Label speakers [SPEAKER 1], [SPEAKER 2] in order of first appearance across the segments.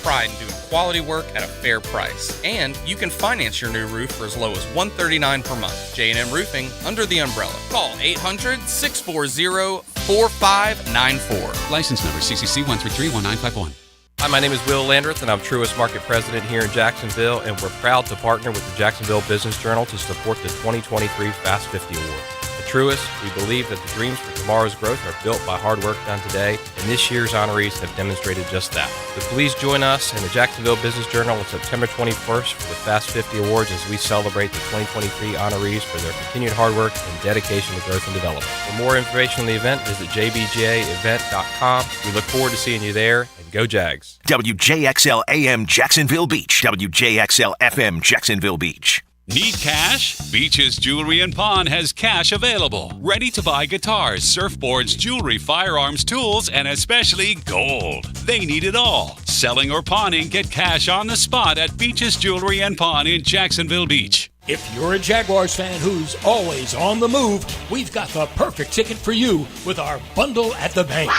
[SPEAKER 1] pride in doing quality work at a fair price. And you can finance your new roof for as low as $139 per month. J&M Roofing, under the umbrella. Call 800-640-4594.
[SPEAKER 2] License number CCC 1331951.
[SPEAKER 3] Hi, my name is Will Landreth, and I'm Truist Market President here in Jacksonville, and we're proud to partner with the Jacksonville Business Journal to support the 2023 Fast 50 Award. At Truist, we believe that the dreams for tomorrow's growth are built by hard work done today, and this year's honorees have demonstrated just that. So please join us in the Jacksonville Business Journal on September 21st for the Fast 50 Awards as we celebrate the 2023 honorees for their continued hard work and dedication to growth and development. For more information on the event, visit jbjaevent.com. We look forward to seeing you there. Go Jags.
[SPEAKER 4] WJXL AM Jacksonville Beach. WJXL FM Jacksonville Beach.
[SPEAKER 2] Need cash? Beaches Jewelry and Pawn has cash available. Ready to buy guitars, surfboards, jewelry, firearms, tools, and especially gold. They need it all. Selling or pawning, get cash on the spot at Beaches Jewelry and Pawn in Jacksonville Beach.
[SPEAKER 5] If you're a Jaguars fan who's always on the move, we've got the perfect ticket for you with our Bundle at the Bank.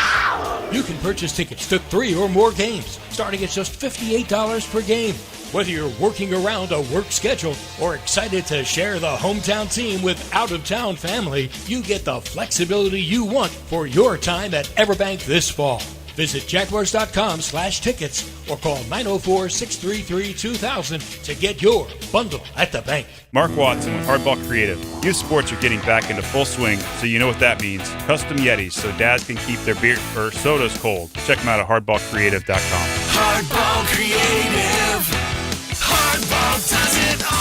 [SPEAKER 5] You can purchase tickets to 3 or more games, starting at just $58 per game. Whether you're working around a work schedule or excited to share the hometown team with out-of-town family, you get the flexibility you want for your time at Everbank this fall. Visit Jaguars.com/tickets or call 904-633-2000 to get your Bundle at the Bank.
[SPEAKER 6] Mark Watson with Hardball Creative. Youth sports are getting back into full swing, so you know what that means. Custom Yetis so dads can keep their beer or sodas cold. Check them out at hardballcreative.com.
[SPEAKER 4] Hardball Creative. Hardball does it all.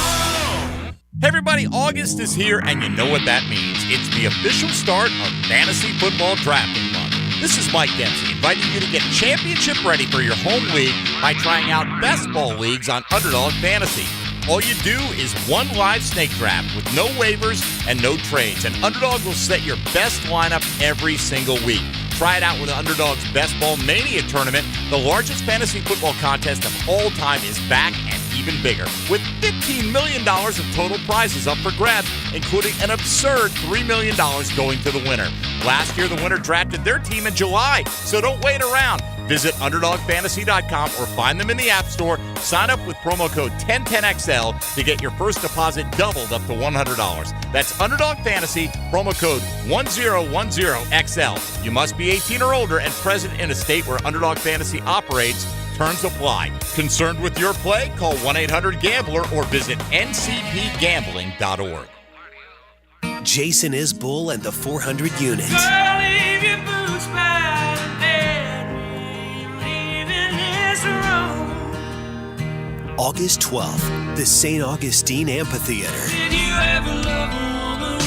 [SPEAKER 7] Hey everybody, August is here, and you know what that means. It's the official start of Fantasy Football Drafting Month. This is Mike Dempsey, inviting you to get championship ready for your home league by trying out best ball leagues on Underdog Fantasy. All you do is one live snake draft with no waivers and no trades, and Underdog will set your best lineup every single week. Try it out with Underdog's Best Ball Mania tournament. The largest fantasy football contest of all time is back and even bigger, with $15 million of total prizes up for grabs, including an absurd $3 million going to the winner. Last year, the winner drafted their team in July, so don't wait around. Visit UnderdogFantasy.com or find them in the App Store. Sign up with promo code 1010XL to get your first deposit doubled up to $100. That's Underdog Fantasy, promo code 1010XL. You must be 18 or older and present in a state where Underdog Fantasy operates. Terms apply. Concerned with your play? Call 1-800-GAMBLER or visit ncpgambling.org.
[SPEAKER 8] Jason Isbell and the 400 Unit.
[SPEAKER 9] Girl, leave your boots by the bed. Leaving this room.
[SPEAKER 8] August 12th, the St. Augustine Amphitheater.
[SPEAKER 9] Did you ever love a woman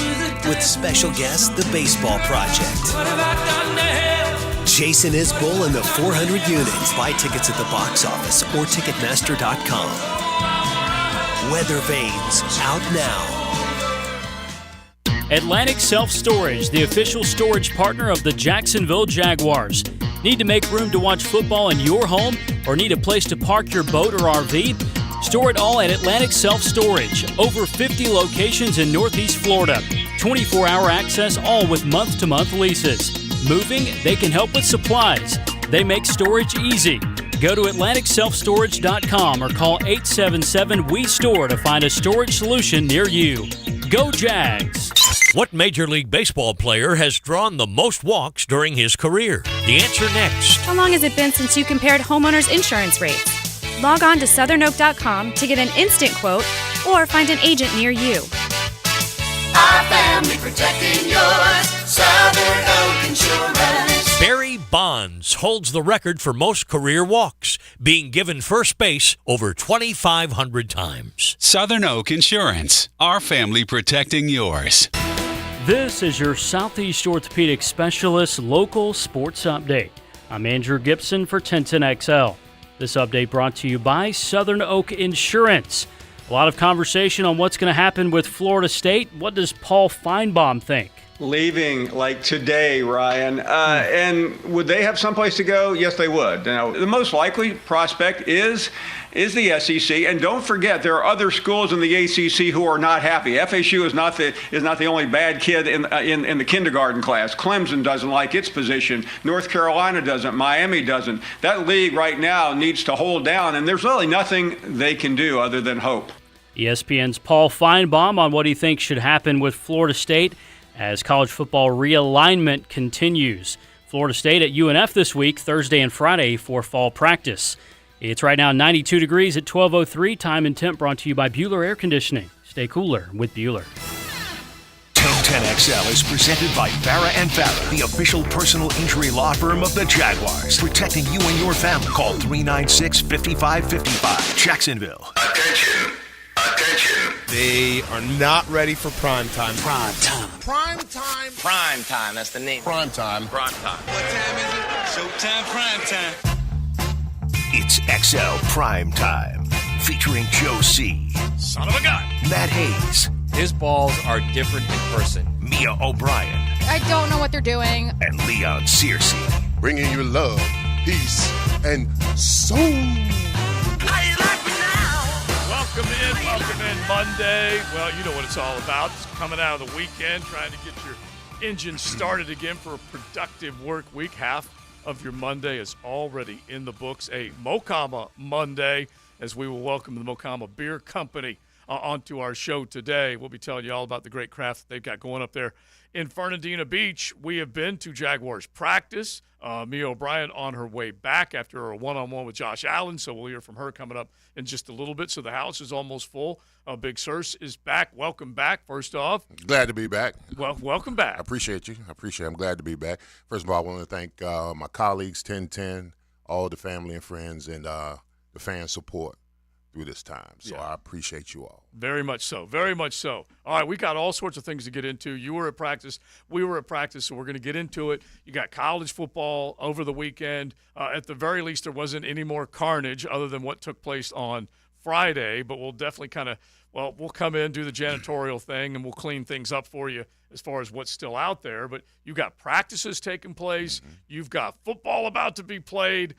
[SPEAKER 8] With special guest, The Baseball Project.
[SPEAKER 9] What have I done to help?
[SPEAKER 8] Jason Isbell and the 400 Unit. Buy tickets at the box office or Ticketmaster.com. Weather Vanes, out now.
[SPEAKER 10] Atlantic Self-Storage, the official storage partner of the Jacksonville Jaguars. Need to make room to watch football in your home or need a place to park your boat or RV? Store it all at Atlantic Self-Storage. Over 50 locations in Northeast Florida. 24-hour access, all with month-to-month leases. Moving? They can help with supplies. They make storage easy. Go to AtlanticSelfStorage.com or call 877-WE-STORE to find a storage solution near you. Go Jags!
[SPEAKER 11] What Major League Baseball player has drawn the most walks during his career? The answer next.
[SPEAKER 12] How long has it been since you compared homeowners' insurance rates? Log on to southernoak.com to get an instant quote or find an agent near you.
[SPEAKER 9] Our family protecting yours. Southern Oak Insurance.
[SPEAKER 11] Barry Bonds holds the record for most career walks, being given first base over 2,500 times.
[SPEAKER 2] Southern Oak Insurance. Our family protecting yours.
[SPEAKER 10] This is your Southeast Orthopedic Specialist local sports update. I'm Andrew Gibson for 1010XL. This update brought to you by Southern Oak Insurance. A lot of conversation on what's going to happen with Florida State. What does Paul Feinbaum think?
[SPEAKER 13] leaving like today, Ryan. And would they have someplace to go? Yes, they would. Now, the most likely prospect is the SEC. And don't forget, there are other schools in the ACC who are not happy. FSU is not the only bad kid in the kindergarten class. Clemson doesn't like its position. North Carolina doesn't. Miami doesn't. That league right now needs to hold down, and there's really nothing they can do other than hope.
[SPEAKER 10] ESPN's Paul Feinbaum on what he thinks should happen with Florida State as college football realignment continues. Florida State at UNF this week, Thursday and Friday for fall practice. It's right now 92 degrees at 12:03. Time and temp brought to you by Bueller Air Conditioning. Stay cooler with Bueller.
[SPEAKER 4] 1010XL is presented by Farah & Farah, the official personal injury law firm of the Jaguars. Protecting you and your family. Call 396-5555. Jacksonville.
[SPEAKER 14] Attention. They are not ready for prime time.
[SPEAKER 8] Prime time.
[SPEAKER 14] Prime time.
[SPEAKER 15] Prime time. That's the name.
[SPEAKER 14] Prime time.
[SPEAKER 15] Prime time. What time is it? Showtime. Prime time.
[SPEAKER 4] It's XL Prime Time, featuring Joe C.
[SPEAKER 11] Son of a gun.
[SPEAKER 4] Matt Hayes.
[SPEAKER 3] His balls are different in person.
[SPEAKER 4] Mia O'Brien.
[SPEAKER 16] I don't know what they're doing.
[SPEAKER 4] And Leon Searcy.
[SPEAKER 14] Bringing you love, peace, and soul.
[SPEAKER 17] Welcome in Monday. Well, you know what it's all about. It's coming out of the weekend, trying to get your engine started again for a productive work week. Half of your Monday is already in the books. A Mokama Monday, as we will welcome the Mokama Beer Company onto our show today. We'll be telling you all about the great craft that they've got going up there in Fernandina Beach. We have been to Jaguars practice. Mia O'Brien on her way back after a one-on-one with Josh Allen, so we'll hear from her coming up in just a little bit. So the house is almost full. Big Sirs is back. Welcome back, first off.
[SPEAKER 18] Glad to be back.
[SPEAKER 17] Well, welcome back.
[SPEAKER 18] I appreciate you. I'm glad to be back. First of all, I want to thank my colleagues, 1010, all the family and friends, and the fan support through this time. So I appreciate you all.
[SPEAKER 17] Very much so. Very much so. All right, we got all sorts of things to get into. You were at practice. We were at practice, so we're going to get into it. You got college football over the weekend. At the very least, there wasn't any more carnage other than what took place on Friday, but we'll definitely we'll come in, do the janitorial thing, and we'll clean things up for you as far as what's still out there. But you got practices taking place. You've got football about to be played.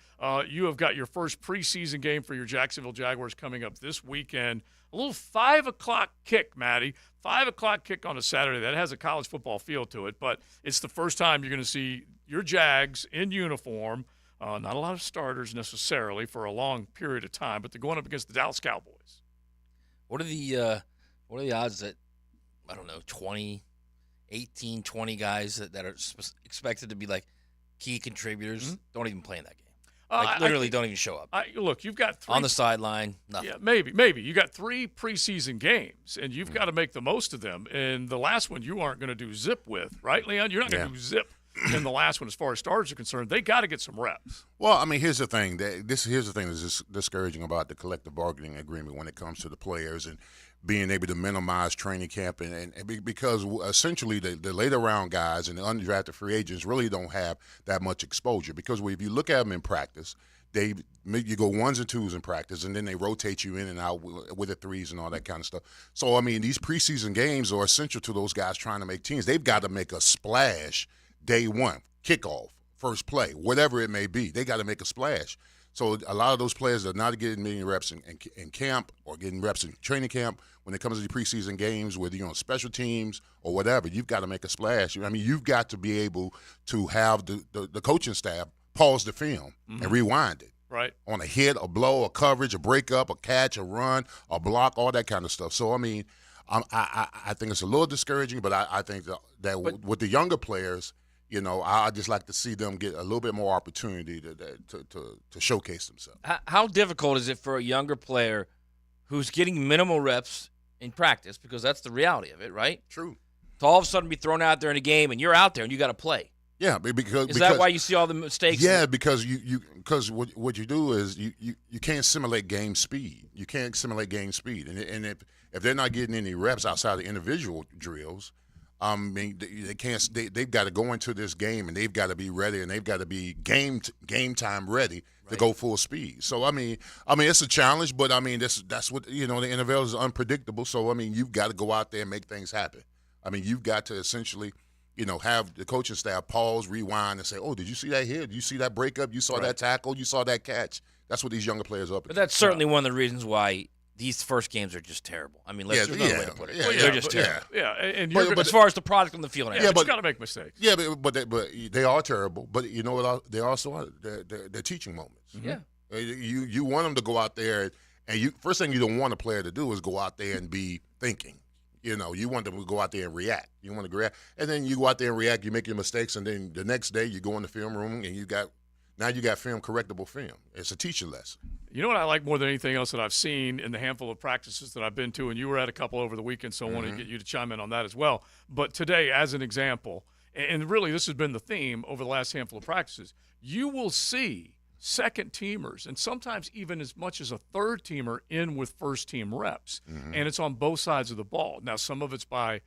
[SPEAKER 17] You have got your first preseason game for your Jacksonville Jaguars coming up this weekend. A little 5 o'clock kick, Maddie. 5 o'clock kick on a Saturday. That has a college football feel to it, but it's the first time you're going to see your Jags in uniform. Not a lot of starters necessarily for a long period of time, but they're going up against the Dallas Cowboys.
[SPEAKER 15] What are the odds that, I don't know, 18, 20 guys that are expected to be like key contributors don't even play in that game? Literally don't even show up.
[SPEAKER 17] Look, you've got 3
[SPEAKER 15] on the sideline. Nothing.
[SPEAKER 17] Yeah, maybe. You got 3 preseason games, and you've got to make the most of them. And the last one you aren't going to do zip with, right, Leon? You're not going to do zip in the last one as far as starters are concerned. They got to get some reps.
[SPEAKER 18] Well, I mean, here's the thing. Here's the thing that's discouraging about the collective bargaining agreement when it comes to the players and being able to minimize training camp, because essentially the later round guys and the undrafted free agents really don't have that much exposure, because if you look at them in practice, you go 1s and 2s in practice, and then they rotate you in and out with the 3s and all that kind of stuff. So, I mean, these preseason games are essential to those guys trying to make teams. They've got to make a splash day one, kickoff, first play, whatever it may be. They got to make a splash. So a lot of those players are not getting many reps in camp or getting reps in training camp. When it comes to the preseason games, whether you're on special teams or whatever, you've got to make a splash. I mean, you've got to be able to have the coaching staff pause the film and rewind it.
[SPEAKER 17] Right. On
[SPEAKER 18] a hit, a blow, a coverage, a breakup, a catch, a run, a block, all that kind of stuff. So, I mean, I think it's a little discouraging, but I think that with the younger players, you know, I just like to see them get a little bit more opportunity to showcase themselves.
[SPEAKER 15] How difficult is it for a younger player who's getting minimal reps in practice, because that's the reality of it, right?
[SPEAKER 18] True.
[SPEAKER 15] To all of a sudden be thrown out there in a game and you're out there and you got to play.
[SPEAKER 18] Yeah, because
[SPEAKER 15] is that why you see all the mistakes?
[SPEAKER 18] Yeah, because because what you do is you can't simulate game speed. You can't simulate game speed, and if they're not getting any reps outside of individual drills, I mean, they can't. They've got to go into this game and they've got to be ready, and they've got to be game time ready to go full speed. So I mean, it's a challenge, but I mean, that's what, you know, the NFL is unpredictable. So I mean, you've got to go out there and make things happen. I mean, you've got to essentially, have the coaching staff pause, rewind, and say, "Oh, did you see that here? Did you see that breakup? You saw that tackle? You saw that catch?" That's what these younger players are up
[SPEAKER 15] But
[SPEAKER 18] against.
[SPEAKER 15] that's certainly one of the reasons why these first games are just terrible. I mean, there's no way to put it. They're just terrible.
[SPEAKER 17] Yeah, and
[SPEAKER 15] but as far as the product on the field,
[SPEAKER 17] but you got to make mistakes.
[SPEAKER 18] Yeah, but they are terrible. But you know what? They also are. They're teaching moments.
[SPEAKER 15] Yeah.
[SPEAKER 18] You want them to go out there, and first thing you don't want a player to do is go out there and be thinking. You want them to go out there and react. You want to react, and then you go out there and react. You make your mistakes, and then the next day you go in the film room and you got film correctable film. It's a teacher lesson.
[SPEAKER 17] You know what I like more than anything else that I've seen in the handful of practices that I've been to, and you were at a couple over the weekend, so I want to get you to chime in on that as well. But today, as an example, and really this has been the theme over the last handful of practices, you will see second teamers and sometimes even as much as a third teamer in with first team reps, and it's on both sides of the ball. Now, some of it's by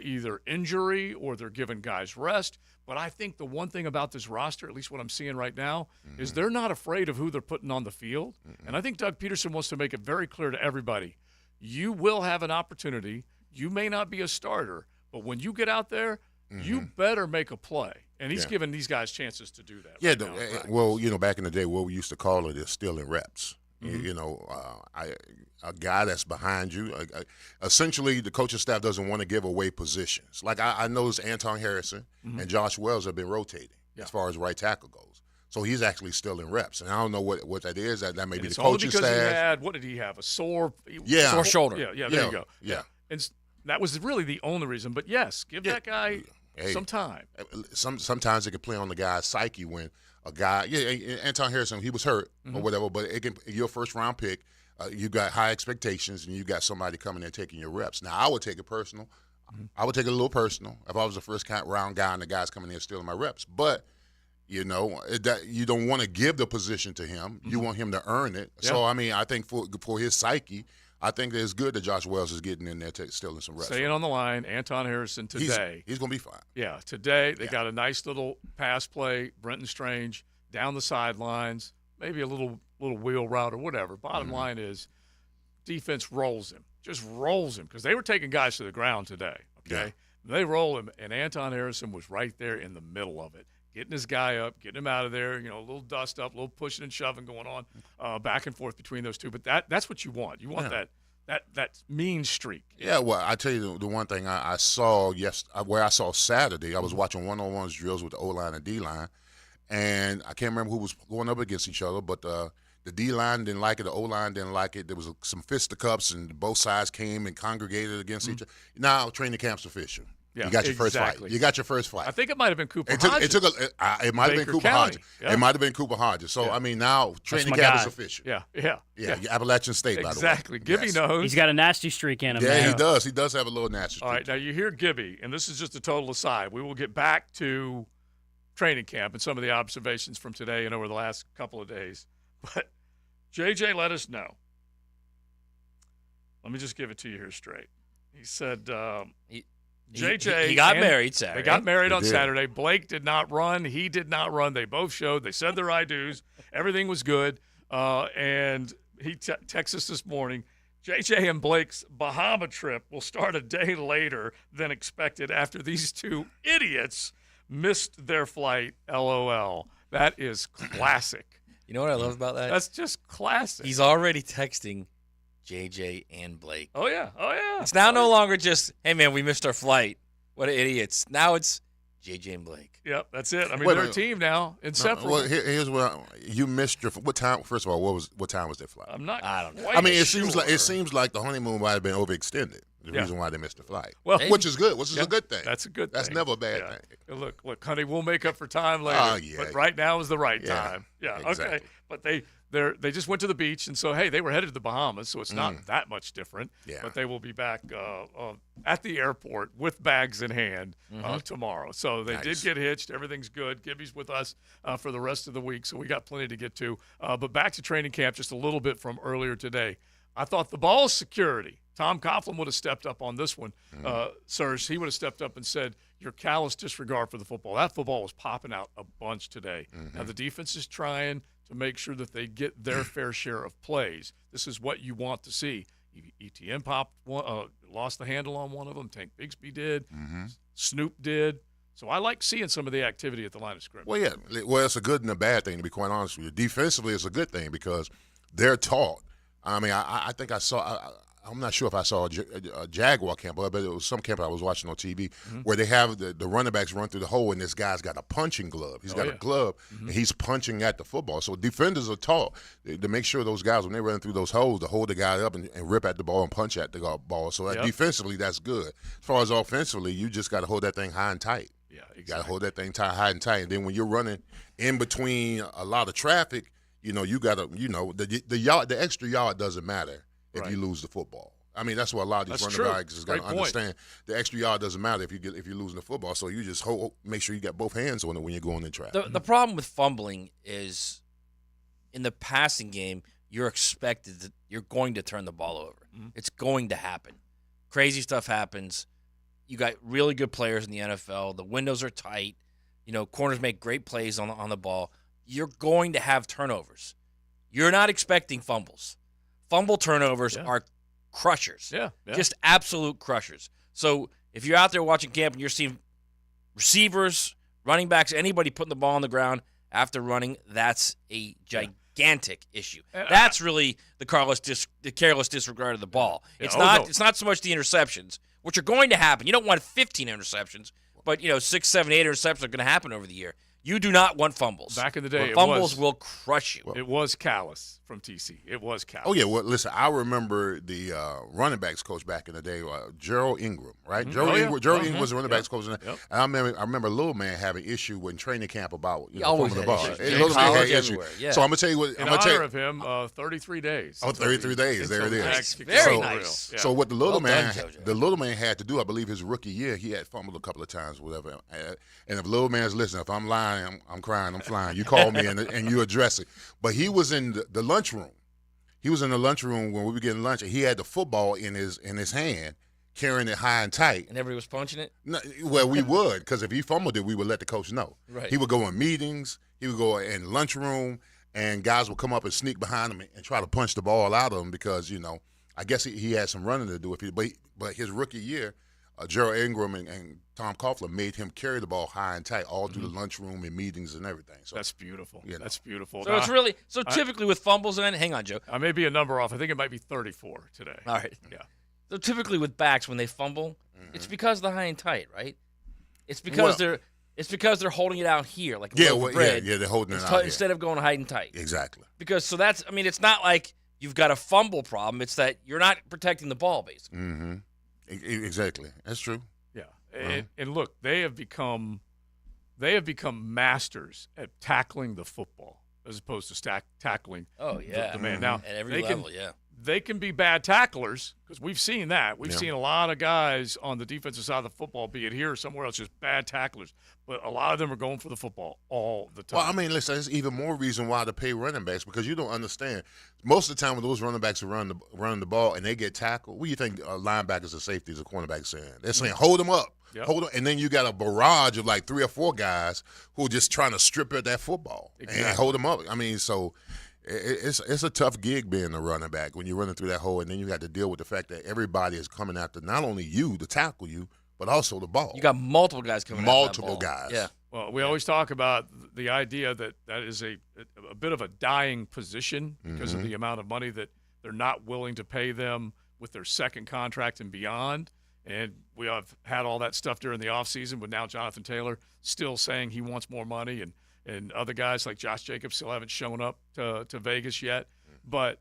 [SPEAKER 17] either injury or they're giving guys rest. But I think the one thing about this roster, at least what I'm seeing right now, is they're not afraid of who they're putting on the field. And I think Doug Peterson wants to make it very clear to everybody, you will have an opportunity. You may not be a starter, but when you get out there, you better make a play. And he's giving these guys chances to do that.
[SPEAKER 18] Yeah, well, back in the day, what we used to call it is stealing reps. A guy that's behind you. Essentially, the coaching staff doesn't want to give away positions. Like I noticed Anton Harrison and Josh Wells have been rotating as far as right tackle goes. So he's actually still in reps, and I don't know what that is. That may be the coaching staff.
[SPEAKER 17] He had, what did he have? A sore
[SPEAKER 15] shoulder.
[SPEAKER 17] Yeah, there you go. Yeah, and that was really the only reason. But yes, give that guy some time.
[SPEAKER 18] Sometimes it can play on the guy's psyche when a guy, Anton Harrison, he was hurt or whatever, but your first round pick, you got high expectations, and you got somebody coming in taking your reps. Now, I would take it personal. I would take it a little personal if I was the first round guy and the guy's coming in stealing my reps. But you don't want to give the position to him. You want him to earn it. Yeah. So, I think for his psyche, I think it's good that Josh Wells is getting in there stealing some reps.
[SPEAKER 17] Staying on the line, Anton Harrison today.
[SPEAKER 18] He's going to be fine.
[SPEAKER 17] Yeah, today they got a nice little pass play, Brenton Strange, down the sidelines, maybe a little wheel route or whatever. Bottom line is defense rolls him, just rolls him, because they were taking guys to the ground today, okay? Yeah. They roll him, and Anton Harrison was right there in the middle of it, getting his guy up, getting him out of there, a little dust up, a little pushing and shoving going on back and forth between those two. But that's what you want. You want that mean streak.
[SPEAKER 18] Yeah, well, I tell you the one thing I saw where I saw Saturday, I was watching one-on-ones drills with the O-line and D-line, and I can't remember who was going up against each other, but the D-line didn't like it, the O-line didn't like it. There was some fisticuffs, and both sides came and congregated against each other. Now training camp's official. Yeah, you got your first fight. You got your first fight.
[SPEAKER 17] I think it might have been Cooper Hodges.
[SPEAKER 18] It might have been Cooper Hodges. Yeah. It might have been Cooper Hodges. So, now training camp is official.
[SPEAKER 17] Yeah.
[SPEAKER 18] Appalachian State, by the way.
[SPEAKER 17] Exactly. Gibby knows.
[SPEAKER 10] He's got a nasty streak in him.
[SPEAKER 18] Yeah, he does. He does have a little nasty streak.
[SPEAKER 17] All right, now you hear Gibby, and this is just a total aside. We will get back to training camp and some of the observations from today and over the last couple of days. But JJ let us know. Let me just give it to you here straight. He said JJ.
[SPEAKER 15] He got married Saturday.
[SPEAKER 17] They got married on Saturday. Blake did not run. He did not run. They both showed. They said their I-dos. Everything was good. And he texted us this morning. JJ and Blake's Bahama trip will start a day later than expected after these two idiots missed their flight. LOL. That is classic.
[SPEAKER 15] You know what I love about that?
[SPEAKER 17] That's just classic.
[SPEAKER 15] He's already texting JJ and Blake.
[SPEAKER 17] Oh, yeah.
[SPEAKER 15] It's now no longer just, hey, man, we missed our flight. What idiots. Now it's JJ and Blake.
[SPEAKER 17] Yep, that's it. They're a team now, inseparable.
[SPEAKER 18] Well, here's what you missed your – what time – first of all, what time was their flight?
[SPEAKER 15] I don't know.
[SPEAKER 18] It seems like the honeymoon might have been overextended. The reason why they missed the flight, which is good. Which is a good thing.
[SPEAKER 17] That's a good thing.
[SPEAKER 18] That's never a bad thing.
[SPEAKER 17] Look, honey, we'll make up for time later. But right now is the right time. Yeah,
[SPEAKER 18] exactly.
[SPEAKER 17] Okay. But they just went to the beach, and so, hey, they were headed to the Bahamas, so it's not that much different.
[SPEAKER 18] Yeah.
[SPEAKER 17] But they will be back at the airport with bags in hand tomorrow. So they did get hitched. Everything's good. Gibby's with us for the rest of the week, so we got plenty to get to. But back to training camp just a little bit from earlier today. I thought the ball security, Tom Coughlin would have stepped up on this one, Serge. He would have stepped up and said, your callous disregard for the football. That football was popping out a bunch today. Now, the defense is trying to make sure that they get their fair share of plays. This is what you want to see. ETN lost the handle on one of them. Tank Bigsby did. Snoop did. So I like seeing some of the activity at the line of scrimmage.
[SPEAKER 18] Well, yeah. Well, it's a good and a bad thing, to be quite honest with you. Defensively, it's a good thing because they're taught. I mean, I think I saw I'm not sure if I saw a Jaguar camp, but it was some camp I was watching on TV where they have the running backs run through the hole, and this guy's got a punching glove. He's got a glove, and he's punching at the football. So defenders are taught to make sure those guys, when they run through those holes, to hold the guy up and rip at the ball and punch at the ball. So defensively, that's good. As far as offensively, you just got to hold that thing high and tight.
[SPEAKER 17] Yeah, exactly.
[SPEAKER 18] You got to hold that thing high and tight. And then when you're running in between a lot of traffic, you got to, the extra yard doesn't matter if you lose the football. I mean, that's what a lot of these running backs has got to understand. The extra yard doesn't matter if you're losing the football. So you just make sure you got both hands on it when you're going in traffic.
[SPEAKER 15] The problem with fumbling is in the passing game, you're going to turn the ball over. It's going to happen. Crazy stuff happens. You got really good players in the NFL. The windows are tight. Corners make great plays on the ball. You're going to have turnovers. You're not expecting fumbles. Fumble turnovers are crushers.
[SPEAKER 17] Yeah.
[SPEAKER 15] Just absolute crushers. So if you're out there watching camp and you're seeing receivers, running backs, anybody putting the ball on the ground after running, that's a gigantic issue. That's really the careless disregard of the ball. It's not so much the interceptions, which are going to happen. You don't want 15 interceptions, but 6, 7, 8 interceptions are going to happen over the year. You do not want fumbles.
[SPEAKER 17] Back in the day,
[SPEAKER 15] fumbles will crush you.
[SPEAKER 17] It was callous from TC. It was callous.
[SPEAKER 18] Oh, yeah. Well, listen, I remember the running backs coach back in the day, Gerald Ingram, right? Gerald Ingram was the running backs coach. And I remember Little Man having issue in training camp about fumble the ball. Little Man had issue. So I'm going to tell you what.
[SPEAKER 17] In honor of him, 33 days.
[SPEAKER 18] Oh, 33 days. There it is.
[SPEAKER 15] Very nice.
[SPEAKER 18] So what the Little Man had to do, I believe his rookie year, he had fumbled a couple of times, whatever. And if Little Man's listening, if I'm lying, I'm crying, I'm flying. You call me and you address it. But he was in the lunchroom. He was in the lunchroom when we were getting lunch, and he had the football in his hand, carrying it high and tight.
[SPEAKER 15] And everybody was punching it?
[SPEAKER 18] No, well, we would, because if he fumbled it, we would let the coach know.
[SPEAKER 15] Right.
[SPEAKER 18] He would go in meetings. He would go in the lunchroom, and guys would come up and sneak behind him and try to punch the ball out of him because, I guess he had some running to do. But his rookie year, Gerald Ingram and Tom Coughlin made him carry the ball high and tight all through the lunchroom and meetings and everything. So
[SPEAKER 17] that's beautiful. That's beautiful.
[SPEAKER 15] So it's really typically with fumbles. And hang on, Joe.
[SPEAKER 17] I may be a number off. I think it might be 34 today.
[SPEAKER 15] All right.
[SPEAKER 17] Yeah.
[SPEAKER 15] So typically with backs when they fumble, it's because of the high and tight, right? It's because they're holding it out here like a loaf of bread.
[SPEAKER 18] Yeah, they're holding it out
[SPEAKER 15] instead of going high and tight.
[SPEAKER 18] Exactly.
[SPEAKER 15] Because it's not like you've got a fumble problem. It's that you're not protecting the ball, basically.
[SPEAKER 18] Mm-hmm. Exactly. That's true.
[SPEAKER 17] Yeah. And look, they have become masters at tackling the football as opposed to tackling the man. Now,
[SPEAKER 15] at every level,
[SPEAKER 17] they can be bad tacklers because we've seen that. We've seen a lot of guys on the defensive side of the football, be it here or somewhere else, just bad tacklers. But a lot of them are going for the football all the time.
[SPEAKER 18] Well, I mean, listen, there's even more reason why to pay running backs because you don't understand. Most of the time when those running backs are running the ball and they get tackled, what do you think linebackers or safeties or cornerbacks saying? They're saying, hold them up.
[SPEAKER 17] Yep.
[SPEAKER 18] Hold on, and then you got a barrage of like 3 or 4 guys who are just trying to strip at that football and hold them up. I mean, so it's a tough gig being a running back when you're running through that hole, and then you got to deal with the fact that everybody is coming after not only you to tackle you, but also the ball.
[SPEAKER 15] You got multiple guys coming after that ball.
[SPEAKER 18] Guys.
[SPEAKER 15] Yeah.
[SPEAKER 17] Well, we always talk about the idea that is a bit of a dying position because of the amount of money that they're not willing to pay them with their second contract and beyond. And we have had all that stuff during the offseason, but now Jonathan Taylor still saying he wants more money, and other guys like Josh Jacobs still haven't shown up to Vegas yet. But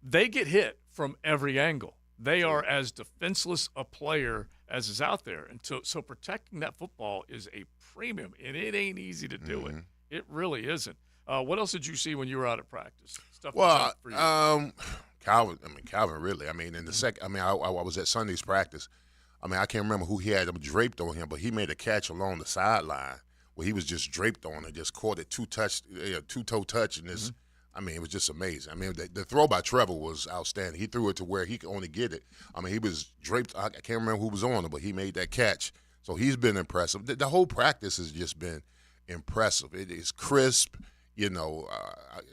[SPEAKER 17] they get hit from every angle. They are as defenseless a player as is out there. And so protecting that football is a premium, and it ain't easy to do it. It really isn't. What else did you see when you were out at practice? Stuff for you.
[SPEAKER 18] Calvin really. I mean, in the second, I was at Sunday's practice. I mean, I can't remember who he had him draped on him, but he made a catch along the sideline where he was just draped on and just caught it two-toe touch, and this. I mean, it was just amazing. I mean, the throw by Trevor was outstanding. He threw it to where he could only get it. I mean, he was draped. I can't remember who was on it, but he made that catch. So he's been impressive. The whole practice has just been impressive. It is crisp.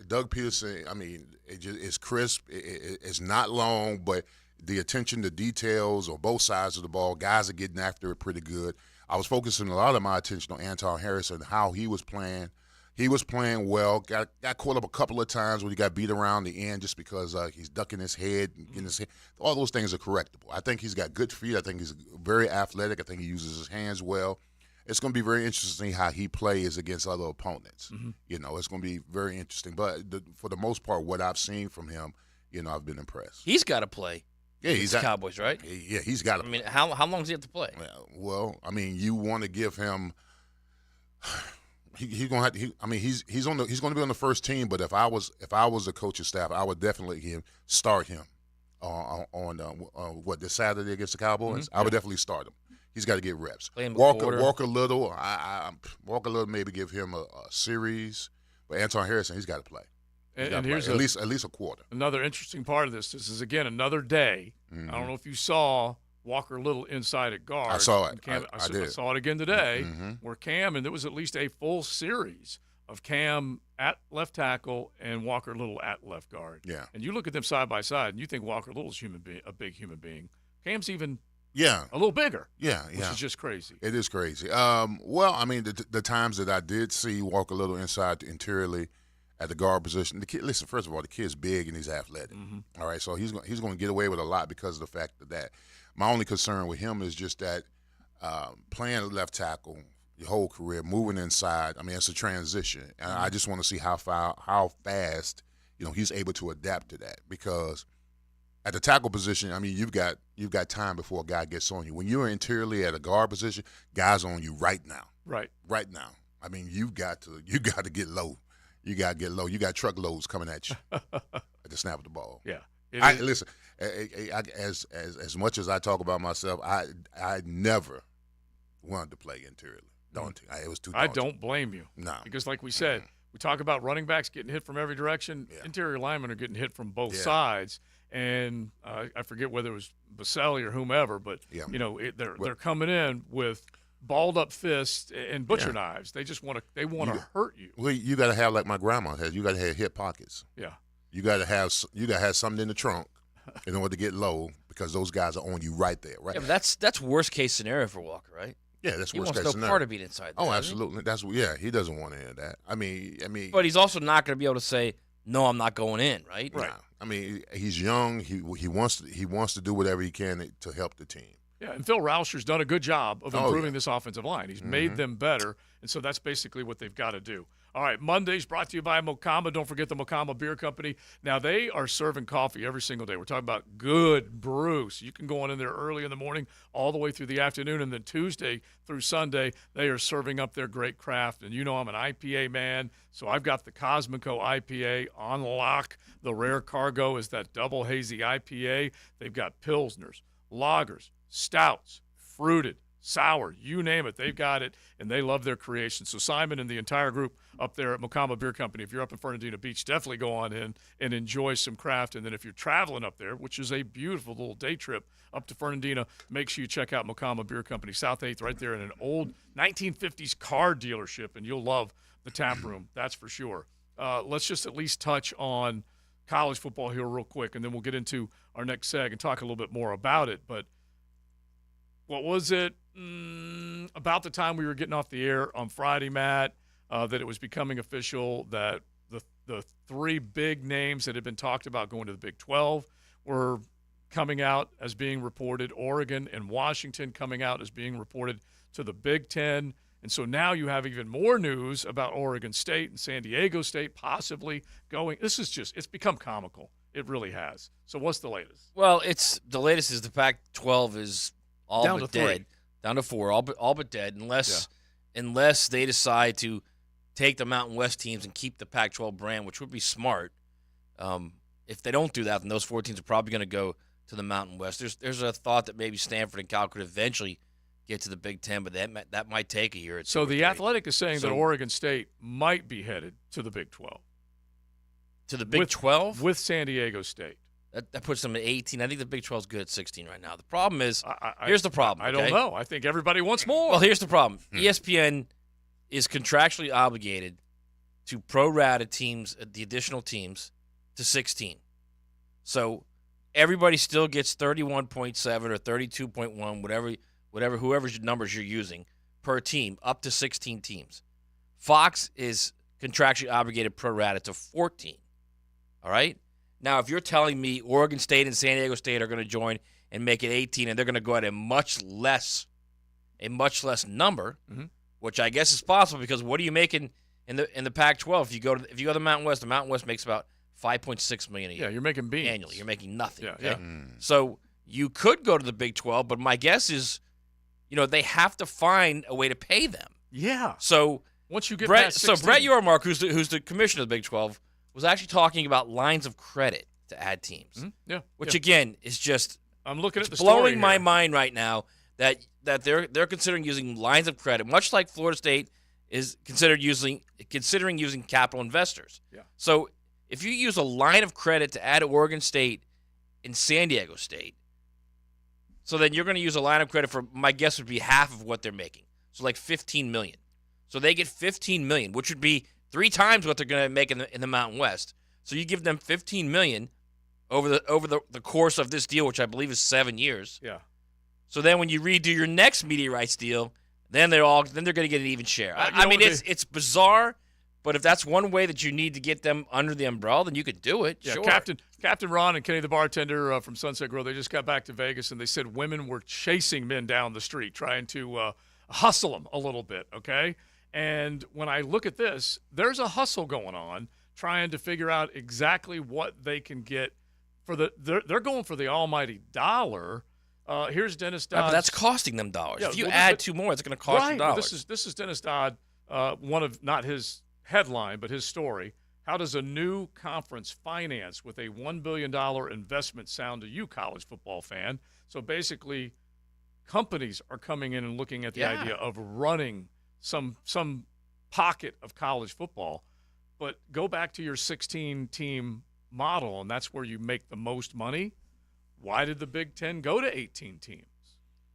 [SPEAKER 18] Doug Peterson, I mean, it's crisp. It's not long, but the attention to details on both sides of the ball, guys are getting after it pretty good. I was focusing a lot of my attention on Anton Harrison, how he was playing. He was playing well. Got caught up a couple of times when he got beat around the end just because he's ducking his head and getting his head. All those things are correctable. I think he's got good feet. I think he's very athletic. I think he uses his hands well. It's going to be very interesting how he plays against other opponents. You know, it's going to be very interesting. But for the most part, what I've seen from him, you know, I've been impressed.
[SPEAKER 15] He's got to play.
[SPEAKER 18] Yeah,
[SPEAKER 15] he's the Cowboys, right?
[SPEAKER 18] Yeah, he's got to.
[SPEAKER 15] I mean, how long does he have to play?
[SPEAKER 18] Well, I mean, you want to give him. He's going to have. He's going to be on the first team. But if I was the coaching staff, I would definitely start him on this Saturday against the Cowboys. I would definitely start him. He's got to get reps. Walker Little, Walker Little, maybe give him a series. But Anton Harrison, he's got to play.
[SPEAKER 17] And here's
[SPEAKER 18] at least a quarter.
[SPEAKER 17] Another interesting part of this. This is again another day. I don't know if you saw Walker Little inside at guard.
[SPEAKER 18] I saw it.
[SPEAKER 17] Cam,
[SPEAKER 18] I did.
[SPEAKER 17] I saw it again today, where Cam, and there was at least a full series of Cam at left tackle and Walker Little at left guard.
[SPEAKER 18] Yeah.
[SPEAKER 17] And you look at them side by side, and you think Walker Little's a big human being. Cam's even
[SPEAKER 18] a
[SPEAKER 17] little bigger.
[SPEAKER 18] Yeah,
[SPEAKER 17] which is just crazy.
[SPEAKER 18] It is crazy. Well, I mean, the times that I did see Walker Little inside interiorly at the guard position, the kid. Listen, first of all, the kid's big and he's athletic. All right, so he's going to get away with a lot because of the fact that. My only concern with him is just that playing left tackle your whole career, moving inside. I mean, it's a transition, and I just want to see how fast he's able to adapt to that. Because at the tackle position, I mean, you've got time before a guy gets on you. When you're interiorly at a guard position, guys on you right now.
[SPEAKER 17] Right
[SPEAKER 18] now. I mean, you got to get low. You got to get low. You got truckloads coming at you at the snap of the ball.
[SPEAKER 17] Yeah.
[SPEAKER 18] Listen, as much as I talk about myself, I never wanted to play interiorly. Daunting. It was too daunting.
[SPEAKER 17] I don't blame you.
[SPEAKER 18] No.
[SPEAKER 17] Because like we said, we talk about running backs getting hit from every direction. Yeah. Interior linemen are getting hit from both sides. And I forget whether it was Baselli or whomever, but they're coming in with balled up fists and butcher knives. They just want to hurt you.
[SPEAKER 18] Well, you got to have, like my grandma has. You got to have hip pockets.
[SPEAKER 17] Yeah.
[SPEAKER 18] You got to have something in the trunk in order to get low, because those guys are on you right there, right?
[SPEAKER 15] Yeah, but that's worst case scenario for Walker, right?
[SPEAKER 18] Yeah, that's
[SPEAKER 15] he
[SPEAKER 18] worst case
[SPEAKER 15] wants
[SPEAKER 18] scenario.
[SPEAKER 15] no part of being inside.
[SPEAKER 18] Oh, absolutely. He doesn't want any of that. I mean.
[SPEAKER 15] But he's also not going to be able to say, no, I'm not going in, right?
[SPEAKER 18] Right. I mean, he's young. He wants to do whatever he can to help the team.
[SPEAKER 17] Yeah, and Phil Rauscher's done a good job of improving this offensive line. He's made them better, and so that's basically what they've got to do. All right, Monday's brought to you by Mokama. Don't forget the Mokama Beer Company. Now, they are serving coffee every single day. We're talking about good brew. So you can go on in there early in the morning all the way through the afternoon, and then Tuesday through Sunday, they are serving up their great craft. And you know I'm an IPA man, so I've got the Cosmico IPA on lock. The Rare Cargo is that double hazy IPA. They've got Pilsners, lagers, stouts, fruited, sour, you name it, they've got it, and they love their creation. So Simon and the entire group up there at Mokama Beer Company, if you're up in Fernandina Beach, definitely go on in and enjoy some craft. And then if you're traveling up there, which is a beautiful little day trip up to Fernandina, make sure you check out Mokama Beer Company, South 8th, right there in an old 1950s car dealership, and you'll love the tap room, that's for sure. Let's just at least touch on college football here real quick, and then we'll get into our next seg and talk a little bit more about it. But what was it about the time we were getting off the air on Friday, Matt, that it was becoming official that the three big names that had been talked about going to the Big 12 were coming out as being reported, Oregon and Washington coming out as being reported to the Big 10. And so now you have even more news about Oregon State and San Diego State possibly going. It's become comical. It really has. So what's the latest?
[SPEAKER 15] Well, the latest is the Pac-12 is all
[SPEAKER 17] down
[SPEAKER 15] but
[SPEAKER 17] to
[SPEAKER 15] dead.
[SPEAKER 17] 3.
[SPEAKER 15] Down to 4, all but dead, unless they decide to take the Mountain West teams and keep the Pac-12 brand, which would be smart. If they don't do that, then those 4 teams are probably going to go to the Mountain West. There's a thought that maybe Stanford and Cal could eventually get to the Big 10, but that might take a year or two.
[SPEAKER 17] So the Athletic is saying that Oregon State might be headed to the Big 12.
[SPEAKER 15] To the Big 12?
[SPEAKER 17] With San Diego State.
[SPEAKER 15] That puts them at 18. I think the Big 12 is good at 16 right now. The problem is, here's the problem.
[SPEAKER 17] I don't know. I think everybody wants more.
[SPEAKER 15] Well, here's the problem. ESPN is contractually obligated to pro-rata teams, the additional teams, to 16. So everybody still gets 31.7 or 32.1, whoever's numbers you're using, per team, up to 16 teams. Fox is contractually obligated pro rata to 14. All right? Now, if you're telling me Oregon State and San Diego State are going to join and make it 18, and they're going to go at a much less number, which I guess is possible, because what are you making in the Pac-12? If you go to the Mountain West, the Mountain West makes about $5.6 million a year.
[SPEAKER 17] Yeah, you're making beans
[SPEAKER 15] annually. You're making nothing.
[SPEAKER 17] Yeah,
[SPEAKER 15] okay?
[SPEAKER 17] yeah.
[SPEAKER 15] So you could go to the Big 12, but my guess is, they have to find a way to pay them.
[SPEAKER 17] Yeah.
[SPEAKER 15] So
[SPEAKER 17] once you get
[SPEAKER 15] Brett,
[SPEAKER 17] past 16.
[SPEAKER 15] so Brett Yormark, who's the commissioner of the Big 12, was actually talking about lines of credit to add teams.
[SPEAKER 17] Yeah.
[SPEAKER 15] Which again is just
[SPEAKER 17] I'm looking at the
[SPEAKER 15] blowing
[SPEAKER 17] story
[SPEAKER 15] my
[SPEAKER 17] here.
[SPEAKER 15] mind right now that they're considering using lines of credit, much like Florida State is considering using capital investors.
[SPEAKER 17] Yeah.
[SPEAKER 15] So if you use a line of credit to add Oregon State and San Diego State, so then you're going to use a line of credit for, my guess would be half of what they're making. So like $15 million. So they get $15 million, which would be 3 times what they're going to make in the Mountain West. So you give them $15 million over the course of this deal, which I believe is 7 years.
[SPEAKER 17] Yeah.
[SPEAKER 15] So then when you redo your next media rights deal, then they're going to get an even share. I mean, it's bizarre, but if that's one way that you need to get them under the umbrella, then you could do it.
[SPEAKER 17] Yeah,
[SPEAKER 15] sure.
[SPEAKER 17] Captain Ron and Kenny the bartender from Sunset Grill, they just got back to Vegas, and they said women were chasing men down the street, trying to hustle them a little bit, okay? And when I look at this, there's a hustle going on, trying to figure out exactly what they can get for they're going for the almighty dollar. Here's Dennis Dodd.
[SPEAKER 15] But that's costing them dollars.
[SPEAKER 17] Yeah,
[SPEAKER 15] if you add 2 more, it's going to cost you dollars.
[SPEAKER 17] This is Dennis Dodd, one of, not his headline, but his story. How does a new conference finance with a $1 billion investment sound to you, college football fan? So basically, companies are coming in and looking at the idea of running some pocket of college football. But go back to your 16-team model, and that's where you make the most money. Why did the Big Ten go to 18 teams?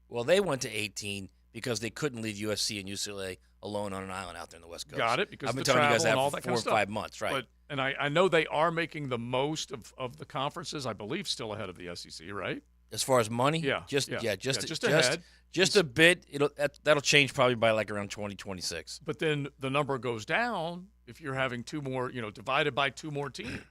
[SPEAKER 15] Well, they went to 18 because they couldn't leave USC and UCLA alone on an island out there in the West Coast.
[SPEAKER 17] Got it, because
[SPEAKER 15] I've been
[SPEAKER 17] the
[SPEAKER 15] telling you guys
[SPEAKER 17] travel and all
[SPEAKER 15] that
[SPEAKER 17] that
[SPEAKER 15] for
[SPEAKER 17] kind
[SPEAKER 15] 4
[SPEAKER 17] of stuff.
[SPEAKER 15] or 5 months, right?
[SPEAKER 17] And I know they are making the most of the conferences. I believe still ahead of the SEC, right?
[SPEAKER 15] As far as money, just
[SPEAKER 17] ahead.
[SPEAKER 15] Just a bit. That'll change probably by like around 2026.
[SPEAKER 17] But then the number goes down if you're having 2 more, divided by 2 more teams.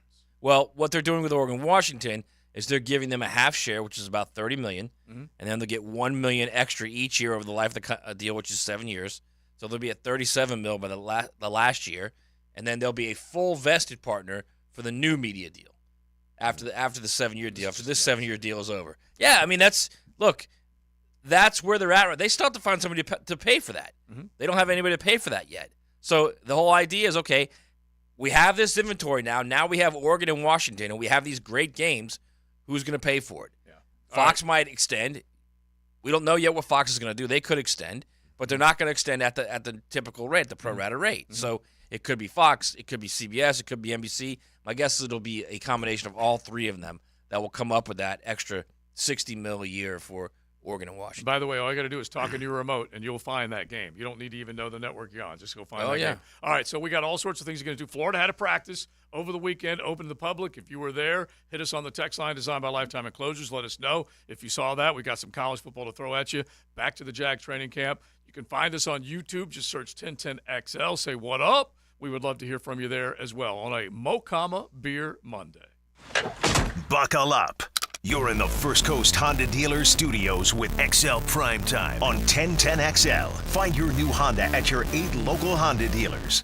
[SPEAKER 15] Well, what they're doing with Oregon Washington is they're giving them a half share, which is about $30 million, and then they'll get $1 million extra each year over the life of the deal, which is 7 years. So they'll be at $37 million by the last year, and then they'll be a full vested partner for the new media deal after the 7-year deal. After this 7-year deal is over. Yeah, I mean that's where they're at. They still have to find somebody to pay for that. They don't have anybody to pay for that yet. So the whole idea is, okay, we have this inventory now. Now we have Oregon and Washington, and we have these great games. Who's going to pay for it? Yeah. Fox might extend. We don't know yet what Fox is going to do. They could extend, but they're not going to extend at the typical rate, the pro rata rate. So it could be Fox, it could be CBS, it could be NBC. My guess is it'll be a combination of all 3 of them that will come up with that extra $60 million a year for Oregon and Washington.
[SPEAKER 17] By the way, all you got to do is talk into your remote, and you'll find that game. You don't need to even know the network you're on. Just go find that game. All right, so we got all sorts of things you're going to do. Florida had a practice over the weekend, open to the public. If you were there, hit us on the text line designed by Lifetime Enclosures. Let us know if you saw that. We got some college football to throw at you. Back to the Jag training camp. You can find us on YouTube. Just search 1010XL. Say what up. We would love to hear from you there as well on a Mocama Beer Monday.
[SPEAKER 4] Buckle up. You're in the First Coast Honda Dealer Studios with XL Primetime on 1010XL. Find your new Honda at your 8 local Honda dealers.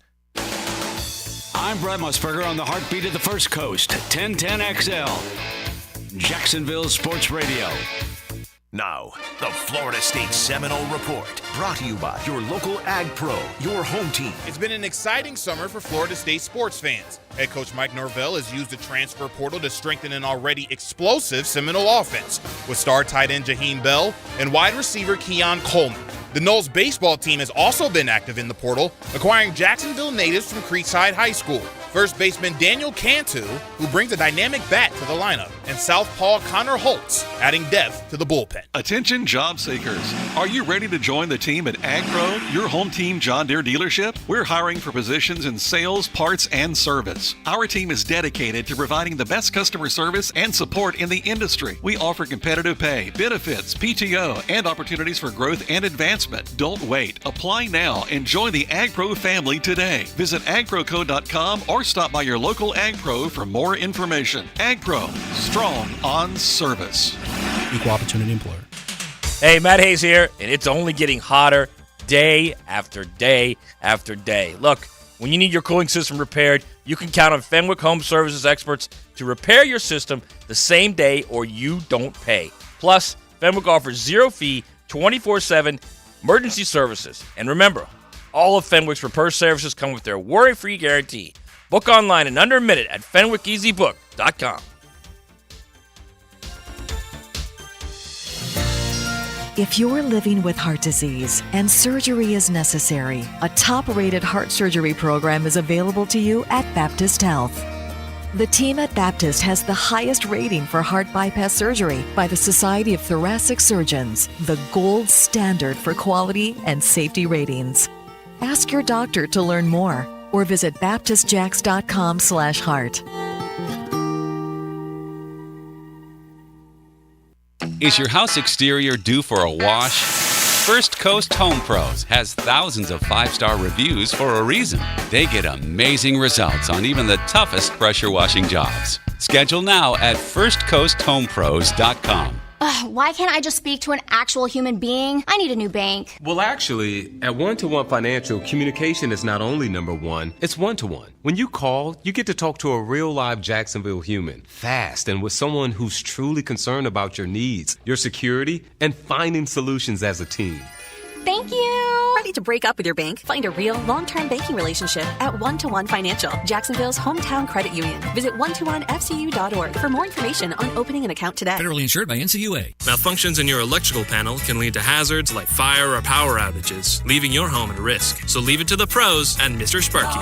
[SPEAKER 19] I'm Brett Musburger on the heartbeat of the First Coast, 1010XL. Jacksonville Sports Radio.
[SPEAKER 4] Now, the Florida State Seminole Report, brought to you by your local Ag Pro, your home team.
[SPEAKER 20] It's been an exciting summer for Florida State sports fans. Head coach Mike Norvell has used the transfer portal to strengthen an already explosive Seminole offense with star tight end Jaheim Bell and wide receiver Keon Coleman. The Noles baseball team has also been active in the portal, acquiring Jacksonville natives from Creekside High School. First baseman Daniel Cantu, who brings a dynamic bat to the lineup, and southpaw Connor Holtz, adding depth to the bullpen.
[SPEAKER 21] Attention job seekers. Are you ready to join the team at AgPro, your home team John Deere dealership? We're hiring for positions in sales, parts, and service. Our team is dedicated to providing the best customer service and support in the industry. We offer competitive pay, benefits, PTO, and opportunities for growth and advancement. Don't wait. Apply now and join the AgPro family today. Visit agproco.com or stop by your local AgPro for more information. AgPro, strong on service.
[SPEAKER 5] Equal opportunity employer.
[SPEAKER 15] Hey, Matt Hayes here, and it's only getting hotter day after day after day. Look, when you need your cooling system repaired, you can count on Fenwick Home Services experts to repair your system the same day or you don't pay. Plus, Fenwick offers zero-fee, 24/7 emergency services. And remember, all of Fenwick's repair services come with their worry-free guarantee. Book online in under a minute at FenwickEasyBook.com.
[SPEAKER 22] If you're living with heart disease and surgery is necessary, a top-rated heart surgery program is available to you at Baptist Health. The team at Baptist has the highest rating for heart bypass surgery by the Society of Thoracic Surgeons, the gold standard for quality and safety ratings. Ask your doctor to learn more or visit baptistjax.com/heart.
[SPEAKER 2] Is your house exterior due for a wash? First Coast Home Pros has thousands of 5-star reviews for a reason. They get amazing results on even the toughest pressure washing jobs. Schedule now at firstcoasthomepros.com.
[SPEAKER 23] Why can't I just speak to an actual human being? I need a new bank.
[SPEAKER 24] Well, actually, at One-to-One Financial, communication is not only number one, it's one-to-one. When you call, you get to talk to a real live Jacksonville human, fast and with someone who's truly concerned about your needs, your security, and finding solutions as a team.
[SPEAKER 23] Thank you.
[SPEAKER 25] Ready to break up with your bank? Find a real long-term banking relationship at One-to-One Financial, Jacksonville's hometown credit union. Visit one-to-onefcu.org for more information on opening an account today.
[SPEAKER 26] Federally insured by NCUA. Malfunctions in your electrical panel can lead to hazards like fire or power outages, leaving your home at risk. So leave it to the pros and Mr. Sparky.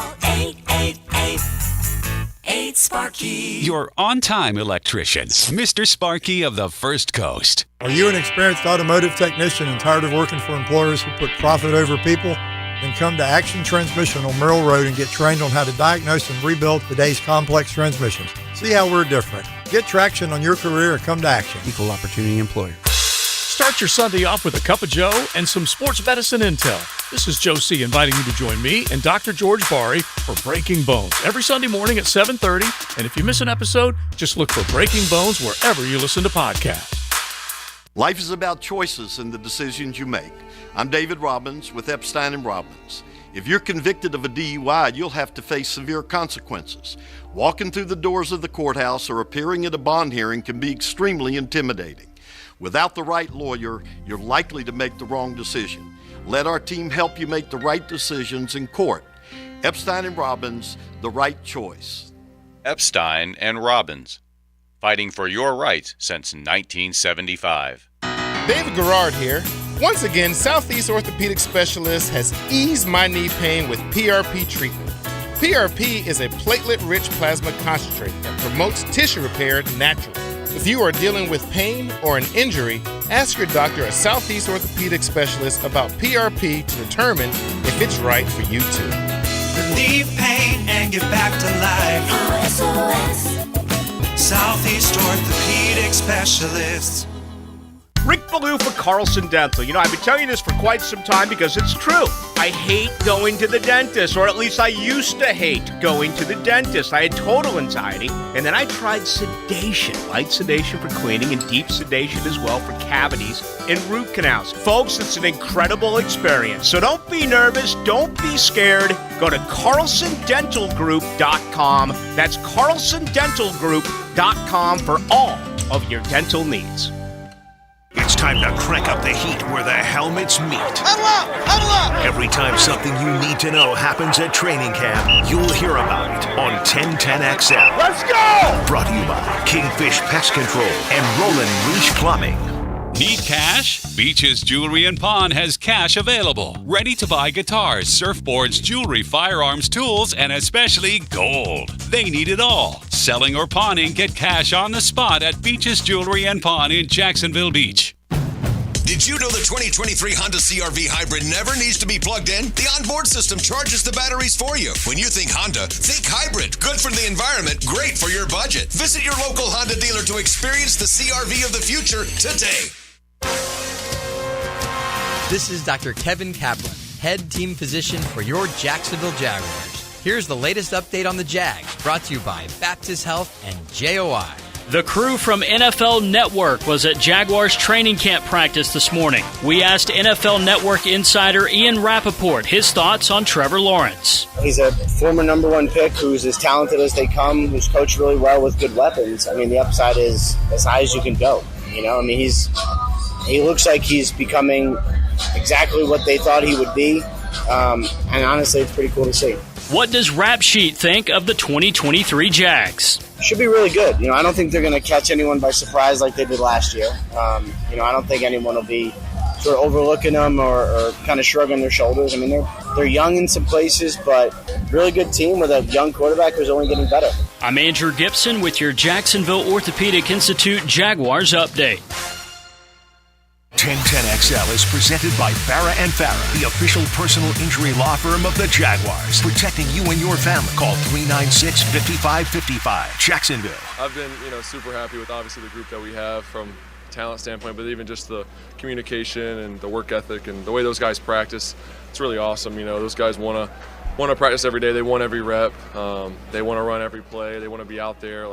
[SPEAKER 2] 888-8-Sparky. Your on-time electrician, Mr. Sparky of the First Coast.
[SPEAKER 27] Are you an experienced automotive technician and tired of working for employers who put profit over people? Then come to Action Transmission on Merrill Road and get trained on how to diagnose and rebuild today's complex transmissions. See how we're different. Get traction on your career and come to Action.
[SPEAKER 5] Equal opportunity employer.
[SPEAKER 17] Start your Sunday off with a cup of Joe and some sports medicine intel. This is Joe C. inviting you to join me and Dr. George Bari for Breaking Bones every Sunday morning at 7:30. And if you miss an episode, just look for Breaking Bones wherever you listen to podcasts.
[SPEAKER 28] Life is about choices and the decisions you make. I'm David Robbins with Epstein & Robbins. If you're convicted of a DUI, you'll have to face severe consequences. Walking through the doors of the courthouse or appearing at a bond hearing can be extremely intimidating. Without the right lawyer, you're likely to make the wrong decision. Let our team help you make the right decisions in court. Epstein & Robbins, the right choice.
[SPEAKER 29] Epstein & Robbins, fighting for your rights since 1975.
[SPEAKER 20] David Garrard here. Once again, Southeast Orthopedic Specialist has eased my knee pain with PRP treatment. PRP is a platelet-rich plasma concentrate that promotes tissue repair naturally. If you are dealing with pain or an injury, ask your doctor, a Southeast Orthopedic Specialist, about PRP to determine if it's right for you too.
[SPEAKER 9] Relieve pain and get back to life. SOS. Southeast Orthopedic Specialists.
[SPEAKER 30] Rick Ballou for Carlson Dental. You know, I've been telling you this for quite some time because it's true. I hate going to the dentist, or at least I used to hate going to the dentist. I had total anxiety, and then I tried sedation, light sedation for cleaning and deep sedation as well for cavities and root canals. Folks, it's an incredible experience. So don't be nervous, don't be scared. Go to carlsondentalgroup.com. That's carlsondentalgroup.com for all of your dental needs.
[SPEAKER 4] It's time to crank up the heat where the helmets meet.
[SPEAKER 9] Huddle up! Huddle up!
[SPEAKER 4] Every time something you need to know happens at training camp, you'll hear about it on 1010XL.
[SPEAKER 9] Let's go!
[SPEAKER 4] Brought to you by Kingfish Pest Control and Roland Leash Plumbing.
[SPEAKER 2] Need cash? Beaches Jewelry and Pawn has cash available. Ready to buy guitars, surfboards, jewelry, firearms, tools, and especially gold. They need it all. Selling or pawning, get cash on the spot at Beaches Jewelry and Pawn in Jacksonville Beach.
[SPEAKER 1] Did you know the 2023 Honda CR-V Hybrid never needs to be plugged in? The onboard system charges the batteries for you. When you think Honda, think hybrid. Good for the environment, great for your budget. Visit your local Honda dealer to experience the CR-V of the future today.
[SPEAKER 3] This is Dr. Kevin Kaplan, head team physician for your Jacksonville Jaguars. Here's the latest update on the Jags, brought to you by Baptist Health and JOI.
[SPEAKER 10] The crew from NFL Network was at Jaguars training camp practice this morning. We asked NFL Network insider Ian Rappaport his thoughts on Trevor Lawrence.
[SPEAKER 6] He's a former number one pick who's as talented as they come, who's coached really well with good weapons. I mean, the upside is as high as you can go. You know, I mean, he looks like he's becoming exactly what they thought he would be. And honestly, it's pretty cool to see.
[SPEAKER 10] What does Rap Sheet think of the 2023 Jags?
[SPEAKER 6] Should be really good. You know, I don't think they're going to catch anyone by surprise like they did last year. You know, I don't think anyone will be sort of overlooking them or kind of shrugging their shoulders. I mean, they're young in some places, but really good team with a young quarterback who's only getting better.
[SPEAKER 10] I'm Andrew Gibson with your Jacksonville Orthopedic Institute Jaguars update.
[SPEAKER 4] 1010XL is presented by Farah & Farah, the official personal injury law firm of the Jaguars, protecting you and your family. Call 396-5555. Jacksonville.
[SPEAKER 7] I've been, super happy with obviously the group that we have from a talent standpoint, but even just the communication and the work ethic and the way those guys practice. It's really awesome. Those guys want to practice every day. They want every rep. They want to run every play. They want to be out there.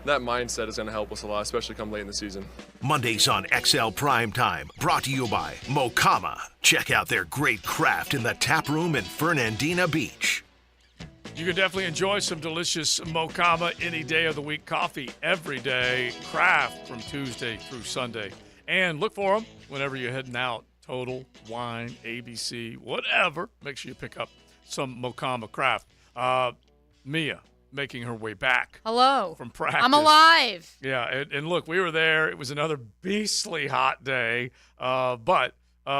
[SPEAKER 7] That mindset is going to help us a lot, especially come late in the season.
[SPEAKER 4] Mondays on XL Primetime, brought to you by Mocama. Check out their great craft in the tap room in Fernandina Beach.
[SPEAKER 17] You can definitely enjoy some delicious Mocama any day of the week. Coffee every day, craft from Tuesday through Sunday. And look for them whenever you're heading out. Total, Wine, ABC, whatever. Make sure you pick up some Mocama craft. Mia making her way back.
[SPEAKER 8] Hello.
[SPEAKER 17] From practice.
[SPEAKER 8] I'm alive.
[SPEAKER 17] Yeah, and look, we were there. It was another beastly hot day, but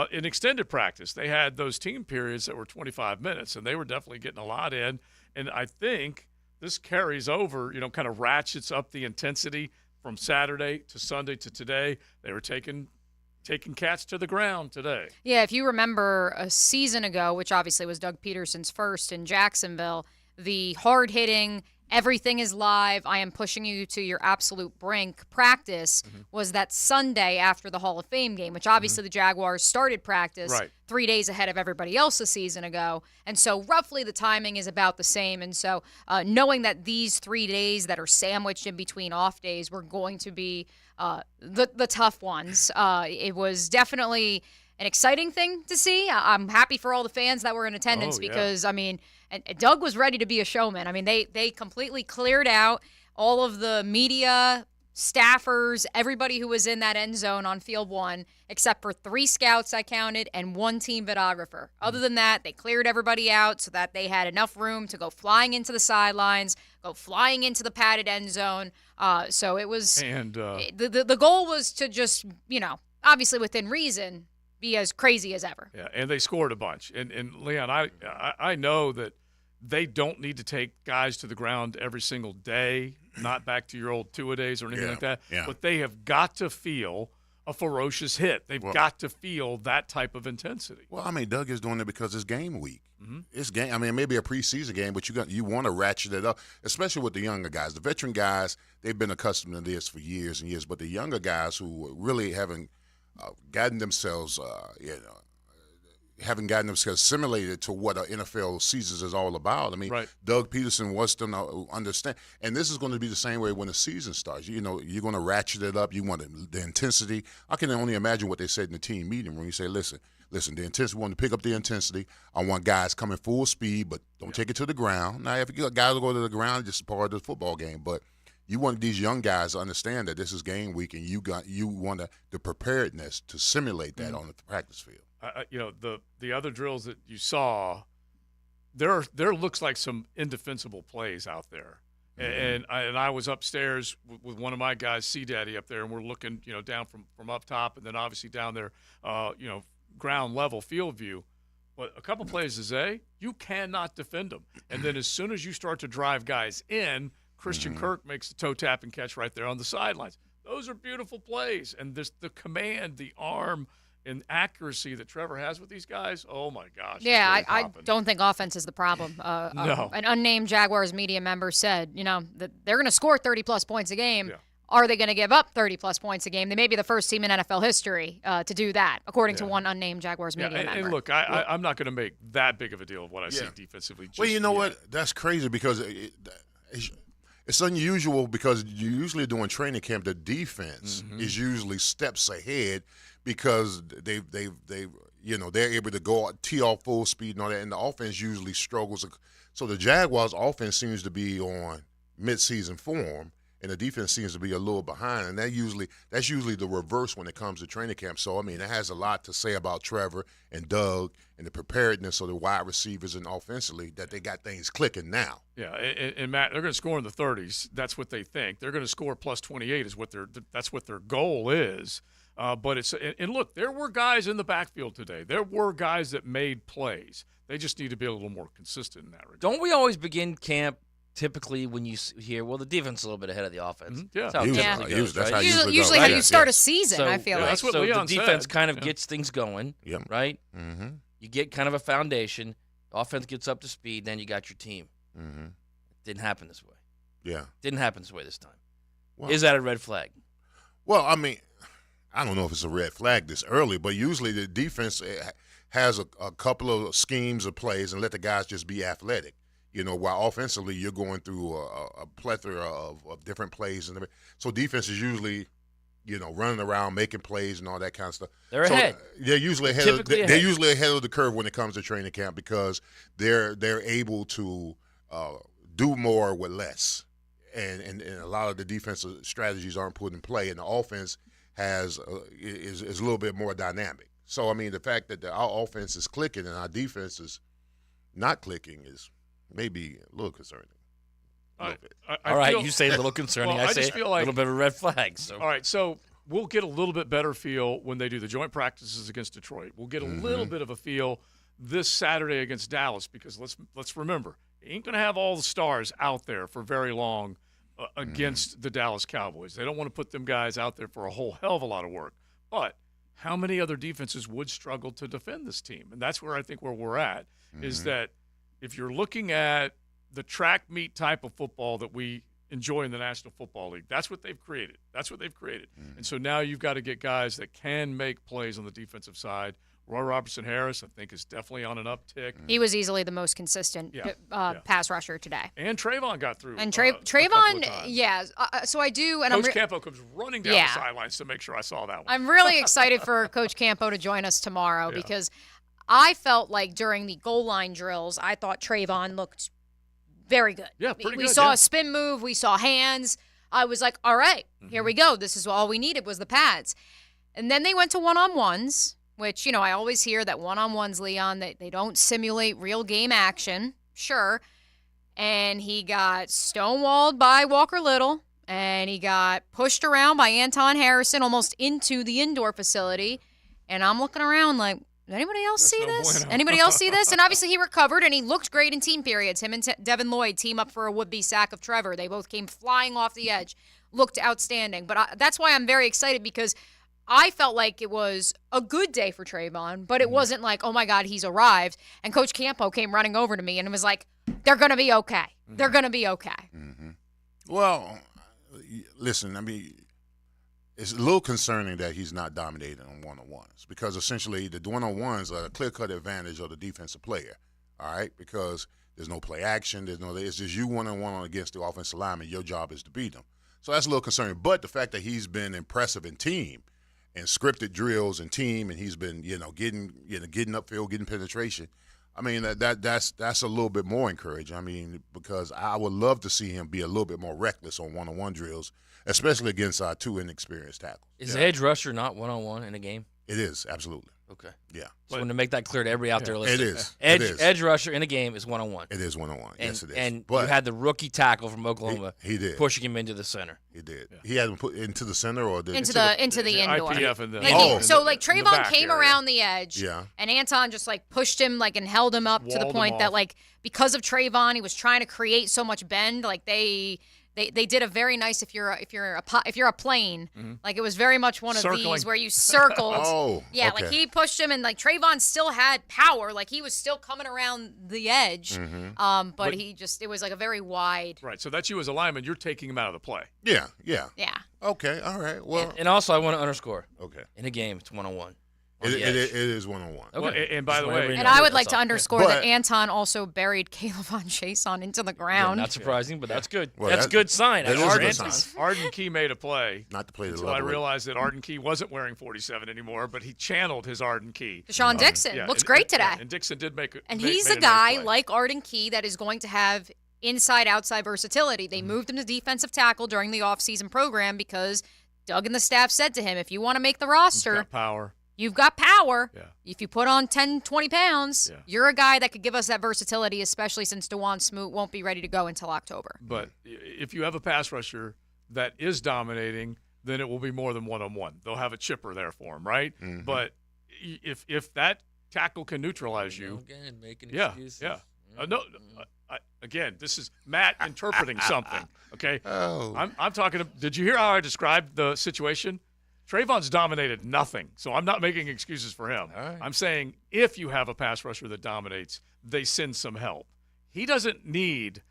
[SPEAKER 17] in extended practice, they had those team periods that were 25 minutes, and they were definitely getting a lot in. And I think this carries over, kind of ratchets up the intensity from Saturday to Sunday to today. They were taking cats to the ground today.
[SPEAKER 8] Yeah, if you remember a season ago, which obviously was Doug Peterson's first in Jacksonville, the hard-hitting, everything is live, I am pushing you to your absolute brink practice was that Sunday after the Hall of Fame game, which obviously the Jaguars started practice 3 days ahead of everybody else a season ago. And so roughly the timing is about the same. And so knowing that these 3 days that are sandwiched in between off days were going to be the tough ones, it was definitely an exciting thing to see. I'm happy for all the fans that were in attendance because, I mean, and Doug was ready to be a showman. I mean, they completely cleared out all of the media, staffers, everybody who was in that end zone on field one, except for 3 scouts I counted and 1 team videographer. Other than that, they cleared everybody out so that they had enough room to go flying into the sidelines, go flying into the padded end zone. So it was the goal was to just, obviously within reason, be as crazy as ever.
[SPEAKER 17] Yeah, and they scored a bunch. And Leon, I know that they don't need to take guys to the ground every single day, not back to your old two-a-days or anything like that, but they have got to feel a ferocious hit. They've got to feel that type of intensity.
[SPEAKER 18] Well, I mean, Doug is doing it because it's game week. It's game. I mean, maybe a preseason game, but you want to ratchet it up, especially with the younger guys. The veteran guys, they've been accustomed to this for years and years, but the younger guys who really haven't gotten themselves, haven't gotten themselves assimilated to what an NFL season is all about. I mean, Doug Peterson wants them to understand, and this is going to be the same way when the season starts. You're going to ratchet it up. You want the intensity. I can only imagine what they said in the team meeting when you say, listen, the intensity, we want to pick up the intensity. I want guys coming full speed, but don't take it to the ground. Now, if you guys go to the ground, just part of the football game, but you want these young guys to understand that this is game week, and you want the preparedness to simulate that on the practice field.
[SPEAKER 17] The other drills that you saw, there looks like some indefensible plays out there. And I was upstairs with one of my guys, C Daddy, up there, and we're looking, down from up top, and then obviously down there, ground level field view. But a couple plays is you cannot defend them. And then as soon as you start to drive guys in, Christian Kirk makes the toe tap and catch right there on the sidelines. Those are beautiful plays, and the command, the arm, and accuracy that Trevor has with these guys, oh, my gosh.
[SPEAKER 8] Yeah, I don't think offense is the problem.
[SPEAKER 17] No.
[SPEAKER 8] An unnamed Jaguars media member said, that they're going to score 30-plus points a game.
[SPEAKER 17] Yeah.
[SPEAKER 8] Are they going to give up 30-plus points a game? They may be the first team in NFL history to do that, according to one unnamed Jaguars media member.
[SPEAKER 17] And look, I'm not going to make that big of a deal of what I see defensively.
[SPEAKER 18] Well, you know what? That's crazy because it's unusual because you're usually doing training camp. The defense is usually steps ahead because they're able to go tee off full speed and all that, and the offense usually struggles. So the Jaguars' offense seems to be on midseason form, and the defense seems to be a little behind, and that's usually the reverse when it comes to training camp. So, I mean, it has a lot to say about Trevor and Doug and the preparedness of the wide receivers and offensively that they got things clicking now.
[SPEAKER 17] Yeah, and Matt, they're going to score in the 30s. That's what they think. They're going to score plus 28 that's what their goal is. But and look, there were guys in the backfield today. There were guys that made plays. They just need to be a little more consistent in that regard.
[SPEAKER 11] Don't we always begin camp typically when you hear, the defense is a little bit ahead of the offense?
[SPEAKER 17] Yeah.
[SPEAKER 11] That's how it typically goes, right?
[SPEAKER 8] Usually how you start a season, I feel like.
[SPEAKER 17] That's what Leon
[SPEAKER 11] the defense
[SPEAKER 17] said.
[SPEAKER 11] kind of gets things going, right?
[SPEAKER 18] Mm-hmm.
[SPEAKER 11] You get kind of a foundation. Offense gets up to speed, then you got your team.
[SPEAKER 18] Mm-hmm.
[SPEAKER 11] Didn't happen this way.
[SPEAKER 18] Yeah.
[SPEAKER 11] Didn't happen this way this time.
[SPEAKER 18] Well,
[SPEAKER 11] is that a red flag?
[SPEAKER 18] Well, I mean, I don't know if it's a red flag this early, but usually the defense has a couple of schemes of plays and let the guys just be athletic. While offensively you're going through a plethora of different plays. So defense is usually, running around, making plays and all that kind of stuff.
[SPEAKER 11] They're ahead.
[SPEAKER 18] They're usually ahead. They're usually ahead of the curve when it comes to training camp because they're able to do more with less. And a lot of the defensive strategies aren't put in play, and the offense is a little bit more dynamic. So, I mean, the fact that our offense is clicking and our defense is not clicking is maybe a little concerning.
[SPEAKER 11] All right, you say a little concerning.
[SPEAKER 17] Well,
[SPEAKER 11] I say
[SPEAKER 17] feel
[SPEAKER 11] a little bit of a red flag. So.
[SPEAKER 17] All right, so we'll get a little bit better feel when they do the joint practices against Detroit. We'll get a little bit of a feel this Saturday against Dallas because let's remember, you ain't going to have all the stars out there for very long against the Dallas Cowboys. They don't want to put them guys out there for a whole hell of a lot of work. But how many other defenses would struggle to defend this team? And that's where I think where we're at is that if you're looking at the track meet type of football that we enjoy in the National Football League, that's what they've created. And so now you've got to get guys that can make plays on the defensive side. Roy Robertson-Harris, I think, is definitely on an uptick.
[SPEAKER 8] He was easily the most consistent pass rusher today.
[SPEAKER 17] And Trayvon got through.
[SPEAKER 8] And Trayvon, so I do. And
[SPEAKER 17] Coach Campo comes running down the sidelines to make sure I saw that one.
[SPEAKER 8] I'm really excited for Coach Campo to join us tomorrow because I felt like during the goal line drills, I thought Trayvon looked very good.
[SPEAKER 17] Yeah, pretty good.
[SPEAKER 8] We saw a spin move. We saw hands. I was like, all right, here we go. This is all we needed was the pads. And then they went to one-on-ones, which, I always hear that one-on-ones, Leon, they don't simulate real game action. Sure. And he got stonewalled by Walker Little, and he got pushed around by Anton Harrison almost into the indoor facility. And I'm looking around like, did anybody else see this? Anybody else see this? And obviously he recovered, and he looked great in team periods. Him and Devin Lloyd team up for a would-be sack of Trevor. They both came flying off the edge, looked outstanding. But that's why I'm very excited because I felt like it was a good day for Trayvon, but it wasn't like, oh, my God, he's arrived. And Coach Campo came running over to me and was like, they're going to be okay. They're going to be okay.
[SPEAKER 18] Mm-hmm. Well, listen, I mean, it's a little concerning that he's not dominating on one-on-ones because essentially the one-on-ones are a clear-cut advantage of the defensive player, all right, because there's no play action. It's just you one-on-one against the offensive lineman. Your job is to beat them. So that's a little concerning. But the fact that he's been impressive in team and scripted drills and team, and he's been, getting upfield, getting penetration. I mean, that's a little bit more encouraging. I mean, because I would love to see him be a little bit more reckless on one-on-one drills, especially against our two inexperienced tackles.
[SPEAKER 11] Is the edge rusher not one-on-one in a game?
[SPEAKER 18] It is, absolutely.
[SPEAKER 11] Okay.
[SPEAKER 18] Yeah.
[SPEAKER 11] So to make that clear to everybody out there listening.
[SPEAKER 18] It is.
[SPEAKER 11] Edge rusher in a game is one-on-one.
[SPEAKER 18] It is one-on-one. Yes, it is.
[SPEAKER 11] And
[SPEAKER 18] but
[SPEAKER 11] you had the rookie tackle from Oklahoma.
[SPEAKER 18] He did.
[SPEAKER 11] Pushing him into the center.
[SPEAKER 18] He did. He had him put into the center or
[SPEAKER 8] into the indoor.
[SPEAKER 17] IPF and
[SPEAKER 8] Trayvon came around the edge.
[SPEAKER 18] Yeah.
[SPEAKER 8] And Anton just pushed him and held him up to the point that because of Trayvon, he was trying to create so much bend. They did a very nice if you're a plane, it was very much one of these where you circled.
[SPEAKER 18] Okay.
[SPEAKER 8] He pushed him and Trayvon still had power, he was still coming around the edge. But it was a very wide.
[SPEAKER 17] Right. So that's you as a lineman. You're taking him out of the play.
[SPEAKER 18] Yeah.
[SPEAKER 8] Yeah.
[SPEAKER 18] Okay. All right. Well.
[SPEAKER 11] And also, I want to underscore.
[SPEAKER 18] Okay.
[SPEAKER 11] In a game, it's one-on-one.
[SPEAKER 18] It is one-on-one.
[SPEAKER 17] Okay. Well, and by the way,
[SPEAKER 8] and I would like to underscore that Anton also buried Caleb Chason into the ground.
[SPEAKER 11] Yeah, not surprising, but that's good.
[SPEAKER 18] Well,
[SPEAKER 11] that's a good sign.
[SPEAKER 18] That is a good sign.
[SPEAKER 17] Arden Key made a play.
[SPEAKER 18] Not to play the
[SPEAKER 17] until I realized that Arden Key wasn't wearing 47 anymore, but he channeled his Arden Key.
[SPEAKER 8] Deshaun Dixon looks great today.
[SPEAKER 17] And Dixon did make
[SPEAKER 8] and he's a guy like Arden Key that is going to have inside-outside versatility. They moved him to defensive tackle during the offseason program because Doug and the staff said to him, if you want to make the roster,
[SPEAKER 17] he's got power.
[SPEAKER 8] You've got power.
[SPEAKER 17] Yeah.
[SPEAKER 8] If you put on 10, 20 pounds, you're a guy that could give us that versatility, especially since DeJuan Smoot won't be ready to go until October.
[SPEAKER 17] But if you have a pass rusher that is dominating, then it will be more than one-on-one. They'll have a chipper there for him, right?
[SPEAKER 18] Mm-hmm.
[SPEAKER 17] But if that tackle can neutralize you,
[SPEAKER 11] again, making
[SPEAKER 17] excuses. Again, this is Matt interpreting something. Okay. I'm talking. Did you hear how I described the situation? Trayvon's dominated nothing, so I'm not making excuses for him.
[SPEAKER 11] Right.
[SPEAKER 17] I'm saying if you have a pass rusher that dominates, they send some help. He doesn't need,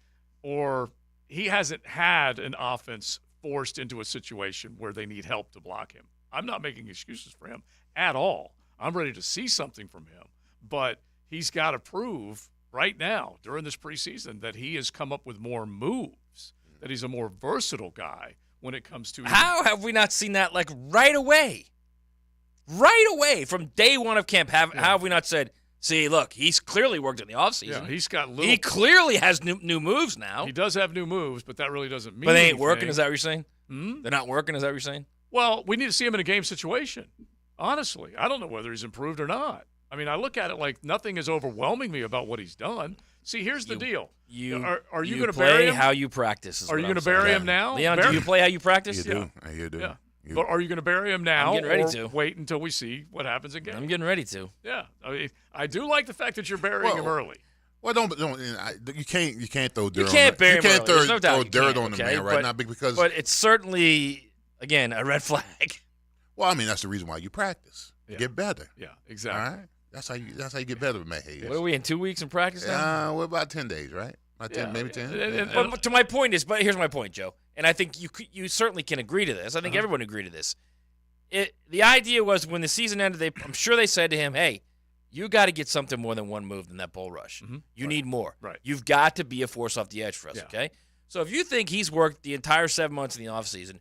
[SPEAKER 17] or he hasn't had an offense forced into a situation where they need help to block him. I'm not making excuses for him at all. I'm ready to see something from him, but he's got to prove right now during this preseason that he has come up with more moves, that he's a more versatile guy when it comes to.
[SPEAKER 11] How have we not seen that right away? Right away from day one of camp, how have we not said, see, look, he's clearly worked in the offseason.
[SPEAKER 17] Yeah, he's got little.
[SPEAKER 11] He clearly has new moves now.
[SPEAKER 17] He does have new moves, but that really doesn't mean
[SPEAKER 11] But they ain't
[SPEAKER 17] anything.
[SPEAKER 11] working, is that what you're saying?
[SPEAKER 17] Hmm?
[SPEAKER 11] They're not working, is that what you're saying?
[SPEAKER 17] Well, we need to see him in a game situation. Honestly, I don't know whether he's improved or not. I mean, I look at it like nothing is overwhelming me about what he's done. See, here's the deal. Are you going to bury him?
[SPEAKER 11] How you practice.
[SPEAKER 17] Are you going to bury him now?
[SPEAKER 11] Leon, do you play how you practice?
[SPEAKER 18] You do. You do.
[SPEAKER 17] Yeah. But are you going to bury him now?
[SPEAKER 11] I'm getting ready
[SPEAKER 17] or
[SPEAKER 11] to.
[SPEAKER 17] Wait until we see what happens again.
[SPEAKER 11] I'm getting ready to.
[SPEAKER 17] Yeah. I mean, I do like the fact that you're burying him early.
[SPEAKER 18] Well, you can't throw dirt.
[SPEAKER 11] You can't bury him
[SPEAKER 18] You can't
[SPEAKER 11] early. There's no doubt
[SPEAKER 18] throw
[SPEAKER 11] you
[SPEAKER 18] dirt
[SPEAKER 11] can't,
[SPEAKER 18] on the man right now because.
[SPEAKER 11] But it's certainly again a red flag.
[SPEAKER 18] Well, I mean that's the reason why you practice.
[SPEAKER 17] Yeah.
[SPEAKER 18] Get better.
[SPEAKER 17] Yeah, exactly.
[SPEAKER 18] All right. That's how you get better, Matt Hayes.
[SPEAKER 11] What are we in 2 weeks in practice now?
[SPEAKER 18] We're about 10 days, right? About 10, maybe 10.
[SPEAKER 11] But to my point is, but here's my point, Joe, and I think you certainly can agree to this. I think everyone agreed to this. The idea was when the season ended, I'm sure they said to him, "Hey, you got to get something more than one move than that bull rush.
[SPEAKER 17] Mm-hmm.
[SPEAKER 11] You need more.
[SPEAKER 17] Right.
[SPEAKER 11] You've got to be a force off the edge for us."
[SPEAKER 17] Yeah.
[SPEAKER 11] Okay. So if you think he's worked the entire 7 months in the offseason,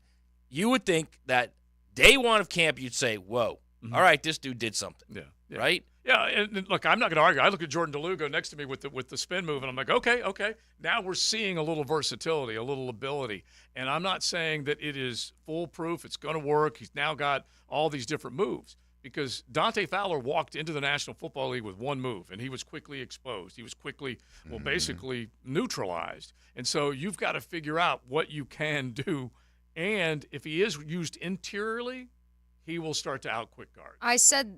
[SPEAKER 11] you would think that day one of camp, you'd say, "Whoa, all right, this dude did something."
[SPEAKER 17] Yeah.
[SPEAKER 11] Right.
[SPEAKER 17] Yeah, and look, I'm not going to argue. I look at Jordan DeLugo next to me with the spin move, and I'm like, okay. Now we're seeing a little versatility, a little ability. And I'm not saying that it is foolproof. It's going to work. He's now got all these different moves because Dante Fowler walked into the National Football League with one move, and he was quickly exposed. He was quickly, basically neutralized. And so you've got to figure out what you can do. And if he is used interiorly, he will start to out-quick guard.
[SPEAKER 8] I said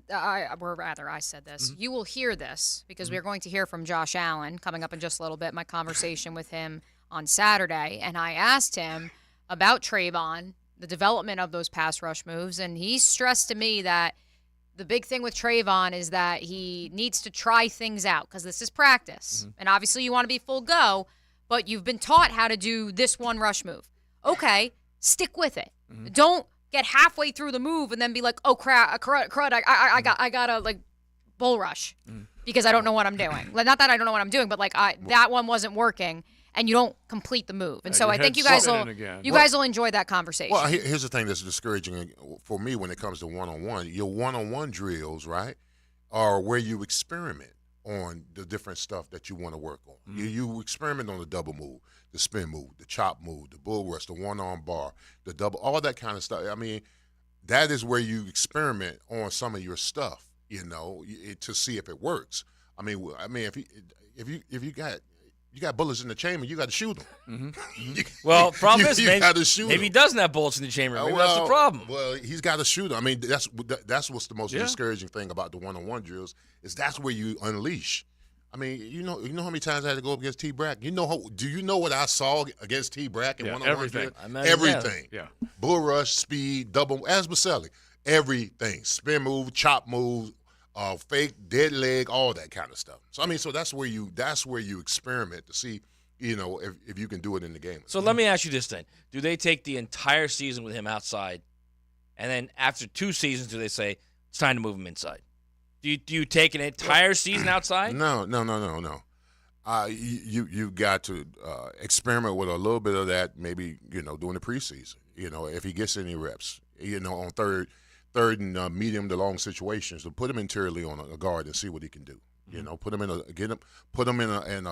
[SPEAKER 8] this. You will hear this because we're going to hear from Josh Allen coming up in just a little bit, my conversation with him on Saturday. And I asked him about Trayvon, the development of those pass rush moves, and he stressed to me that the big thing with Trayvon is that he needs to try things out because this is practice. And obviously you want to be full go, but you've been taught how to do this one rush move. Okay, stick with it. Don't get halfway through the move and then be like, oh crud, I got a bull rush because I don't know what I'm doing. Not that I don't know what I'm doing, but that one wasn't working, and you don't complete the move. And so I think you guys will enjoy that conversation.
[SPEAKER 18] Well, here's the thing that's discouraging for me when it comes to one-on-one. Your one-on-one drills, right, are where you experiment on the different stuff that you want to work on. You experiment on the double move, the spin move, the chop move, the bull rush, the one-arm bar, the double, all that kind of stuff. I mean, that is where you experiment on some of your stuff. to see if it works. I mean, if you got bullets in the chamber, you got to shoot them.
[SPEAKER 11] Well, problem is,
[SPEAKER 18] you got to shoot
[SPEAKER 11] maybe he doesn't have bullets in the chamber. Maybe that's the problem.
[SPEAKER 18] Well, he's got to shoot them. I mean, that's what's the most discouraging thing about the one-on-one drills is that's where you unleash. I mean, you know how many times I had to go up against T. Brack? Do you know what I saw against T. Brack in one-on-one
[SPEAKER 17] everything.
[SPEAKER 18] drill? Everything.
[SPEAKER 17] Yeah.
[SPEAKER 18] Bull rush, speed, double, as Maselli. Everything. Spin move, chop move, fake, dead leg, all that kind of stuff. So I mean, that's where you experiment to see, if you can do it in the game.
[SPEAKER 11] So let me ask you this then: do they take the entire season with him outside, and then after 2 seasons, do they say it's time to move him inside? Do you take an entire season outside?
[SPEAKER 18] No. You got to experiment with a little bit of that, maybe during the preseason. If he gets any reps, on third and medium to long situations, to put him interiorly on a guard and see what he can do. Put him in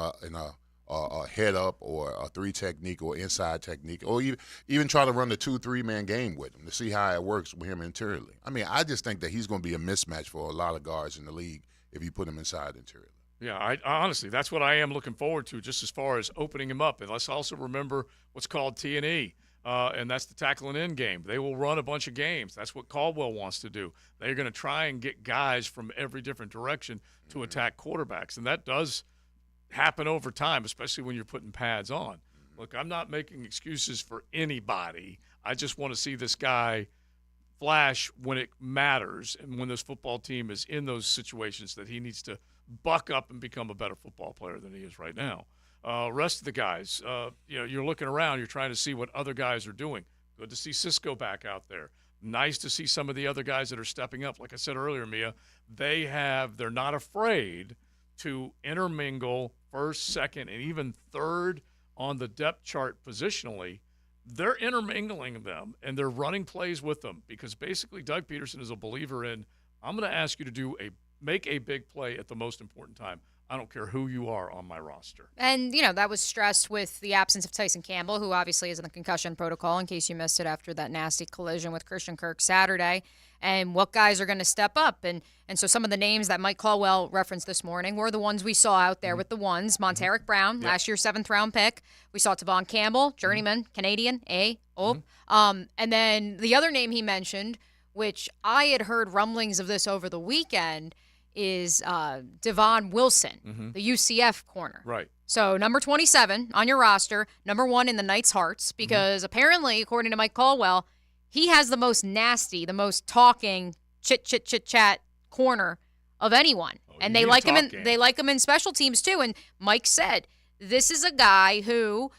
[SPEAKER 18] a head up or a 3 technique or inside technique, or even try to run the 2-3 man game with him to see how it works with him interiorly. I mean, I just think that he's going to be a mismatch for a lot of guards in the league if you put him inside interiorly.
[SPEAKER 17] Yeah, I honestly, that's what I am looking forward to, just as far as opening him up. And let's also remember what's called T&E. And that's the tackle and end game. They will run a bunch of games. That's what Caldwell wants to do. They're going to try and get guys from every different direction to attack quarterbacks, and that does happen over time, especially when you're putting pads on. Look, I'm not making excuses for anybody. I just want to see this guy flash when it matters and when this football team is in those situations that he needs to buck up and become a better football player than he is right now. Rest of the guys, you're looking around, you're trying to see what other guys are doing. Good to see Cisco back out there. Nice to see some of the other guys that are stepping up. Like I said earlier, Mia, they're not afraid to intermingle first, second, and even third on the depth chart positionally. They're intermingling them, and they're running plays with them because basically Doug Peterson is a believer in, I'm going to ask you to make a big play at the most important time. I don't care who you are on my roster.
[SPEAKER 8] And, that was stressed with the absence of Tyson Campbell, who obviously is in the concussion protocol in case you missed it after that nasty collision with Christian Kirk Saturday, and what guys are going to step up. And so some of the names that Mike Caldwell referenced this morning were the ones we saw out there with the ones. Monteric Brown, last year's 7th-round pick. We saw Tavon Campbell, journeyman, Canadian, and then the other name he mentioned, which I had heard rumblings of this over the weekend, is Devon Wilson, the UCF corner.
[SPEAKER 17] Right.
[SPEAKER 8] So number 27 on your roster, number 1 in the Knights' hearts, because apparently, according to Mike Caldwell, he has the most nasty, the most talking, chit-chat corner of anyone. And they like him in special teams too. And Mike said, this is a guy who,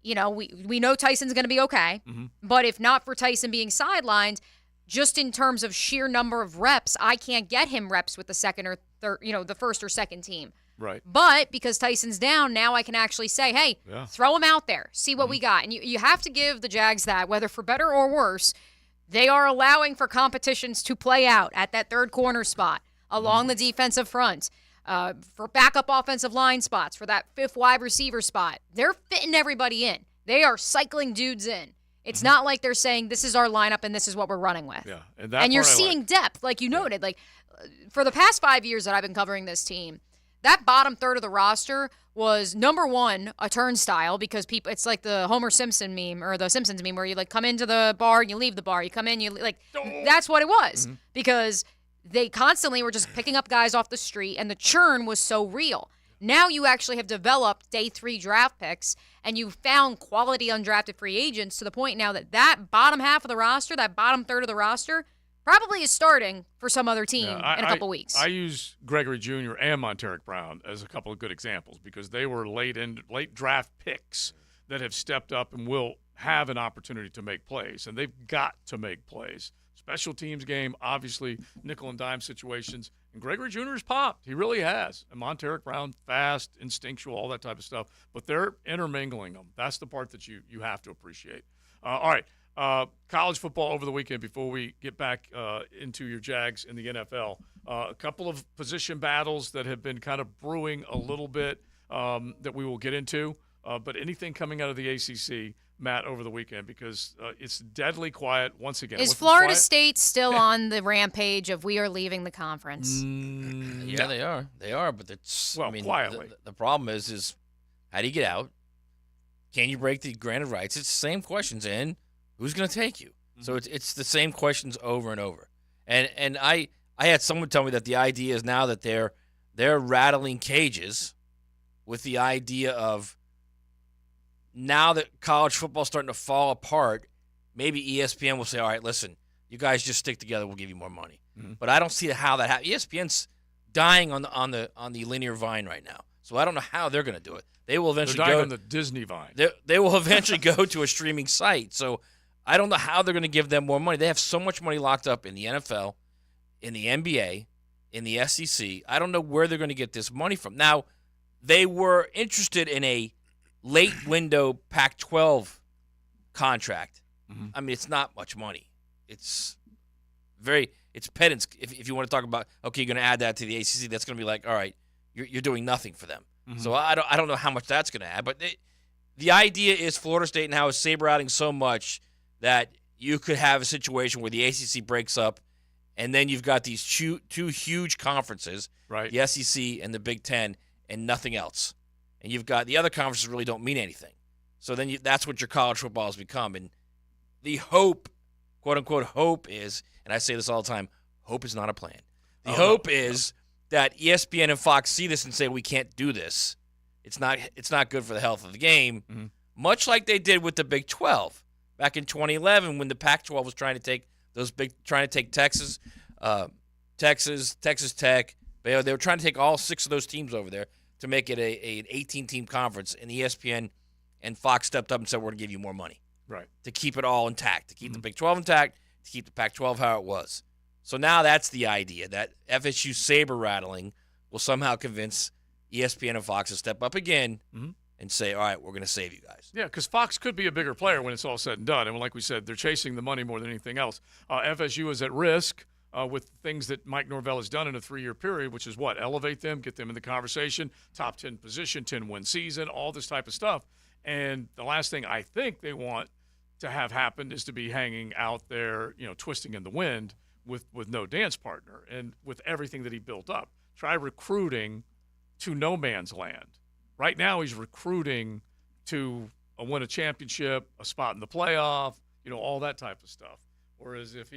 [SPEAKER 8] we know Tyson's going to be okay, but if not for Tyson being sidelined, just in terms of sheer number of reps, I can't get him reps with the second or third, the first or second team.
[SPEAKER 17] Right.
[SPEAKER 8] But because Tyson's down, now I can actually say, hey, throw him out there, see what we got. And you have to give the Jags that, whether for better or worse, they are allowing for competitions to play out at that third corner spot along the defensive front, for backup offensive line spots, for that 5th wide receiver spot. They're fitting everybody in. They are cycling dudes in. It's not like they're saying this is our lineup and this is what we're running with.
[SPEAKER 17] Yeah,
[SPEAKER 8] and you're seeing depth, like you noted. Like for the past 5 years that I've been covering this team, that bottom third of the roster was number 1 a turnstile because people. It's like the Homer Simpson meme or the Simpsons meme where you come into the bar, you leave the bar, you come in, that's what it was because they constantly were just picking up guys off the street and the churn was so real. Now you actually have developed day 3 draft picks, and you found quality undrafted free agents to the point now that bottom half of the roster, that bottom third of the roster, probably is starting for some other team in a couple weeks.
[SPEAKER 17] I use Gregory Jr. and Monteric Brown as a couple of good examples because they were late draft picks that have stepped up and will have an opportunity to make plays, and they've got to make plays. Special teams game, obviously, nickel and dime situations. And Gregory Jr. has popped. He really has. And Monteric Brown, fast, instinctual, all that type of stuff. But they're intermingling them. That's the part that you have to appreciate. All right. College football over the weekend before we get back into your Jags in the NFL. A couple of position battles that have been kind of brewing a little bit that we will get into. But anything coming out of the ACC, Matt, over the weekend because it's deadly quiet once again.
[SPEAKER 8] Is Florida State still on the rampage of we are leaving the conference?
[SPEAKER 11] Yeah, they are. They are, but it's
[SPEAKER 17] quietly.
[SPEAKER 11] The problem is how do you get out? Can you break the granted rights? It's the same questions, and who's going to take you? So it's the same questions over and over. And I had someone tell me that the idea is now that they're rattling cages with the idea of now that college football is starting to fall apart, maybe ESPN will say, all right, listen, you guys just stick together, we'll give you more money. But I don't see how that happens. ESPN's dying on the linear vine right now. So I don't know how they're going to do it. They will eventually
[SPEAKER 17] They're dying on the Disney vine.
[SPEAKER 11] They will eventually go to a streaming site. So I don't know how they're going to give them more money. They have so much money locked up in the NFL, in the NBA, in the SEC. I don't know where they're going to get this money from. Now, they were interested in a late window Pac-12 contract. I mean, it's not much money. It's pedants. If you want to talk about, okay, you're going to add that to the ACC, that's going to be like, all right, you're doing nothing for them. So I don't know how much that's going to add. But the idea is Florida State now is saber-outing so much that you could have a situation where the ACC breaks up, and then you've got these two huge conferences,
[SPEAKER 17] right?
[SPEAKER 11] The SEC and the Big Ten, and nothing else. And you've got the other conferences really don't mean anything. So then that's what your college football has become. And the hope, quote-unquote hope is, and I say this all the time, hope is not a plan. The hope is that ESPN and Fox see this and say, we can't do this. It's not good for the health of the game, much like they did with the Big 12 back in 2011 when the Pac-12 was trying to take Texas, Texas Tech. They were trying to take all 6 of those teams over there to make it an 18-team conference, and ESPN and Fox stepped up and said, we're going to give you more money.
[SPEAKER 17] Right.
[SPEAKER 11] To keep it all intact, to keep the Big 12 intact, to keep the Pac-12 how it was. So now that's the idea, that FSU saber-rattling will somehow convince ESPN and Fox to step up again and say, all right, we're going to save you guys.
[SPEAKER 17] Yeah, because Fox could be a bigger player when it's all said and done. And like we said, they're chasing the money more than anything else. FSU is at risk with things that Mike Norvell has done in a 3-year period, which is what? Elevate them, get them in the conversation, top 10 position, 10-win season, all this type of stuff. And the last thing I think they want to have happen is to be hanging out there, twisting in the wind with no dance partner and with everything that he built up. Try recruiting to no man's land. Right now he's recruiting to win a championship, a spot in the playoff, all that type of stuff. Whereas if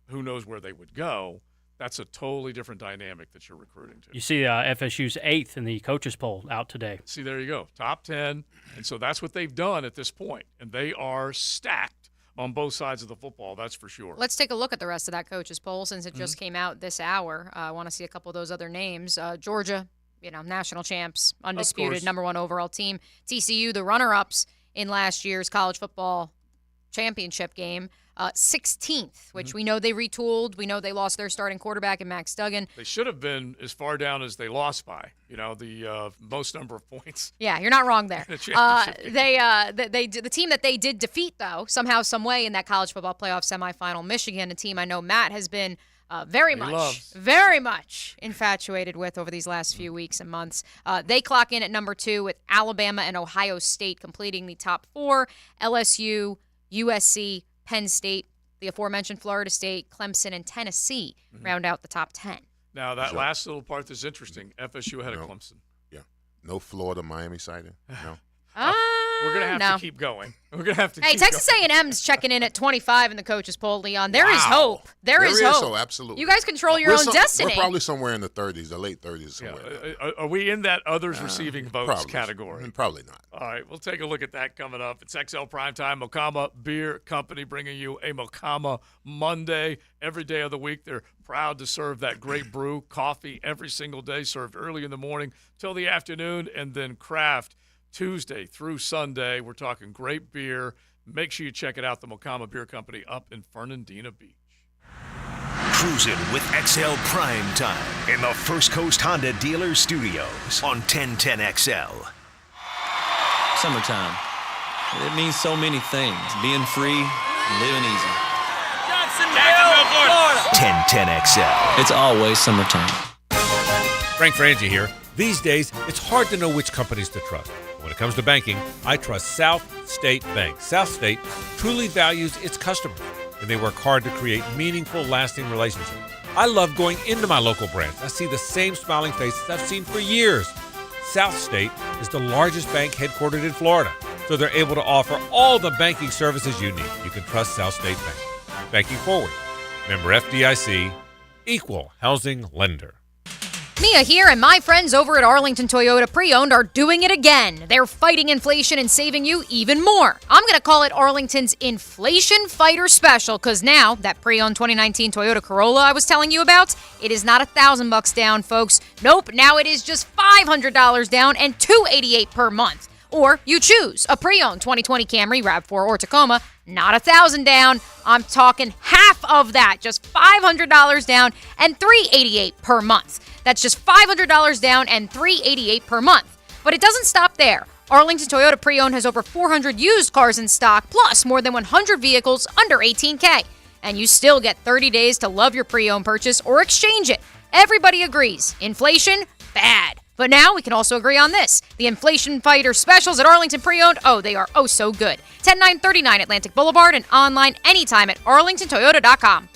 [SPEAKER 17] who knows where they would go, that's a totally different dynamic that you're recruiting to.
[SPEAKER 10] You see FSU's 8th in the coaches poll out today.
[SPEAKER 17] See, there you go. Top 10. And so that's what they've done at this point. And they are stacked on both sides of the football, that's for sure.
[SPEAKER 8] Let's take a look at the rest of that coaches poll since it just came out this hour. I want to see a couple of those other names. Georgia, national champs, undisputed, number 1 overall team. TCU, the runner-ups in last year's college football championship game. 16th, which we know they retooled. We know they lost their starting quarterback in Max Duggan.
[SPEAKER 17] They should have been as far down as they lost by, the most number of points.
[SPEAKER 8] Yeah, you're not wrong there.
[SPEAKER 17] The
[SPEAKER 8] The team that they did defeat, though, somehow, some way in that college football playoff semifinal, Michigan, a team I know Matt has been very much infatuated with over these last few weeks and months. They clock in at number 2 with Alabama and Ohio State completing the top 4. LSU, USC, Penn State, the aforementioned Florida State, Clemson, and Tennessee round out the top 10.
[SPEAKER 17] Now, that last little part is interesting. FSU ahead of Clemson.
[SPEAKER 18] Yeah. No Florida, Miami sighting? No.
[SPEAKER 17] We're going to have to keep going. We're going to have to
[SPEAKER 8] keep
[SPEAKER 17] Texas
[SPEAKER 8] going. A&M's checking in at 25 in the coaches poll, Leon. There is hope. There is hope.
[SPEAKER 18] So absolutely.
[SPEAKER 8] You guys control your own destiny.
[SPEAKER 18] We're probably somewhere in the 30s, the late 30s somewhere.
[SPEAKER 17] Yeah. Are we in that others receiving votes category?
[SPEAKER 18] Probably not.
[SPEAKER 17] All right, we'll take a look at that coming up. It's XL Primetime, Mokama Beer Company bringing you a Mokama Monday. Every day of the week, they're proud to serve that great brew, coffee every single day, served early in the morning till the afternoon, and then craft Tuesday through Sunday. We're talking great beer. Make sure you check it out, the Mokama Beer Company up in Fernandina Beach.
[SPEAKER 4] Cruising with XL Prime Time in the First Coast Honda Dealer Studios on 1010XL.
[SPEAKER 12] Summertime. It means so many things. Being free and living easy.
[SPEAKER 30] Jacksonville, Florida.
[SPEAKER 4] 1010XL.
[SPEAKER 12] It's always summertime.
[SPEAKER 13] Frank Frangie here. These days, it's hard to know which companies to trust. When it comes to banking, I trust South State Bank. South State truly values its customers, and they work hard to create meaningful, lasting relationships. I love going into my local branch. I see the same smiling faces I've seen for years. South State is the largest bank headquartered in Florida, so they're able to offer all the banking services you need. You can trust South State Bank. Banking forward. Member FDIC, equal housing lender.
[SPEAKER 8] Mia here, and my friends over at Arlington Toyota Pre-Owned are doing it again. They're fighting inflation and saving you even more. I'm going to call it Arlington's Inflation Fighter Special, because now that pre-owned 2019 Toyota Corolla I was telling you about, it is not $1,000 down, folks. Nope, now it is just $500 down and $288 per month. Or you choose a pre-owned 2020 Camry, RAV4, or Tacoma, not $1,000 down. I'm talking half of that, just $500 down and $388 per month. That's just $500 down and $388 per month. But it doesn't stop there. Arlington Toyota Pre-Owned has over 400 used cars in stock, plus more than 100 vehicles under $18K. And you still get 30 days to love your pre-owned purchase or exchange it. Everybody agrees. Inflation, bad. But now we can also agree on this. The Inflation Fighter specials at Arlington Pre-Owned, oh, they are oh so good. 10939 Atlantic Boulevard and online anytime at arlingtontoyota.com.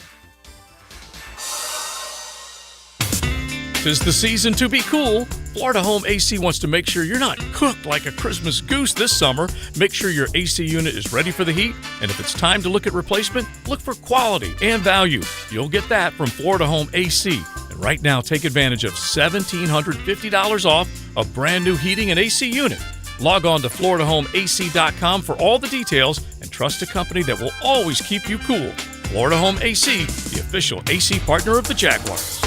[SPEAKER 17] 'Tis the season to be cool. Florida Home AC wants to make sure you're not cooked like a Christmas goose this summer. Make sure your AC unit is ready for the heat, and if it's time to look at replacement, look for quality and value. You'll get that from Florida Home AC. And right now, take advantage of $1,750 off a brand new heating and AC unit. Log on to FloridaHomeAC.com for all the details and trust a company that will always keep you cool. Florida Home AC, the official AC partner of the Jaguars.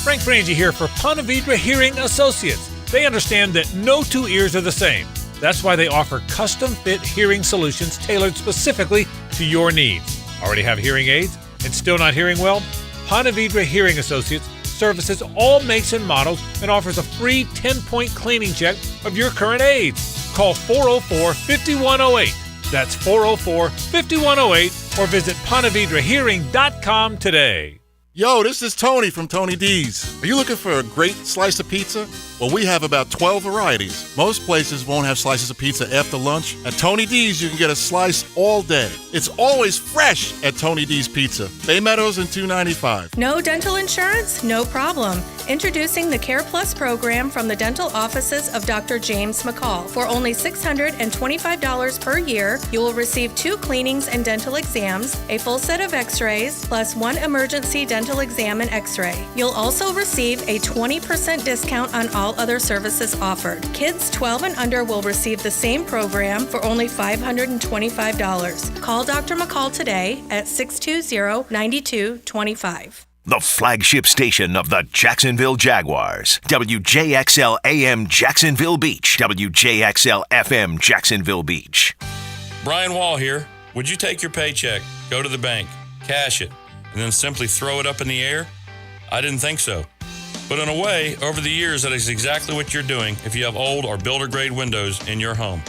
[SPEAKER 13] Frank Frangie here for Ponte Vedra Hearing Associates. They understand that no two ears are the same. That's why they offer custom-fit hearing solutions tailored specifically to your needs. Already have hearing aids and still not hearing well? Ponte Vedra Hearing Associates services all makes and models and offers a free 10-point cleaning check of your current aids. Call 404-5108. That's 404-5108 or visit PonteVedraHearing.com today.
[SPEAKER 14] Yo, this is Tony from Tony D's. Are you looking for a great slice of pizza? Well, we have about 12 varieties. Most places won't have slices of pizza after lunch. At Tony D's, you can get a slice all day. It's always fresh at Tony D's Pizza. Bay Meadows and 295.
[SPEAKER 15] No dental insurance? No problem. Introducing the Care Plus program from the dental offices of Dr. James McCall. For only $625 per year, you will receive 2 cleanings and dental exams, a full set of x-rays, plus 1 emergency dental exam and x-ray. You'll also receive a 20% discount on all other services offered. Kids 12 and under will receive the same program for only $525. Call Dr. McCall today at 620-9225.
[SPEAKER 4] The flagship station of the Jacksonville Jaguars. WJXL AM Jacksonville Beach. WJXL FM Jacksonville Beach.
[SPEAKER 16] Brian Wall here. Would you take your paycheck, go to the bank, cash it, and then simply throw it up in the air? I didn't think so. But in a way, over the years, that is exactly what you're doing if you have old or builder-grade windows in your home.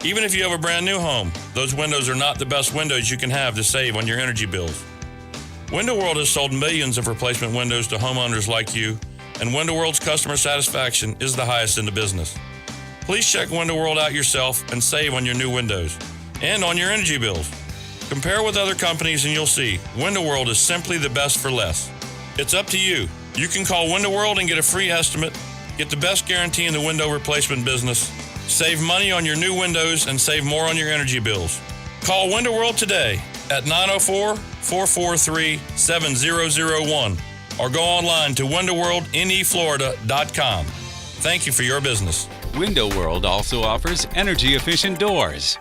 [SPEAKER 16] Even if you have a brand new home, those windows are not the best windows you can have to save on your energy bills. Window World has sold millions of replacement windows to homeowners like you, and Window World's customer satisfaction is the highest in the business. Please check Window World out yourself and save on your new windows and on your energy bills. Compare with other companies and you'll see Window World is simply the best for less. It's up to you. You can call Window World and get a free estimate, get the best guarantee in the window replacement business, save money on your new windows, and save more on your energy bills. Call Window World today at 904-443-7001 or go online to windowworldneflorida.com. Thank you for your business.
[SPEAKER 2] Window World also offers energy-efficient doors.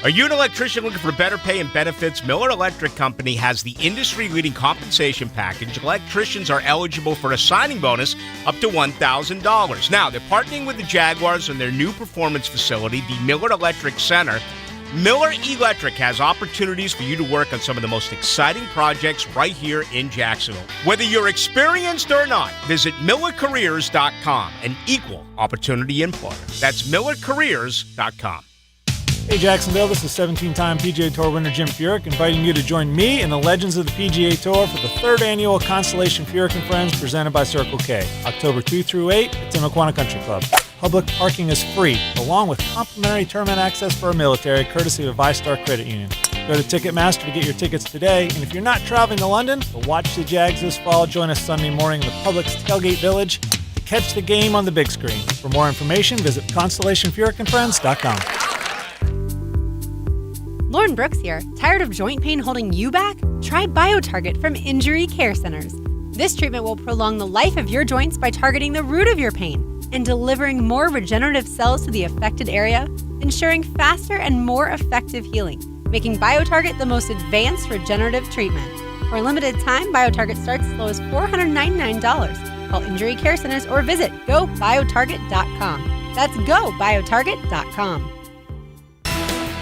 [SPEAKER 30] Are you an electrician looking for better pay and benefits? Miller Electric Company has the industry-leading compensation package. Electricians are eligible for a signing bonus up to $1,000. Now, they're partnering with the Jaguars in their new performance facility, the Miller Electric Center. Miller Electric has opportunities for you to work on some of the most exciting projects right here in Jacksonville. Whether you're experienced or not, visit MillerCareers.com, an equal opportunity employer. That's MillerCareers.com.
[SPEAKER 5] Hey Jacksonville, this is 17-time PGA Tour winner Jim Furyk inviting you to join me and the legends of the PGA Tour for the 3rd annual Constellation Furyk and Friends presented by Circle K, October 2 through 8 at Timaquana Country Club. Public parking is free, along with complimentary tournament access for our military, courtesy of ViStar Credit Union. Go to Ticketmaster to get your tickets today, and if you're not traveling to London to watch the Jags this fall, join us Sunday morning in the Publix Tailgate Village to catch the game on the big screen. For more information, visit ConstellationFurykandFriends.com.
[SPEAKER 19] Lauren Brooks here. Tired of joint pain holding you back? Try BioTarget from Injury Care Centers. This treatment will prolong the life of your joints by targeting the root of your pain and delivering more regenerative cells to the affected area, ensuring faster and more effective healing, making BioTarget the most advanced regenerative treatment. For a limited time, BioTarget starts as low as $499. Call Injury Care Centers or visit GoBioTarget.com. That's GoBioTarget.com.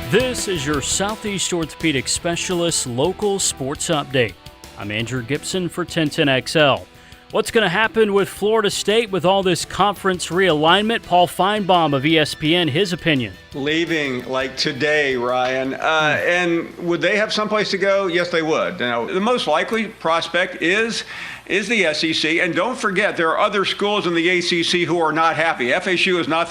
[SPEAKER 10] This is your Southeast Orthopedic Specialist local sports update. I'm Andrew Gibson for 1010XL. What's going to happen with Florida State with all this conference realignment? Paul Feinbaum of ESPN, his opinion.
[SPEAKER 21] Leaving like today, Ryan. And would they have someplace to go? Yes, they would. Now, the most likely prospect is the SEC. And don't forget, there are other schools in the ACC who are not happy. FSU is not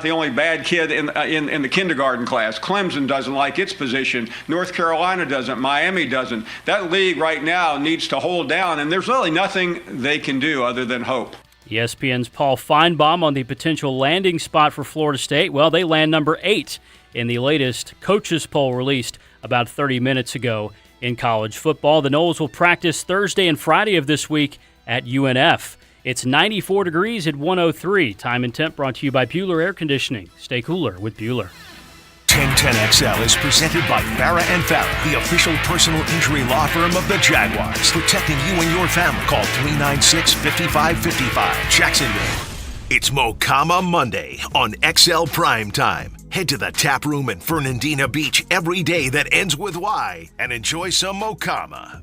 [SPEAKER 21] the only bad kid in the kindergarten class. Clemson doesn't like its position. North Carolina doesn't. Miami doesn't. That league right now needs to hold down, and there's really nothing they can do other than hope.
[SPEAKER 10] ESPN's Paul Feinbaum on the potential landing spot for Florida State. Well, they land number 8 in the latest coaches poll released about 30 minutes ago in college football. The Noles will practice Thursday and Friday of this week at UNF. It's 94 degrees at 103. Time and temp brought to you by Bueller Air Conditioning. Stay cooler with Bueller.
[SPEAKER 4] 1010XL is presented by Farah & Farah, the official personal injury law firm of the Jaguars. Protecting you and your family. Call 396-5555. Jacksonville. It's Mocama Monday on XL Primetime. Head to the tap room in Fernandina Beach every day that ends with Y and enjoy some Mocama.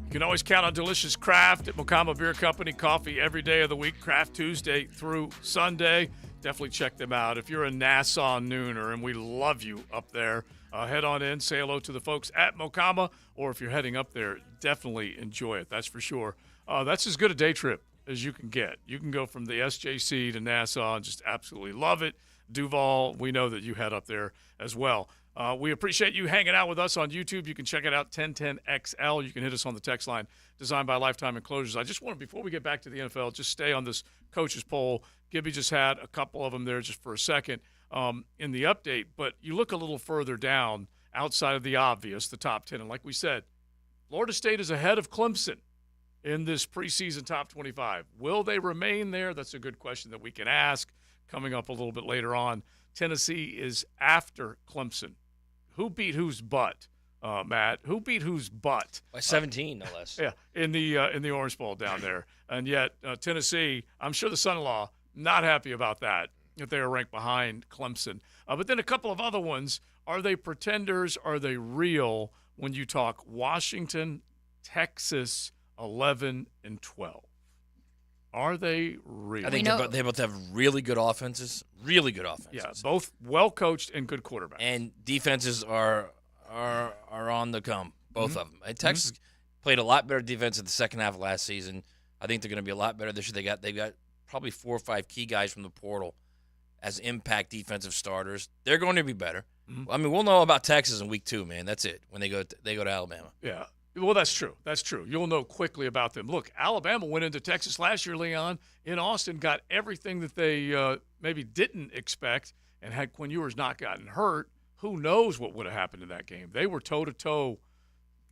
[SPEAKER 17] You can always count on delicious craft at Mocama Beer Company. Coffee every day of the week, Craft Tuesday through Sunday. Definitely check them out. If you're a Nassau Nooner, and we love you up there, head on in, say hello to the folks at Mocama, or if you're heading up there, definitely enjoy it. That's for sure. That's as good a day trip as you can get. You can go from the SJC to Nassau and just absolutely love it. Duval, we know that you head up there as well. We appreciate you hanging out with us on YouTube. You can check it out, 1010XL. You can hit us on the text line, designed by Lifetime Enclosures. I just want to, before we get back to the NFL, just stay on this coaches poll. Gibby just had a couple of them there just for a second in the update. But you look a little further down outside of the obvious, the top 10. And like we said, Florida State is ahead of Clemson in this preseason top 25. Will they remain there? That's a good question that we can ask coming up a little bit later on. Tennessee is after Clemson. Who beat whose butt, Matt? Who beat whose butt?
[SPEAKER 11] By 17, no less.
[SPEAKER 17] Yeah, in the Orange Bowl down there. And yet Tennessee, I'm sure the son-in-law, not happy about that, if they are ranked behind Clemson. But then a couple of other ones. Are they pretenders? Are they real when you talk Washington, Texas, 11 and 12? Are they real?
[SPEAKER 11] I think they both have really good offenses. Really good offenses.
[SPEAKER 17] Yeah, both well coached and good quarterbacks.
[SPEAKER 11] And defenses are on the come, both of them. And Texas played a lot better defense in the second half of last season. I think they're going to be a lot better this year. They've got probably 4 or 5 key guys from the portal as impact defensive starters. They're going to be better. I mean, we'll know about Texas in week 2, man. That's it. When they go to Alabama.
[SPEAKER 17] Yeah. Well, that's true. That's true. You'll know quickly about them. Look, Alabama went into Texas last year, Leon, in Austin, got everything that they maybe didn't expect, and had Quinn Ewers not gotten hurt, who knows what would have happened in that game. They were toe-to-toe.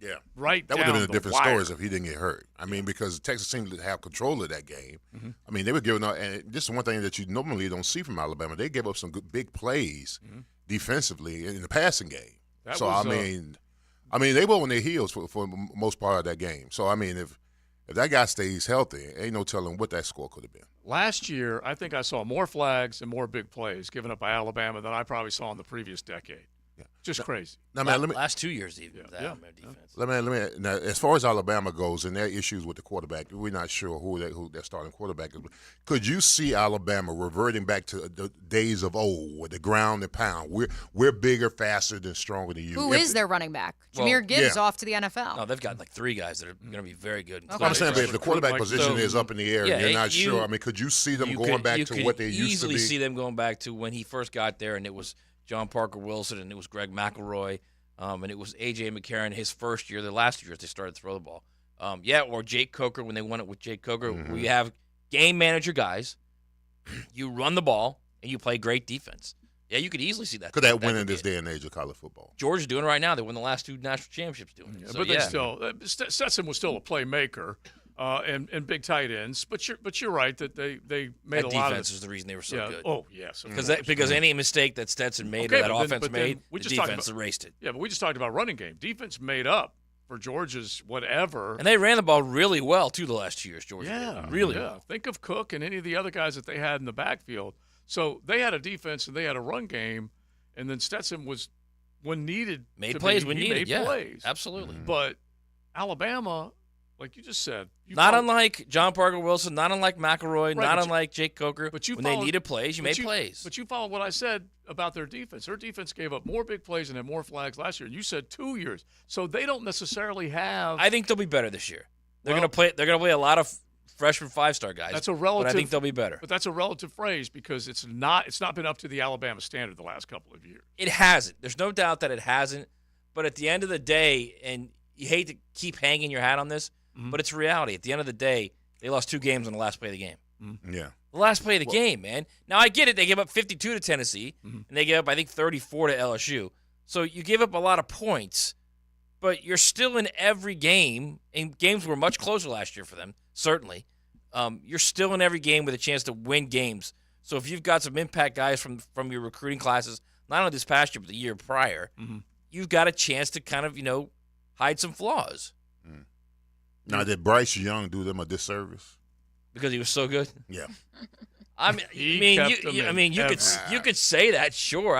[SPEAKER 18] Yeah,
[SPEAKER 17] right.
[SPEAKER 18] That
[SPEAKER 17] would
[SPEAKER 18] have been a different
[SPEAKER 17] wire.
[SPEAKER 18] story if he didn't get hurt. I mean, because Texas seemed to have control of that game. I mean, they were giving up, and this is one thing that you normally don't see from Alabama. They gave up some good big plays defensively in the passing game. I mean, they were on their heels for most part of that game. So I mean, if that guy stays healthy, ain't no telling what that score could have been.
[SPEAKER 17] Last year, I think I saw more flags and more big plays given up by Alabama than I probably saw in the previous decade. Just crazy.
[SPEAKER 18] Now, man,
[SPEAKER 11] last 2 years, even the Alabama defense.
[SPEAKER 18] Let me. Now, as far as Alabama goes, and their issues with the quarterback, we're not sure who their starting quarterback is. Could you see Alabama reverting back to the days of old, with the ground and pound? We're bigger, faster than stronger than you.
[SPEAKER 8] Who is their running back? Jameer Gibbs off to the NFL.
[SPEAKER 11] No, they've got like 3 guys that are going to be very good.
[SPEAKER 18] I'm saying, but if the quarterback position is up in the air, and you're not sure. I mean, could you see them going back to what they used to be?
[SPEAKER 11] Easily see them going back to when he first got there, and it was John Parker Wilson, and it was Greg McElroy. And it was A.J. McCarron his first year, the last year they started to throw the ball. Or Jake Coker when they won it with Jake Coker. We have game manager guys. You run the ball, and you play great defense. Yeah, you could easily see that.
[SPEAKER 18] Could that win in this day and age of college football?
[SPEAKER 11] Georgia's doing it right now. They won the last 2 national championships doing it.
[SPEAKER 17] But they still Stetson was still a playmaker and big tight ends. But you're right that they made a lot of
[SPEAKER 11] defense is the reason they were so good.
[SPEAKER 17] Oh, yes.
[SPEAKER 11] Because any mistake that Stetson made or that offense made, the defense erased it.
[SPEAKER 17] Yeah, but we just talked about running game. Defense made up for Georgia's whatever.
[SPEAKER 11] And they ran the ball really well, too, the last 2 years, Georgia. Really well.
[SPEAKER 17] Think of Cook and any of the other guys that they had in the backfield. So they had a defense and they had a run game, and then Stetson was, when needed,
[SPEAKER 11] made plays when
[SPEAKER 17] needed.
[SPEAKER 11] Yeah,
[SPEAKER 17] plays.
[SPEAKER 11] Absolutely.
[SPEAKER 17] But Alabama, like you just said,
[SPEAKER 11] not unlike John Parker Wilson, not unlike McElroy, not unlike Jake Coker.
[SPEAKER 17] But
[SPEAKER 11] when they needed plays, you made plays.
[SPEAKER 17] But you followed what I said about their defense. Their defense gave up more big plays and had more flags last year. You said 2 years, so they don't necessarily have.
[SPEAKER 11] I think they'll be better this year. They're going to play. They're going to play a lot of freshman 5-star guys.
[SPEAKER 17] That's a relative.
[SPEAKER 11] But I think they'll be better.
[SPEAKER 17] But that's a relative phrase because it's not been up to the Alabama standard the last couple of years.
[SPEAKER 11] It hasn't. There's no doubt that it hasn't. But at the end of the day, and you hate to keep hanging your hat on this, but it's reality. At the end of the day, they lost 2 games on the last play of the game.
[SPEAKER 18] Yeah.
[SPEAKER 11] The last play of the game, man. Now, I get it. They gave up 52 to Tennessee, and they gave up, I think, 34 to LSU. So you gave up a lot of points, but you're still in every game, and games were much closer last year for them, certainly. You're still in every game with a chance to win games. So if you've got some impact guys from your recruiting classes, not only this past year, but the year prior, you've got a chance to kind of, hide some flaws.
[SPEAKER 18] Now, did Bryce Young do them a disservice?
[SPEAKER 11] Because he was so good?
[SPEAKER 18] Yeah.
[SPEAKER 11] I mean, you could say that, sure.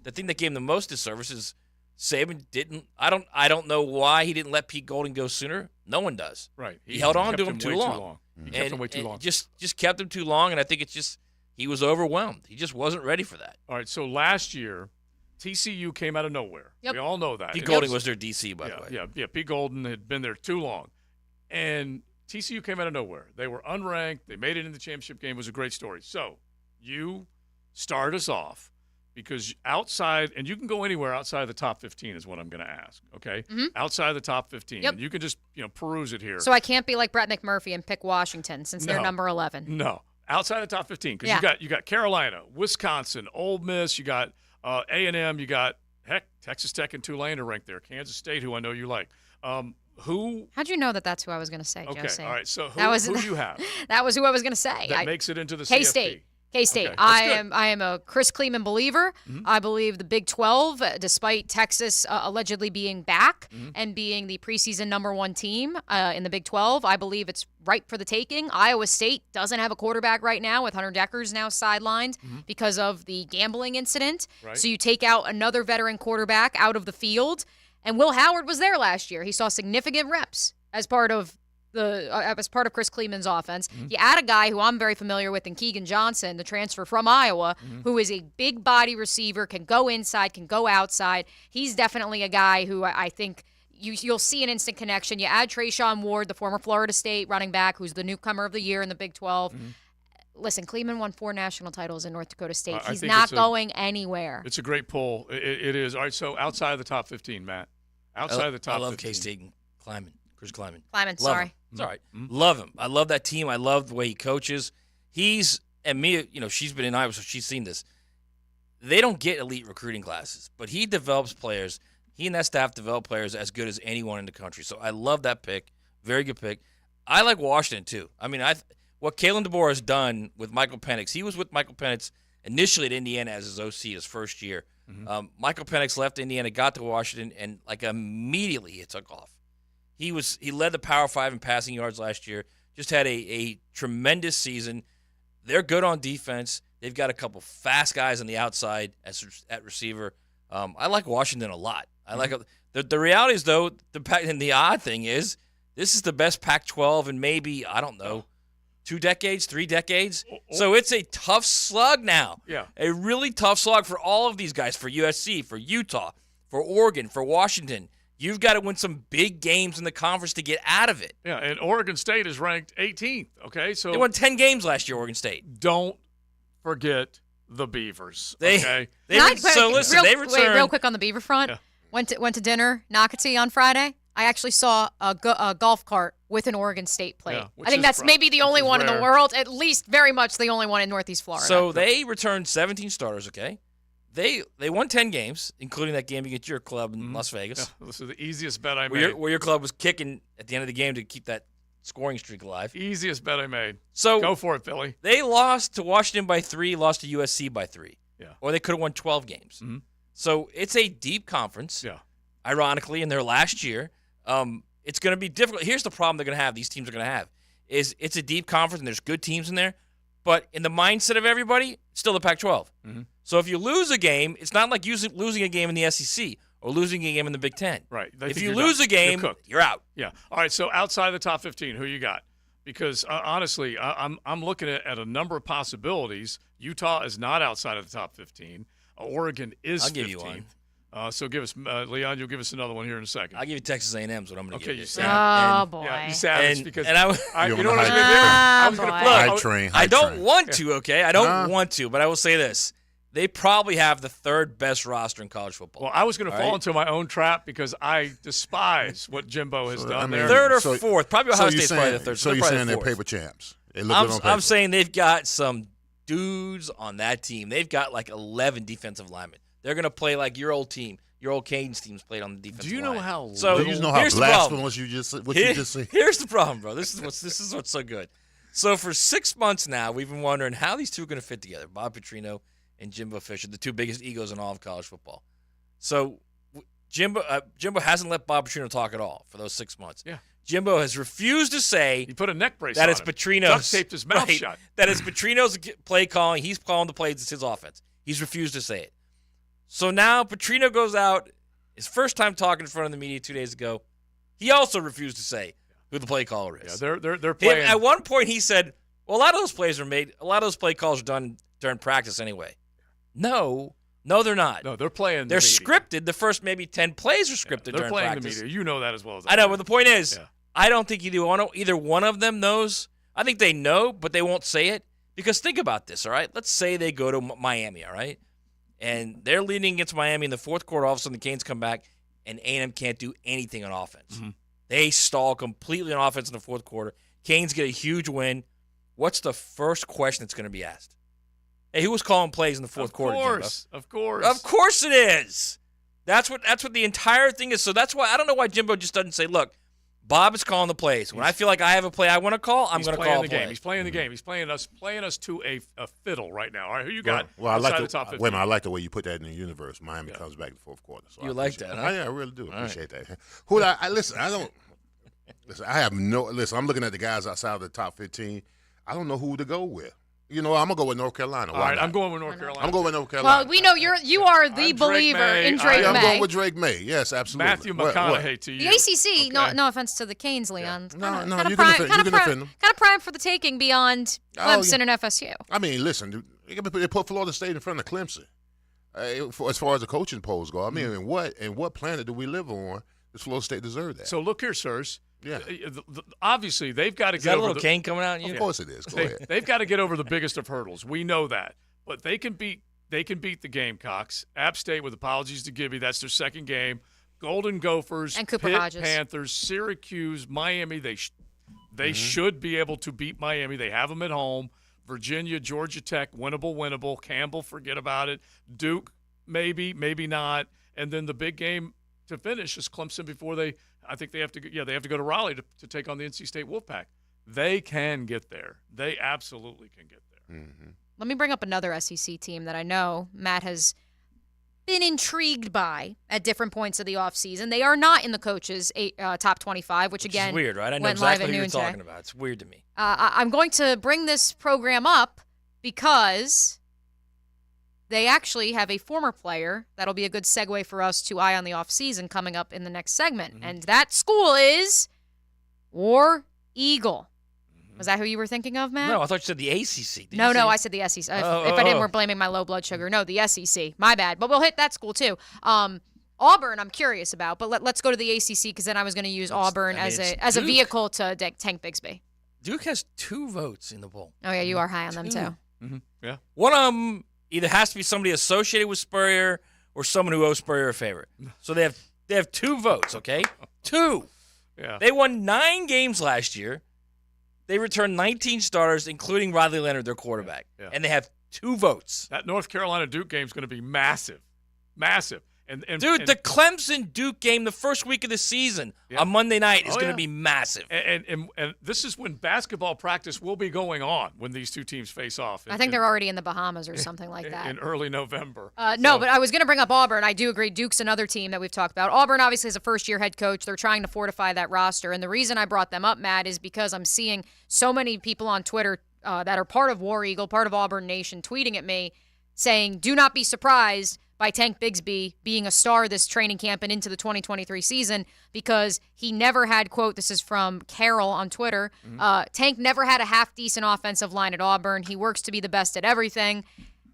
[SPEAKER 11] The thing that gave him the most disservice is Saban didn't. I don't know why he didn't let Pete Golding go sooner. No one does.
[SPEAKER 17] Right.
[SPEAKER 11] He held on to him too long.
[SPEAKER 17] Kept him way too long.
[SPEAKER 11] Just kept him too long, and I think it's just he was overwhelmed. He just wasn't ready for that.
[SPEAKER 17] All right. So last year, TCU came out of nowhere.
[SPEAKER 8] Yep.
[SPEAKER 17] We all know that.
[SPEAKER 11] Pete Golding was their DC, by the way.
[SPEAKER 17] Yeah. Pete Golding had been there too long, and TCU came out of nowhere. They were unranked. They made it in the championship game. It was a great story. So you start us off because outside, and you can go anywhere outside the top 15 is what I'm going to ask, okay? Outside the top 15.
[SPEAKER 8] Yep.
[SPEAKER 17] And you can just, peruse it here.
[SPEAKER 8] So I can't be like Brett McMurphy and pick Washington since they're number 11.
[SPEAKER 17] No. Outside the top 15 because you got Carolina, Wisconsin, Ole Miss, you got A&M, you got, Texas Tech and Tulane are ranked there. Kansas State, who I know you like.
[SPEAKER 8] How'd you know that that's who I was going to say,
[SPEAKER 17] Okay,
[SPEAKER 8] Josie?
[SPEAKER 17] all right. So who do you have?
[SPEAKER 8] That was who I was going to say.
[SPEAKER 17] That makes it into the
[SPEAKER 8] K-State.
[SPEAKER 17] CFP.
[SPEAKER 8] K-State.
[SPEAKER 17] Okay,
[SPEAKER 8] I am a Chris Kleeman believer. I believe the Big 12, despite Texas allegedly being back and being the preseason number 1 team in the Big 12, I believe it's ripe for the taking. Iowa State doesn't have a quarterback right now with Hunter Deckers now sidelined because of the gambling incident.
[SPEAKER 17] Right.
[SPEAKER 8] So you take out another veteran quarterback out of the field. And Will Howard was there last year. He saw significant reps as part of Chris Kleeman's offense. You add a guy who I'm very familiar with in Keegan Johnson, the transfer from Iowa, who is a big body receiver, can go inside, can go outside. He's definitely a guy who I think you'll see an instant connection. You add Trayshawn Ward, the former Florida State running back, who's the newcomer of the year in the Big 12. Listen, Kleeman won 4 national titles in North Dakota State. He's not going anywhere.
[SPEAKER 17] It's a great pull. It is. All right, so outside of the top 15, Matt. Outside of the top 15.
[SPEAKER 11] I love K-State and Chris Kleiman.
[SPEAKER 8] Sorry.
[SPEAKER 11] It's all right. Love him. I love that team. I love the way he coaches. And Mia, she's been in Iowa, so she's seen this. They don't get elite recruiting classes, but he develops players. He and that staff develop players as good as anyone in the country. So I love that pick. Very good pick. I like Washington, too. I mean, what Kalen DeBoer has done with Michael Penix, he was with Michael Penix initially at Indiana as his OC his first year. Michael Penix left Indiana, got to Washington, and immediately it took off. He led the Power 5 in passing yards last year. Just had a tremendous season. They're good on defense. They've got a couple fast guys on the outside at receiver. I like Washington a lot. I like the reality is though and the odd thing is this is the best Pac-12 in maybe I don't know 2 decades, 3 decades. So it's a tough slug now.
[SPEAKER 17] Yeah,
[SPEAKER 11] a really tough slug for all of these guys, for USC, for Utah, for Oregon, for Washington. You've got to win some big games in the conference to get out of it.
[SPEAKER 17] Yeah, and Oregon State is ranked 18th. Okay, so
[SPEAKER 11] they won 10 games last year. Oregon State.
[SPEAKER 17] Don't forget the Beavers.
[SPEAKER 11] They
[SPEAKER 17] okay.
[SPEAKER 11] Listen. They returned.
[SPEAKER 8] Wait, real quick on the Beaver front.
[SPEAKER 17] Yeah.
[SPEAKER 8] Went to dinner, Nocatee on Friday. I actually saw a golf cart with an Oregon State plate.
[SPEAKER 17] Yeah,
[SPEAKER 8] I think that's maybe the only one in the
[SPEAKER 17] rare.
[SPEAKER 8] world, at least very much the only one in Northeast Florida.
[SPEAKER 11] So they returned 17 starters. Okay. They won 10 games, including that game against your club in Las Vegas.
[SPEAKER 17] Yeah, this is the easiest bet I
[SPEAKER 11] made.
[SPEAKER 17] made.
[SPEAKER 11] Where your club was kicking at the end of the game to keep that scoring streak alive.
[SPEAKER 17] Easiest bet I made.
[SPEAKER 11] So
[SPEAKER 17] go for it, Billy.
[SPEAKER 11] They lost to Washington by 3, lost to USC by 3.
[SPEAKER 17] Yeah.
[SPEAKER 11] Or they could have won 12 games.
[SPEAKER 17] Mm-hmm.
[SPEAKER 11] So it's a deep conference.
[SPEAKER 17] Yeah.
[SPEAKER 11] Ironically, in their last year, it's going to be difficult. Here's the problem they're going to have. These teams are going to have is it's a deep conference and there's good teams in there, but in the mindset of everybody, it's still the Pac-12.
[SPEAKER 17] Mm-hmm.
[SPEAKER 11] So if you lose a game, it's not like losing a game in the SEC or losing a game in the Big Ten.
[SPEAKER 17] Right.
[SPEAKER 11] If you lose a game, you're out.
[SPEAKER 17] Yeah. All right. So outside the top 15, who you got? Because honestly, I'm looking at a number of possibilities. Utah is not outside of the top 15. Oregon is 15th.
[SPEAKER 11] I'll give you one.
[SPEAKER 17] So give us, Leon, you'll give us another one here in a second.
[SPEAKER 11] I'll give you Texas A&M is what I'm going to give you.
[SPEAKER 17] You savage.
[SPEAKER 8] boy.
[SPEAKER 17] Yeah, you savage because
[SPEAKER 11] you know what
[SPEAKER 17] I was going to
[SPEAKER 11] I don't want to, okay? I don't want to, but I will say this. They probably have the third best roster in college football.
[SPEAKER 17] Well, I was going to fall into my own trap because I despise what Jimbo has done there.
[SPEAKER 11] Third or fourth. Probably Ohio State's probably the third.
[SPEAKER 18] So you're saying they're paper champs.
[SPEAKER 11] I'm saying they've got some dudes on that team. They've got like 11 defensive linemen. They're going to play like your old team. Your old Canes team's played on the defensive line.
[SPEAKER 17] Do you know how?
[SPEAKER 11] So
[SPEAKER 18] do you know how blasphemous you just said?
[SPEAKER 11] Here's the problem, bro. This is what's so good. So for 6 months now, we've been wondering how these two are going to fit together. Bob Petrino and Jimbo Fisher, the two biggest egos in all of college football. So Jimbo hasn't let Bob Petrino talk at all for those 6 months.
[SPEAKER 17] Yeah.
[SPEAKER 11] Jimbo has refused to say
[SPEAKER 17] he put a neck brace
[SPEAKER 11] that
[SPEAKER 17] on
[SPEAKER 11] it's
[SPEAKER 17] him.
[SPEAKER 11] Petrino's.
[SPEAKER 17] Duct taped his mouth shut.
[SPEAKER 11] That it's Petrino's play calling. He's calling the plays. It's his offense. He's refused to say it. So now Petrino goes out, his first time talking in front of the media 2 days ago. He also refused to say who the play caller is.
[SPEAKER 17] Yeah, they're playing.
[SPEAKER 11] At one point he said, "Well, a lot of those plays are made. A lot of those play calls are done during practice anyway." No, they're not.
[SPEAKER 17] No, they're playing.
[SPEAKER 11] They're scripted. The first maybe 10 plays are scripted
[SPEAKER 17] they're
[SPEAKER 11] during
[SPEAKER 17] playing
[SPEAKER 11] practice.
[SPEAKER 17] the media. You know that as well as
[SPEAKER 11] I know, but the point is, I don't think either one of them knows. I think they know, but they won't say it. Because think about this, all right? Let's say they go to Miami, all right? And they're leading against Miami in the fourth quarter. All of a sudden, the Canes come back, and A&M can't do anything on offense.
[SPEAKER 17] Mm-hmm.
[SPEAKER 11] They stall completely on offense in the fourth quarter. Canes get a huge win. What's the first question that's going to be asked? Hey, who was calling plays in the fourth quarter, Jimbo?
[SPEAKER 17] Of course.
[SPEAKER 11] Of course it is. That's what the entire thing is. So that's why I don't know why Jimbo just doesn't say, look, Bob is calling the plays. When I feel like I have a play I want to call, I'm going to call
[SPEAKER 17] the
[SPEAKER 11] play.
[SPEAKER 17] game. He's playing the game. He's playing us to a fiddle right now. All right, who you got?
[SPEAKER 18] Well, I like
[SPEAKER 17] the top 15?
[SPEAKER 18] Wait a minute, I like the way you put that in the universe. Miami comes back in the fourth quarter. So
[SPEAKER 11] you like that, huh?
[SPEAKER 18] Yeah, I really do appreciate that. Who I listen? I don't listen. I have no listen. I'm looking at the guys outside of the top 15. I don't know who to go with. You know, I'm gonna go with North Carolina.
[SPEAKER 17] All right, I'm going with North Carolina.
[SPEAKER 18] I'm going with North Carolina.
[SPEAKER 8] Well, we know you are the believer in Drake May.
[SPEAKER 18] I'm going with Drake May. Yes, absolutely.
[SPEAKER 17] Matthew McConaughey to you.
[SPEAKER 8] The ACC,
[SPEAKER 17] okay.
[SPEAKER 8] no offense to the Canes, Leon.
[SPEAKER 18] No, you can defend them.
[SPEAKER 8] Kind of prime for the taking beyond Clemson and FSU.
[SPEAKER 18] I mean, listen, they put Florida State in front of Clemson. As far as the coaching polls go, I mean, in what planet do we live on? Does Florida State deserve that?
[SPEAKER 17] So look here, sirs.
[SPEAKER 18] Yeah.
[SPEAKER 17] Obviously, they've got to
[SPEAKER 11] is
[SPEAKER 17] get
[SPEAKER 11] that
[SPEAKER 17] over
[SPEAKER 11] a little cane coming out in you?
[SPEAKER 18] Of course it is. Go ahead.
[SPEAKER 17] They've got to get over the biggest of hurdles. We know that. But they can beat the Gamecocks. App State, with apologies to Gibby, that's their second game. Golden Gophers,
[SPEAKER 8] and Cooper
[SPEAKER 17] Pitt
[SPEAKER 8] Hodges.
[SPEAKER 17] Panthers, Syracuse, Miami. They should be able to beat Miami. They have them at home. Virginia, Georgia Tech, winnable. Campbell, forget about it. Duke, maybe not. And then the big game to finish is Clemson before I think they have to go to Raleigh to take on the NC State Wolfpack. They can get there. They absolutely can get there.
[SPEAKER 18] Mm-hmm.
[SPEAKER 8] Let me bring up another SEC team that I know Matt has been intrigued by at different points of the offseason. They are not in the coaches' top 25, which again,
[SPEAKER 11] is weird, right? I know
[SPEAKER 8] went live
[SPEAKER 11] exactly
[SPEAKER 8] at
[SPEAKER 11] who you're
[SPEAKER 8] noon
[SPEAKER 11] talking
[SPEAKER 8] today.
[SPEAKER 11] about. It's weird to me.
[SPEAKER 8] I'm going to bring this program up because they actually have a former player that'll be a good segue for us to eye on the offseason coming up in the next segment. And that school is War Eagle. Was that who you were thinking of, Matt?
[SPEAKER 11] No, I thought you said the ACC.
[SPEAKER 8] No, I said the SEC. If I didn't, we're blaming my low blood sugar. No, the SEC. My bad. But we'll hit that school, too. Auburn, I'm curious about. But let's go to the ACC because then I was going to use Auburn as a vehicle to Tank Bigsby.
[SPEAKER 11] Duke has 2 votes in the poll.
[SPEAKER 8] Oh, yeah, you are high on them, too.
[SPEAKER 17] Mm-hmm. Yeah.
[SPEAKER 11] One of them either has to be somebody associated with Spurrier or someone who owes Spurrier a favor. So they have 2 votes, okay? 2.
[SPEAKER 17] Yeah.
[SPEAKER 11] They won 9 games last year. They returned 19 starters, including Riley Leonard, their quarterback.
[SPEAKER 17] Yeah.
[SPEAKER 11] And they have 2 votes.
[SPEAKER 17] That North Carolina Duke game is going to be massive. Massive.
[SPEAKER 11] Dude, the Clemson-Duke game the first week of the season on Monday night is going to be massive.
[SPEAKER 17] And this is when basketball practice will be going on when these two teams face off.
[SPEAKER 8] I think they're already in the Bahamas or something like that.
[SPEAKER 17] In early November.
[SPEAKER 8] No, but I was going to bring up Auburn. I do agree. Duke's another team that we've talked about. Auburn obviously is a first-year head coach. They're trying to fortify that roster. And the reason I brought them up, Matt, is because I'm seeing so many people on Twitter that are part of War Eagle, part of Auburn Nation, tweeting at me saying, do not be surprised by Tank Bigsby being a star this training camp and into the 2023 season because he never had, quote, this is from Carol on Twitter, Tank never had a half-decent offensive line at Auburn. He works to be the best at everything.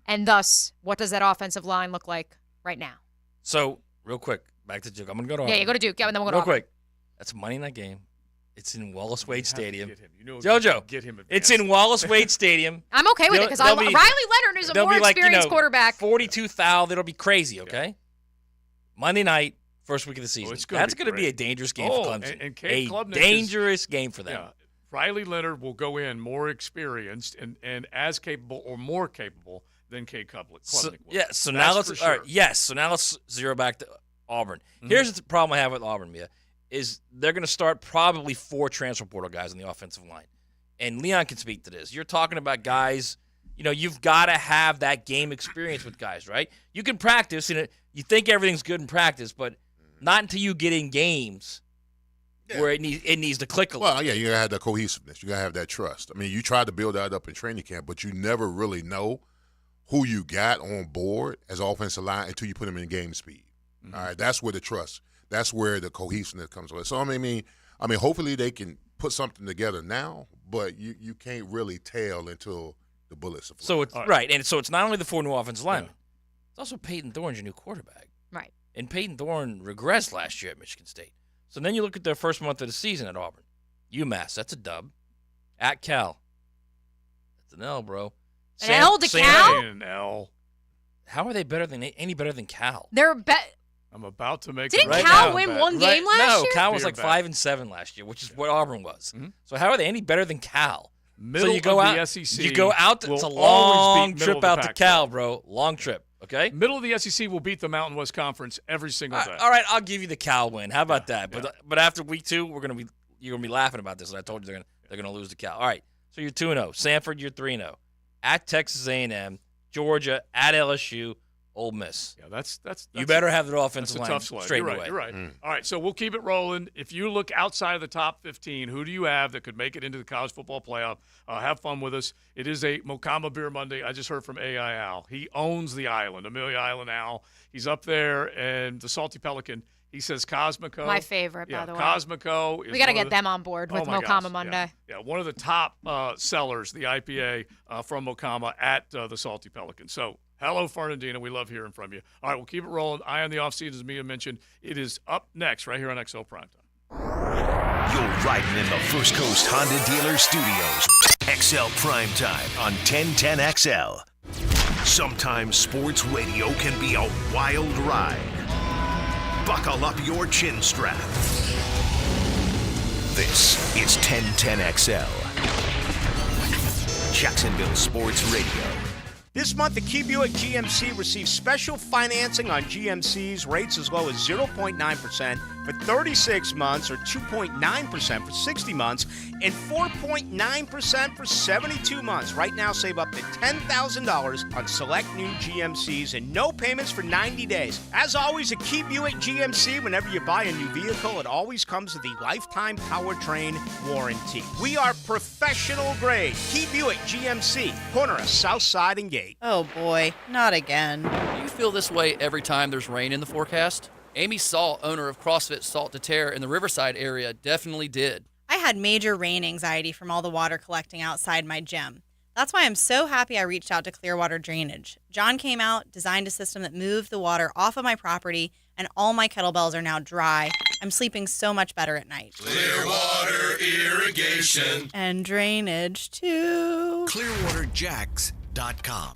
[SPEAKER 8] And thus, what does that offensive line look like right now?
[SPEAKER 11] So, real quick, back to Duke. I'm going to go to Auburn.
[SPEAKER 8] Yeah, you go to Duke. Yeah, and then we'll go to
[SPEAKER 11] Real
[SPEAKER 8] Auburn.
[SPEAKER 11] quick. That's a Monday night game. It's in Wallace Wade Stadium.
[SPEAKER 17] JoJo,
[SPEAKER 11] it's in Wallace Wade Stadium.
[SPEAKER 8] I'm okay with it because Riley Leonard is a more experienced quarterback.
[SPEAKER 11] 42,000. It'll be crazy, okay? Yeah. Monday night, first week of the season. That's going to be a dangerous game for Clemson.
[SPEAKER 17] And Cade Klubnik
[SPEAKER 11] dangerous game for them.
[SPEAKER 17] Yeah, Riley Leonard will go in more experienced and as capable or more capable than Cade Klubnik.
[SPEAKER 11] So now let's all right. Yes, so now let's zero back to Auburn. Here's the problem I have with Auburn, Mia. Is they're going to start probably 4 transfer portal guys on the offensive line. And Leon can speak to this. You're talking about guys, you've got to have that game experience with guys, right? You can practice, you think everything's good in practice, but not until you get in games where it needs to click a little.
[SPEAKER 18] Well, yeah, you got to have that cohesiveness. You got to have that trust. I mean, you try to build that up in training camp, but you never really know who you got on board as offensive line until you put them in game speed. All right, that's where the trust. That's where the cohesiveness comes with. So I mean, hopefully they can put something together now, but you can't really tell until the bullets are flying.
[SPEAKER 11] So it's right, and so it's not only the 4 new offensive linemen. It's also Peyton Thorne's your new quarterback.
[SPEAKER 8] Right.
[SPEAKER 11] And Peyton Thorne regressed last year at Michigan State. So then you look at their first month of the season at Auburn. UMass, that's a dub. At Cal, that's an L, bro.
[SPEAKER 8] An L to Cal?
[SPEAKER 17] An L.
[SPEAKER 11] How are they any better than Cal?
[SPEAKER 8] They're
[SPEAKER 17] I'm about to make.
[SPEAKER 8] Didn't Cal win one game last year?
[SPEAKER 11] No, Cal was like 5-7 last year, which is what Auburn was. So how are they any better than Cal?
[SPEAKER 17] Middle
[SPEAKER 11] so you go
[SPEAKER 17] of
[SPEAKER 11] out,
[SPEAKER 17] the SEC.
[SPEAKER 11] You go out. It's a long trip out to Cal, bro. Long trip. Okay.
[SPEAKER 17] Middle of the SEC will beat the Mountain West Conference every single day.
[SPEAKER 11] All right, I'll give you the Cal win. How about that? But after week 2, you're gonna be laughing about this. And I told you they're gonna lose to Cal. All right. So you're 2-0. Sanford, you're 3-0. At Texas A&M, Georgia, at LSU. Ole Miss.
[SPEAKER 17] Yeah, that's
[SPEAKER 11] you better have their offensive line
[SPEAKER 17] tough sled.
[SPEAKER 11] straight
[SPEAKER 17] You're right,
[SPEAKER 11] away.
[SPEAKER 17] You're right. All right, so we'll keep it rolling. If you look outside of the top 15, who do you have that could make it into the college football playoff? Have fun with us. It is a Mokama Beer Monday. I just heard from AI Al. He owns the island, Amelia Island Al. He's up there, and the Salty Pelican. He says Cosmico.
[SPEAKER 8] My favorite, by the way.
[SPEAKER 17] Cosmico.
[SPEAKER 8] We got to get them on board with Mokama Monday.
[SPEAKER 17] Yeah, one of the top sellers, the IPA from Mokama at the Salty Pelican. So, hello, Fernandina. We love hearing from you. All right, we'll keep it rolling. Eye on the offseason, as Mia mentioned. It is up next right here on XL Primetime.
[SPEAKER 4] You're riding in the First Coast Honda Dealer Studios. XL Primetime on 1010XL. Sometimes sports radio can be a wild ride. Buckle up your chin strap. This is 1010XL. Jacksonville Sports Radio.
[SPEAKER 30] This month, the Key Buick GMC receives special financing on GMC's rates as low as 0.9%, for 36 months or 2.9% for 60 months and 4.9% for 72 months. Right now, save up to $10,000 on select new GMCs and no payments for 90 days. As always, a Key Buick GMC, whenever you buy a new vehicle, it always comes with the lifetime powertrain warranty. We are professional grade. Key Buick GMC, corner of Southside and Gate.
[SPEAKER 9] Oh boy, not again.
[SPEAKER 20] Do you feel this way every time there's rain in the forecast? Amy Salt, owner of CrossFit Salt to Tear in the Riverside area, definitely did.
[SPEAKER 9] I had major rain anxiety from all the water collecting outside my gym. That's why I'm so happy I reached out to Clearwater Drainage. John came out, designed a system that moved the water off of my property, and all my kettlebells are now dry. I'm sleeping so much better at night.
[SPEAKER 4] Clearwater Irrigation.
[SPEAKER 9] And drainage, too.
[SPEAKER 4] ClearwaterJacks.com.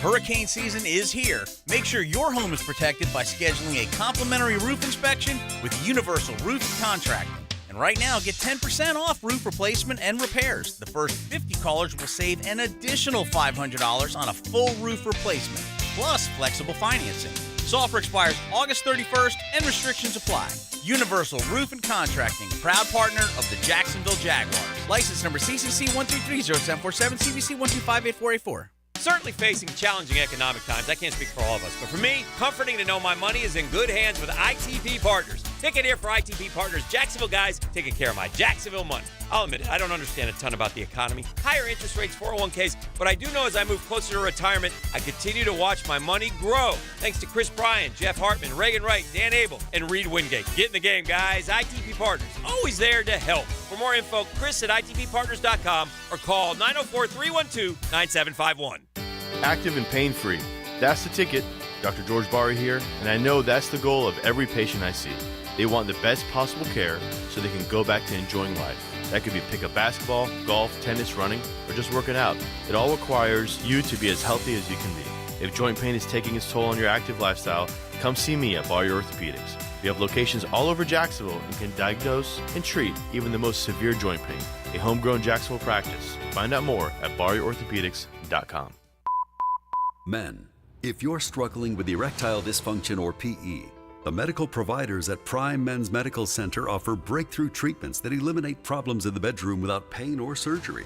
[SPEAKER 22] Hurricane season is here. Make sure your home is protected by scheduling a complimentary roof inspection with Universal Roof Contracting. And right now, get 10% off roof replacement and repairs. The first 50 callers will save an additional $500 on a full roof replacement, plus flexible financing. This offer expires August 31st and restrictions apply. Universal Roof and Contracting, proud partner of the Jacksonville Jaguars. License number CCC 1330747, CVC 1258484.
[SPEAKER 23] Certainly facing challenging economic times. I can't speak for all of us, but for me, comforting to know my money is in good hands with ITP Partners. Ticket here for ITP Partners, Jacksonville guys taking care of my Jacksonville money. I'll admit it, I don't understand a ton about the economy, higher interest rates, 401ks, but I do know as I move closer to retirement, I continue to watch my money grow. Thanks to Chris Bryan, Jeff Hartman, Reagan Wright, Dan Abel, and Reed Wingate. Get in the game, guys. ITP Partners, always there to help. For more info, Chris at ITPPartners.com or call 904-312-9751.
[SPEAKER 24] Active and pain-free. That's the ticket. Dr. George Barry here, and I know that's the goal of every patient I see. They want the best possible care so they can go back to enjoying life. That could be pickup basketball, golf, tennis, running, or just working out. It all requires you to be as healthy as you can be. If joint pain is taking its toll on your active lifestyle, come see me at Barry Orthopedics. We have locations all over Jacksonville and can diagnose and treat even the most severe joint pain. A homegrown Jacksonville practice. Find out more at BarryOrthopedics.com.
[SPEAKER 25] Men, if you're struggling with erectile dysfunction or PE, the medical providers at Prime Men's Medical Center offer breakthrough treatments that eliminate problems in the bedroom without pain or surgery.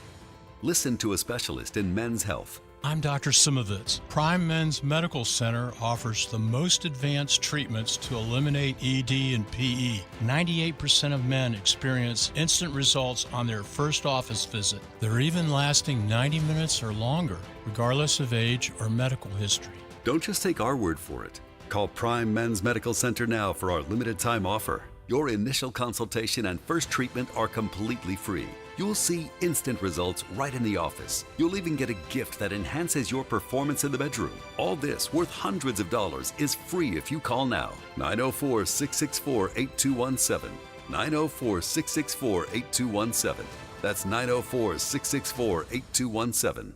[SPEAKER 25] Listen to a specialist in men's health.
[SPEAKER 26] I'm Dr. Simovitz. Prime Men's Medical Center offers the most advanced treatments to eliminate ED and PE. 98% of men experience instant results on their first office visit. They're even lasting 90 minutes or longer, regardless of age or medical history.
[SPEAKER 25] Don't just take our word for it. Call Prime Men's Medical Center now for our limited time offer. Your initial consultation and first treatment are completely free. You'll see instant results right in the office. You'll even get a gift that enhances your performance in the bedroom. All this, worth hundreds of dollars, is free if you call now. 904-664-8217. 904-664-8217. That's 904-664-8217.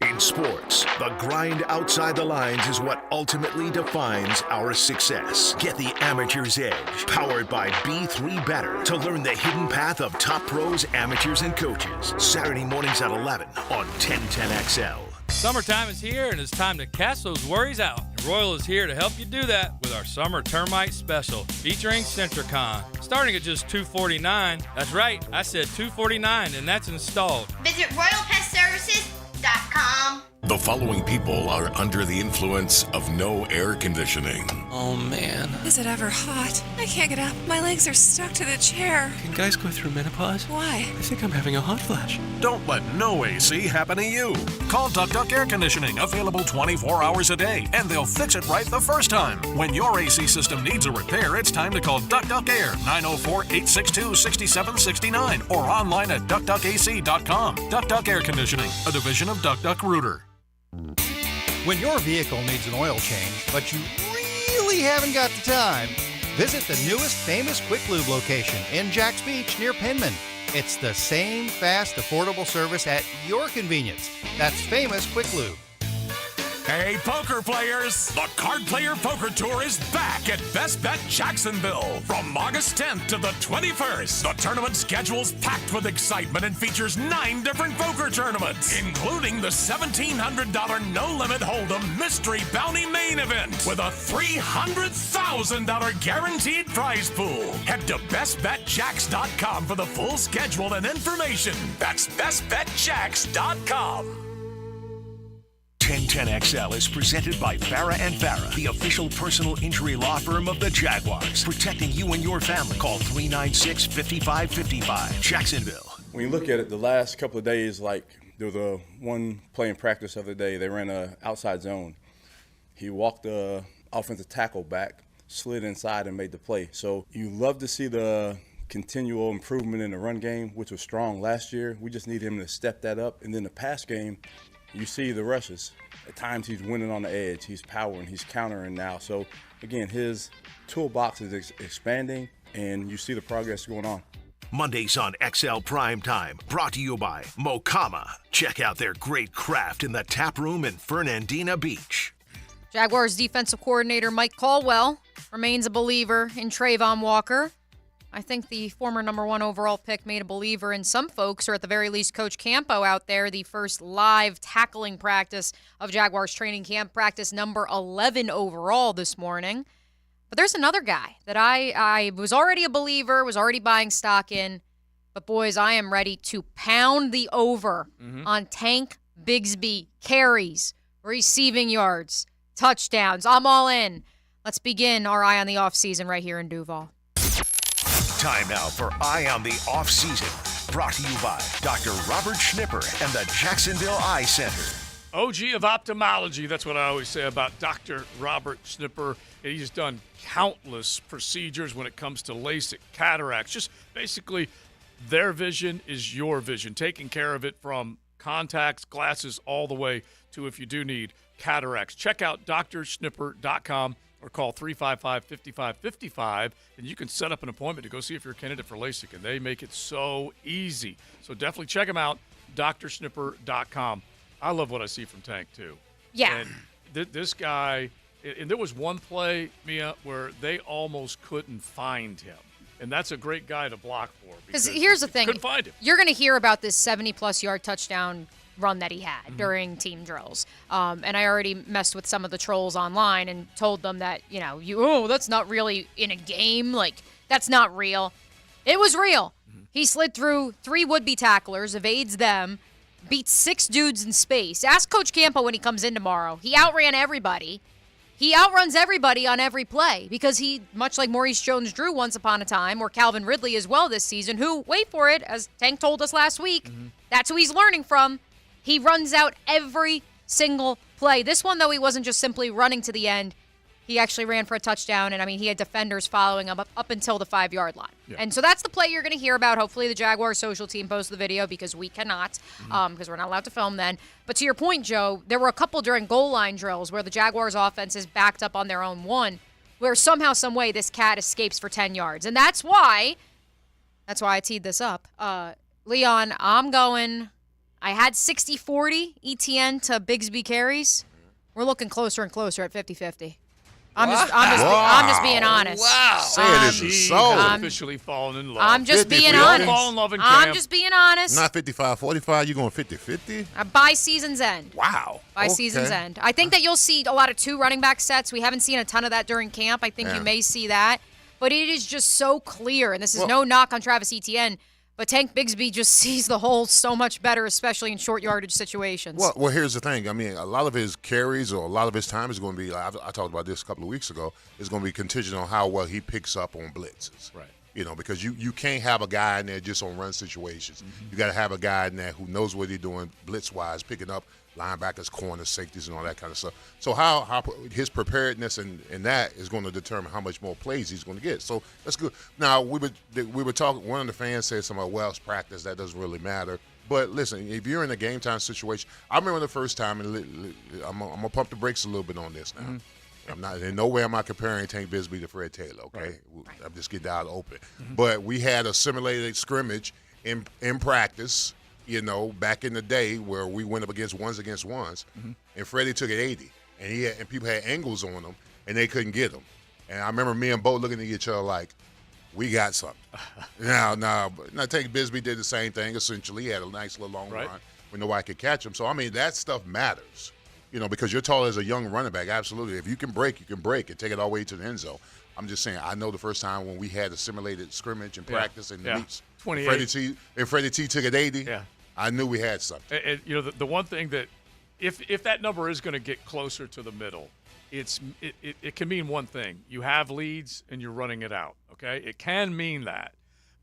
[SPEAKER 4] In sports, the grind outside the lines is what ultimately defines our success. Get the amateur's edge, powered by B3 Better, to learn the hidden path of top pros, amateurs, and coaches. Saturday mornings at 11 on 1010XL.
[SPEAKER 27] Summertime is here, and it's time to cast those worries out. And Royal is here to help you do that with our Summer Termite Special, featuring Centricon. Starting at just $249. That's right, I said $249, and that's installed.
[SPEAKER 28] Visit RoyalPestServices.com.
[SPEAKER 4] The following people are under the influence of no air conditioning.
[SPEAKER 29] Oh, man.
[SPEAKER 31] Is it ever hot? I can't get up. My legs are stuck to the chair.
[SPEAKER 29] Can guys go through menopause?
[SPEAKER 31] Why?
[SPEAKER 29] I think I'm having a hot flash.
[SPEAKER 32] Don't let no AC happen to you. Call Duck Duck Air Conditioning, available 24 hours a day, and they'll fix it right the first time. When your AC system needs a repair, it's time to call Duck Duck Air, 904-862-6769, or online at duckduckac.com. Duck Duck Air Conditioning, a division of Duck Duck Rooter.
[SPEAKER 33] When your vehicle needs an oil change, but you really haven't got the time, visit the newest Famous Quick Lube location in Jacks Beach near Penman. It's the same fast, affordable service at your convenience. That's Famous Quick Lube.
[SPEAKER 32] Hey, poker players! The Card Player Poker Tour is back at Best Bet Jacksonville from August 10th to the 21st. The tournament schedule's packed with excitement and features 9 different poker tournaments, including the $1,700 no-limit Hold'em Mystery Bounty Main Event with a $300,000 guaranteed prize pool. Head to BestBetJax.com for the full schedule and information. That's BestBetJax.com.
[SPEAKER 4] 1010XL is presented by Farah and Farah, the official personal injury law firm of the Jaguars, protecting you and your family. Call 396-5555, Jacksonville.
[SPEAKER 1] When you look at it, the last couple of days, like there was a one play in practice the other day, they ran an outside zone. He walked the offensive tackle back, slid inside, and made the play. So you love to see the continual improvement in the run game, which was strong last year. We just need him to step that up. And then the pass game, you see the rushes. At times he's winning on the edge. He's powering. He's countering now. So, again, his toolbox is expanding, and you see the progress going on.
[SPEAKER 4] Mondays on XL Primetime, brought to you by Mokama. Check out their great craft in the tap room in Fernandina Beach.
[SPEAKER 8] Jaguars defensive coordinator Mike Caldwell remains a believer in Trayvon Walker. I think the former number 1 overall pick made a believer in some folks, or at the very least Coach Campo out there, the first live tackling practice of Jaguars training camp, practice number 11 overall this morning. But there's another guy that I was already a believer, was already buying stock in. But, boys, I am ready to pound the over on Tank Bigsby carries, receiving yards, touchdowns. I'm all in. Let's begin our Eye on the Offseason right here in Duval.
[SPEAKER 4] Time now for Eye on the Off Season, brought to you by Dr. Robert Schnipper and the Jacksonville Eye Center.
[SPEAKER 17] OG of ophthalmology, that's what I always say about Dr. Robert Schnipper. He's done countless procedures when it comes to LASIK, cataracts. Just basically, their vision is your vision, taking care of it from contacts, glasses, all the way to if you do need cataracts. Check out drschnipper.com. or call 355-5555, and you can set up an appointment to go see if you're a candidate for LASIK, and they make it so easy. So definitely check them out, drschnipper.com. I love what I see from Tank, too.
[SPEAKER 8] Yeah.
[SPEAKER 17] And this guy, and there was one play, Mia, where they almost couldn't find him. And that's a great guy to block for.
[SPEAKER 8] Because here's the thing.
[SPEAKER 17] Couldn't find him.
[SPEAKER 8] You're going to hear about this 70-plus yard touchdown run that he had during team drills. And I already messed with some of the trolls online and told them that, that's not really in a game. Like, that's not real. It was real. He slid through 3 would-be tacklers, evades them, beats 6 dudes in space. Ask Coach Campo when he comes in tomorrow. He outran everybody. He outruns everybody on every play because he, much like Maurice Jones-Drew once upon a time, or Calvin Ridley as well this season, who, wait for it, as Tank told us last week, that's who he's learning from. He runs out every single play. This one, though, he wasn't just simply running to the end. He actually ran for a touchdown, and, he had defenders following him up until the 5-yard line. Yeah. And so that's the play you're going to hear about. Hopefully the Jaguars social team posts the video because we cannot, because we're not allowed to film then. But to your point, Joe, there were a couple during goal line drills where the Jaguars offense is backed up on their own 1, where somehow, some way, this cat escapes for 10 yards. And that's why I teed this up. Leon, I had 60-40 ETN to Bigsby carries. We're looking closer and closer at 50-50. I'm just being honest.
[SPEAKER 17] Wow.
[SPEAKER 18] Say it isn't so.
[SPEAKER 17] Officially falling in love.
[SPEAKER 8] I'm just being
[SPEAKER 18] 50-50.
[SPEAKER 8] honest.
[SPEAKER 17] Fall in love in
[SPEAKER 8] I'm
[SPEAKER 17] camp.
[SPEAKER 8] just being honest.
[SPEAKER 18] Not 55-45, you going 50-50?
[SPEAKER 8] By season's end.
[SPEAKER 18] Wow.
[SPEAKER 8] By season's end. I think that you'll see a lot of 2 running back sets. We haven't seen a ton of that during camp. I think you may see that. But it is just so clear, and this is no knock on Travis Etienne, but Tank Bigsby just sees the hole so much better, especially in short yardage situations.
[SPEAKER 18] Well, here's the thing. A lot of his carries or a lot of his time is going to be, I talked about this a couple of weeks ago, is going to be contingent on how well he picks up on blitzes.
[SPEAKER 17] Right.
[SPEAKER 18] Because you can't have a guy in there just on run situations. You got to have a guy in there who knows what he's doing blitz-wise, picking up linebackers, corners, safeties, and all that kind of stuff. So how his preparedness and that is going to determine how much more plays he's going to get. So that's good. Now, we were talking, one of the fans said something about, well, it's practice, that doesn't really matter. But listen, if you're in a game time situation, I remember the first time, and I'm going to pump the brakes a little bit on this now. I'm not in no way am I comparing Tank Bigsby to Fred Taylor, okay? Right. I'm just getting out open. But we had a simulated scrimmage in practice back in the day where we went up against ones, and Freddie took it 80, and people had angles on him, and they couldn't get him. And I remember me and Bo looking at each other like, we got something. Now, Tank Bisbee did the same thing, essentially. He had a nice little long run when nobody could catch him. So, I mean, that stuff matters, because you're tall as a young running back. Absolutely. If you can break, you can break and take it all the way to the end zone. I'm just saying, I know the first time when we had a simulated scrimmage and practice and meets,
[SPEAKER 17] 28.
[SPEAKER 18] Freddie T took it 80, I knew we had something.
[SPEAKER 17] And the one thing that if that number is going to get closer to the middle, it can mean one thing. You have leads and you're running it out, okay? It can mean that.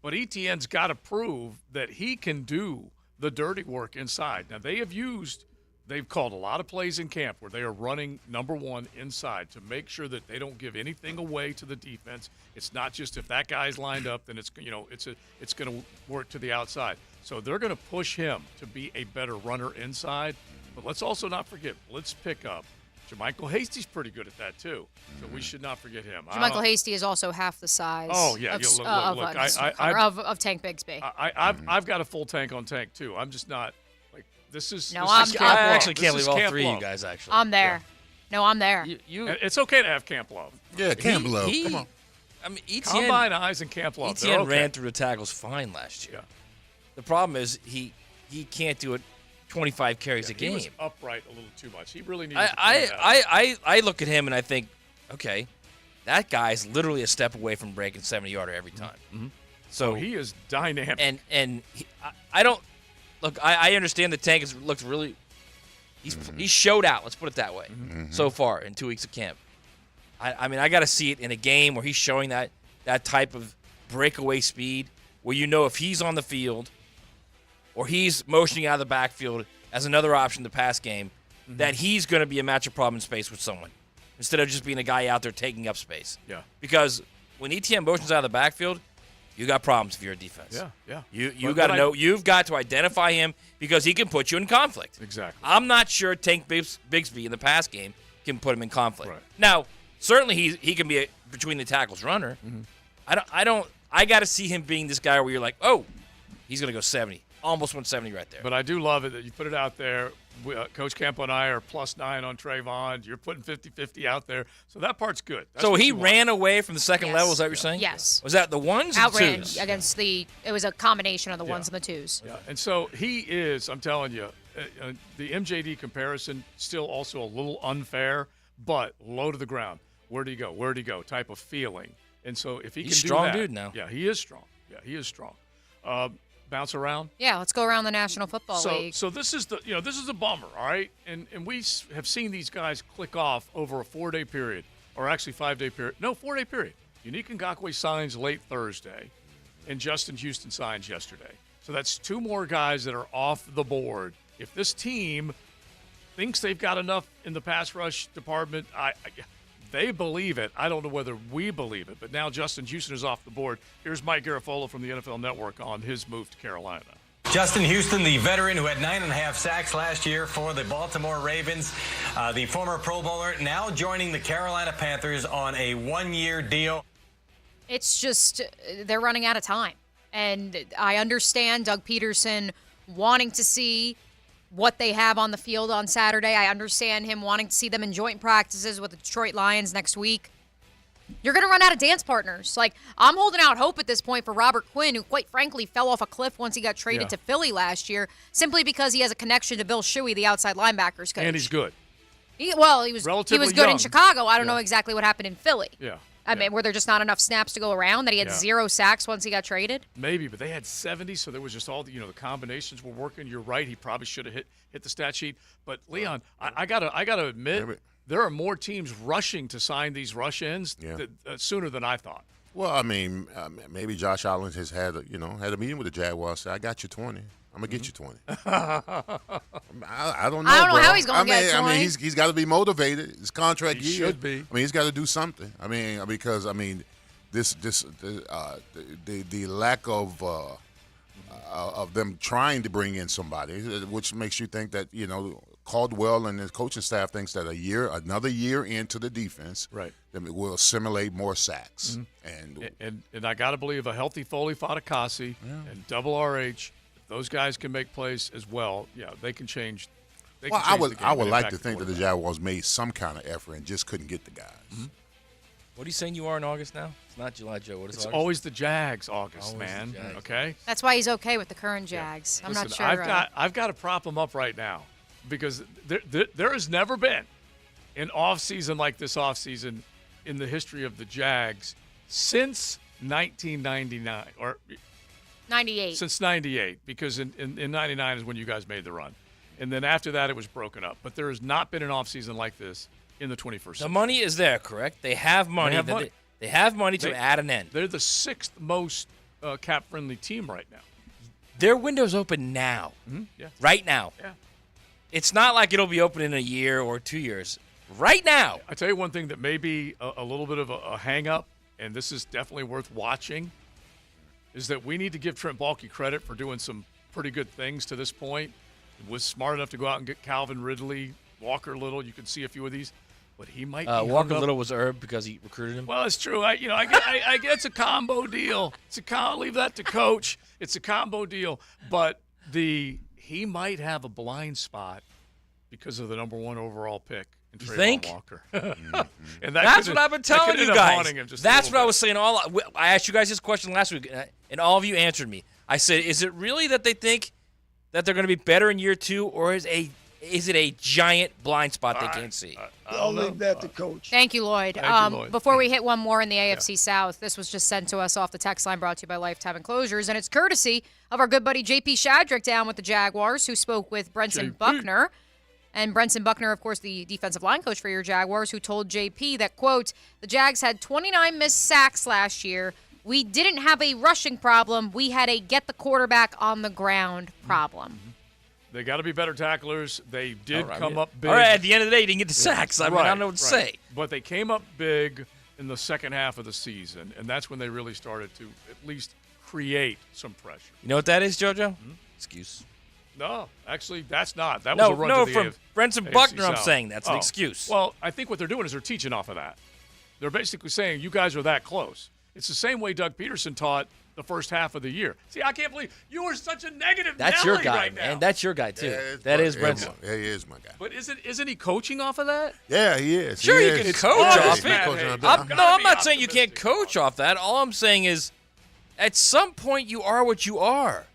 [SPEAKER 17] But ETN's got to prove that he can do the dirty work inside. Now, they've called a lot of plays in camp where they are running number one inside to make sure that they don't give anything away to the defense. It's not just if that guy's lined up, then it's going to work to the outside. So they're going to push him to be a better runner inside. But let's also not forget blitz pickup. JaMychal Hasty's pretty good at that too, so we should not forget him.
[SPEAKER 8] JaMychal Hasty is also half the size.
[SPEAKER 17] Oh yeah,
[SPEAKER 8] of Tank Bigsby.
[SPEAKER 17] I've got a full tank on Tank too. I'm just not like this is.
[SPEAKER 8] No,
[SPEAKER 17] this is
[SPEAKER 11] I actually
[SPEAKER 17] this
[SPEAKER 11] can't
[SPEAKER 17] is
[SPEAKER 11] leave all
[SPEAKER 17] camp
[SPEAKER 11] three of
[SPEAKER 17] love.
[SPEAKER 11] you guys. Actually,
[SPEAKER 8] I'm there. Yeah. No, I'm there.
[SPEAKER 17] It's okay to have camp love.
[SPEAKER 18] Yeah, camp love. Come on.
[SPEAKER 11] I mean,
[SPEAKER 17] Combine eyes and camp love.
[SPEAKER 11] ETN ran through the tackles fine last year.
[SPEAKER 17] Yeah.
[SPEAKER 11] The problem is he can't do it 25 carries a game.
[SPEAKER 17] He was upright a little too much. He really needed.
[SPEAKER 11] I look at him and I think, okay, that guy's literally a step away from breaking 70-yarder every time.
[SPEAKER 17] Mm-hmm.
[SPEAKER 11] So
[SPEAKER 17] he is dynamic.
[SPEAKER 11] And I don't look. I understand the Tank looks really. He's showed out. Let's put it that way. So far in 2 weeks of camp. I mean, I got to see it in a game where he's showing that type of breakaway speed, where if he's on the field, or he's motioning out of the backfield as another option to pass game, that he's going to be a matchup problem in space with someone instead of just being a guy out there taking up space.
[SPEAKER 17] Yeah.
[SPEAKER 11] Because when ETN motions out of the backfield, you got problems if you're a defense.
[SPEAKER 17] Yeah.
[SPEAKER 11] You got to know. You've got to identify him because he can put you in conflict.
[SPEAKER 17] Exactly.
[SPEAKER 11] I'm not sure Tank Bigsby in the pass game can put him in conflict.
[SPEAKER 17] Right.
[SPEAKER 11] Now, certainly he can be a between the tackles runner. I got to see him being this guy where you're like, oh, he's going to go 70. Almost 170 right there.
[SPEAKER 17] But I do love it that you put it out there. Coach Campo and I are +9 on Trayvon. You're putting 50-50 out there. So that part's good. That's
[SPEAKER 11] so he ran away from the second level, is that what you're saying?
[SPEAKER 8] Yes.
[SPEAKER 11] Was that the ones or the
[SPEAKER 8] Outran
[SPEAKER 11] twos?
[SPEAKER 8] against it was a combination of the ones and the twos.
[SPEAKER 17] Yeah, and so he is, I'm telling you, the MJD comparison still also a little unfair, but low to the ground. Where'd he go? Where'd he go? Type of feeling. And so if he
[SPEAKER 11] He's
[SPEAKER 17] can do
[SPEAKER 11] strong
[SPEAKER 17] that.
[SPEAKER 11] dude now.
[SPEAKER 17] Yeah, he is strong. Bounce around.
[SPEAKER 8] Yeah, let's go around the National Football League.
[SPEAKER 17] So this is a bummer, all right? And we have seen these guys click off over a 4-day period, or actually 5-day period. No, 4-day period. Unique Ngakoue signs late Thursday, and Justin Houston signs yesterday. So that's two more guys that are off the board. If this team thinks they've got enough in the pass rush department, they believe it. I don't know whether we believe it, but now Justin Houston is off the board. Here's Mike Garafolo from the NFL Network on his move to Carolina.
[SPEAKER 2] Justin Houston, the veteran who had 9.5 sacks last year for the Baltimore Ravens, the former Pro Bowler, now joining the Carolina Panthers on a 1-year deal.
[SPEAKER 8] It's just they're running out of time. And I understand Doug Peterson wanting to see what they have on the field on Saturday. I understand him wanting to see them in joint practices with the Detroit Lions next week. You're going to run out of dance partners. Like, I'm holding out hope at this point for Robert Quinn, who quite frankly fell off a cliff once he got traded to Philly last year, simply because he has a connection to Bill Shuey, the outside linebackers coach.
[SPEAKER 17] And he's good.
[SPEAKER 8] He was good
[SPEAKER 17] young.
[SPEAKER 8] in Chicago. I don't know exactly what happened in Philly.
[SPEAKER 17] Yeah.
[SPEAKER 8] I mean, were there just not enough snaps to go around that he had 0 sacks once he got traded?
[SPEAKER 17] Maybe, but they had 70, so there was just all the combinations were working. You're right; he probably should have hit the stat sheet. But Leon, I gotta admit, there are more teams rushing to sign these rush ends sooner than I thought.
[SPEAKER 18] Well, I mean, maybe Josh Allen has had a meeting with the Jaguars. Said, I got you 20. I'm gonna get you 20. I don't know.
[SPEAKER 8] I don't know
[SPEAKER 18] bro.
[SPEAKER 8] how he's gonna get 20.
[SPEAKER 18] I mean, he's got to be motivated. His contract
[SPEAKER 17] He
[SPEAKER 18] year.
[SPEAKER 17] should be.
[SPEAKER 18] I mean, he's got to do something. I mean, because the lack of them trying to bring in somebody, which makes you think that Caldwell and his coaching staff thinks that another year into the defense,
[SPEAKER 17] right,
[SPEAKER 18] then it will assimilate more sacks.
[SPEAKER 17] And I got to believe a healthy Foley Fatukasi and double RH. those guys can make plays as well, yeah, they can change.
[SPEAKER 18] Well, I would like to think that the Jaguars made some kind of effort and just couldn't get the guys.
[SPEAKER 11] Mm-hmm. What are you saying you are in August now? It's not July, Joe. What is
[SPEAKER 17] It's
[SPEAKER 11] August?
[SPEAKER 17] always the Jags, August,
[SPEAKER 11] Always
[SPEAKER 17] man.
[SPEAKER 11] the Jags.
[SPEAKER 17] Okay?
[SPEAKER 8] That's why he's okay with the current Jags. I'm
[SPEAKER 17] Listen,
[SPEAKER 8] not sure.
[SPEAKER 17] I've got to prop them up right now because there has never been an offseason like this offseason in the history of the Jags since 1999 or
[SPEAKER 8] 98.
[SPEAKER 17] Since 98, because in 99 is when you guys made the run. And then after that, it was broken up. But there has not been an offseason like this in the 21st century.
[SPEAKER 11] The money is there, correct? They have money. They have money to add an end.
[SPEAKER 17] They're the sixth most cap-friendly team right now.
[SPEAKER 11] Their window's open now.
[SPEAKER 17] Mm-hmm. Yeah.
[SPEAKER 11] Right now.
[SPEAKER 17] Yeah.
[SPEAKER 11] It's not like it'll be open in a year or 2 years. Right now.
[SPEAKER 17] I tell you one thing that may be a little bit of a hang-up, and this is definitely worth watching, is that we need to give Trent Baalke credit for doing some pretty good things to this point. He was smart enough to go out and get Calvin Ridley, Walker Little. You can see a few of these. But he might be
[SPEAKER 11] Walker Little was Herb because he recruited him.
[SPEAKER 17] Well, it's true. I get it's a combo deal. Leave that to Coach. It's a combo deal. But he might have a blind spot because of the number 1 overall pick in Trayvon Walker. And
[SPEAKER 11] that's what I've been telling you guys. That's what I was saying. I asked you guys this question last week, and all of you answered me. I said, is it really that they think that they're going to be better in year 2, or is it a giant blind spot they can't see?
[SPEAKER 3] I'll leave that to Coach.
[SPEAKER 8] Thank you, Lloyd.
[SPEAKER 17] Thank you, Lloyd.
[SPEAKER 8] Before we hit one more in the AFC South, this was just sent to us off the text line brought to you by Lifetime Enclosures, and it's courtesy of our good buddy J.P. Shadrick down with the Jaguars, who spoke with Brenson Buckner. And Brenson Buckner, of course, the defensive line coach for your Jaguars, who told J.P. that, quote, the Jags had 29 missed sacks last year. We didn't have a rushing problem. We had a get the quarterback on the ground problem.
[SPEAKER 17] They got to be better tacklers. They did come up big.
[SPEAKER 11] All right, at the end of the day, you didn't get the sacks. I don't know what to say.
[SPEAKER 17] But they came up big in the second half of the season, and that's when they really started to at least create some pressure.
[SPEAKER 11] You know what that is, JoJo? Excuse.
[SPEAKER 17] No, actually, that's not. That was a run to the
[SPEAKER 11] from Brenson
[SPEAKER 17] AFC
[SPEAKER 11] Buckner, I'm
[SPEAKER 17] South.
[SPEAKER 11] saying that's an excuse.
[SPEAKER 17] Well, I think what they're doing is they're teaching off of that. They're basically saying, you guys are that close. It's the same way Doug Peterson taught the first half of the year. See, I can't believe you are such a negative
[SPEAKER 11] That's
[SPEAKER 17] Nelly
[SPEAKER 11] your guy,
[SPEAKER 17] right
[SPEAKER 11] man.
[SPEAKER 17] now.
[SPEAKER 11] That's your guy, too. That is Brenson.
[SPEAKER 18] Yeah, he is my guy.
[SPEAKER 17] But isn't he coaching off of that?
[SPEAKER 18] Yeah, he is.
[SPEAKER 11] Sure,
[SPEAKER 18] he
[SPEAKER 11] you
[SPEAKER 18] is.
[SPEAKER 11] can coach off
[SPEAKER 18] Hey,
[SPEAKER 11] it. I'm not saying you can't coach off that. All I'm saying is, at some point, you are what you are.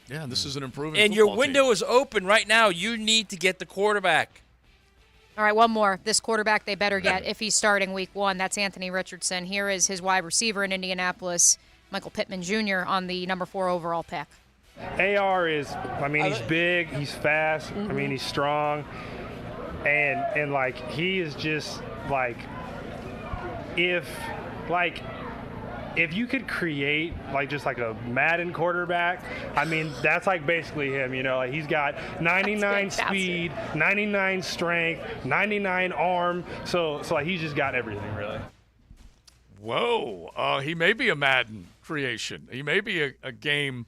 [SPEAKER 17] Yeah, this is an improvement.
[SPEAKER 11] And your window is open right now. You need to get the quarterback.
[SPEAKER 8] All right, one more. This quarterback they better get if he's starting week 1. That's Anthony Richardson. Here is his wide receiver in Indianapolis, Michael Pittman Jr., on the number 4 overall pick.
[SPEAKER 5] AR is, he's big, he's fast, he's strong, and like, he is just, if you could create just a Madden quarterback, that's basically him, he's got 99 speed, 99 strength, 99 arm, so he's just got everything, really.
[SPEAKER 17] Whoa, he may be a Madden creation. He may be a game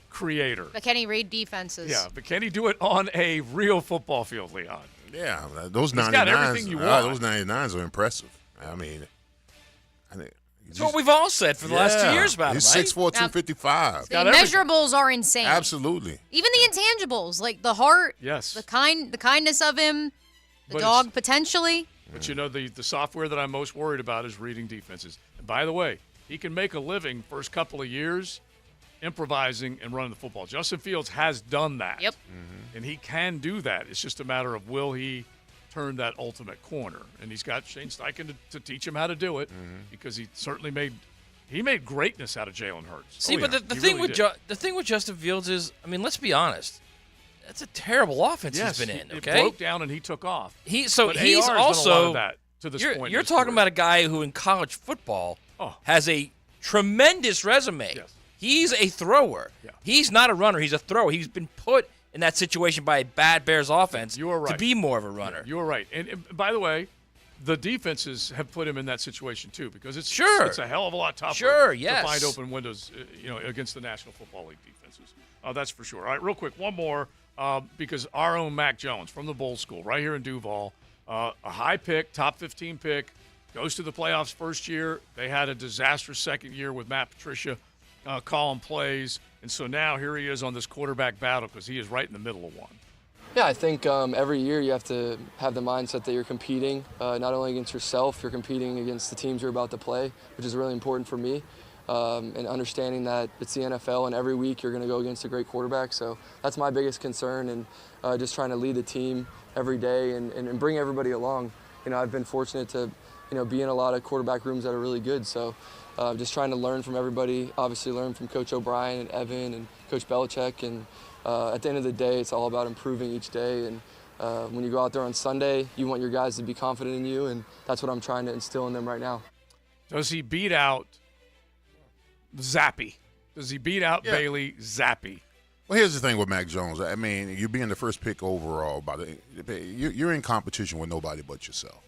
[SPEAKER 17] creator.
[SPEAKER 8] But can he read defenses?
[SPEAKER 17] Yeah, but can he do it on a real football field, Leon?
[SPEAKER 18] Yeah, those
[SPEAKER 17] He's got
[SPEAKER 18] 99s.
[SPEAKER 17] everything you want.
[SPEAKER 18] Those 99s are impressive.
[SPEAKER 11] That's what we've all said for the last 2 years about him,
[SPEAKER 18] he's
[SPEAKER 11] right?
[SPEAKER 18] 6'4", 255.
[SPEAKER 8] The measurables are insane.
[SPEAKER 18] Absolutely.
[SPEAKER 8] Even the intangibles, like the heart,
[SPEAKER 17] yes,
[SPEAKER 8] the kindness of him, the
[SPEAKER 17] But
[SPEAKER 8] dog potentially.
[SPEAKER 17] But the software that I'm most worried about is reading defenses. And by the way, he can make a living first couple of years improvising and running the football. Justin Fields has done that.
[SPEAKER 8] Yep.
[SPEAKER 17] And he can do that. It's just a matter of will he turn that ultimate corner. And he's got Shane Steichen to teach him how to do it because he certainly made greatness out of Jalen Hurts.
[SPEAKER 11] See, but the thing with Justin Fields is, let's be honest. That's a terrible offense he's been in. Okay,
[SPEAKER 17] it broke down and he took off.
[SPEAKER 11] He's
[SPEAKER 17] AR has done
[SPEAKER 11] also
[SPEAKER 17] a lot of that to this point.
[SPEAKER 11] You're talking about a guy who in college football has a tremendous resume.
[SPEAKER 17] Yes.
[SPEAKER 11] He's a thrower. Yeah. He's not a runner. He's a thrower. He's been put in that situation by a bad Bears offense to be more of a runner.
[SPEAKER 17] You're right. And by the way, the defenses have put him in that situation too because it's a hell of a lot tougher to find open windows, against the National Football League defenses. That's for sure. All right, real quick, one more. Because our own Mac Jones from the Bowl School right here in Duval, a high pick, top 15 pick, goes to the playoffs first year. They had a disastrous second year with Matt Patricia. calling plays. And so now here he is on this quarterback battle because he is right in the middle of one.
[SPEAKER 6] Yeah, I think every year you have to have the mindset that you're competing, not only against yourself, you're competing against the teams you're about to play, which is really important for me. And understanding that it's the NFL and every week you're going to go against a great quarterback. So that's my biggest concern, and just trying to lead the team every day and bring everybody along. I've been fortunate to be in a lot of quarterback rooms that are really good. So just trying to learn from everybody, obviously learn from Coach O'Brien and Evan and Coach Belichick. And at the end of the day, it's all about improving each day. And when you go out there on Sunday, you want your guys to be confident in you, and that's what I'm trying to instill in them right now.
[SPEAKER 17] Does he beat out Zappy? Does he beat out Bailey Zappy?
[SPEAKER 18] Well, here's the thing with Mac Jones. I mean, you being the first pick overall, you're in competition with nobody but yourself.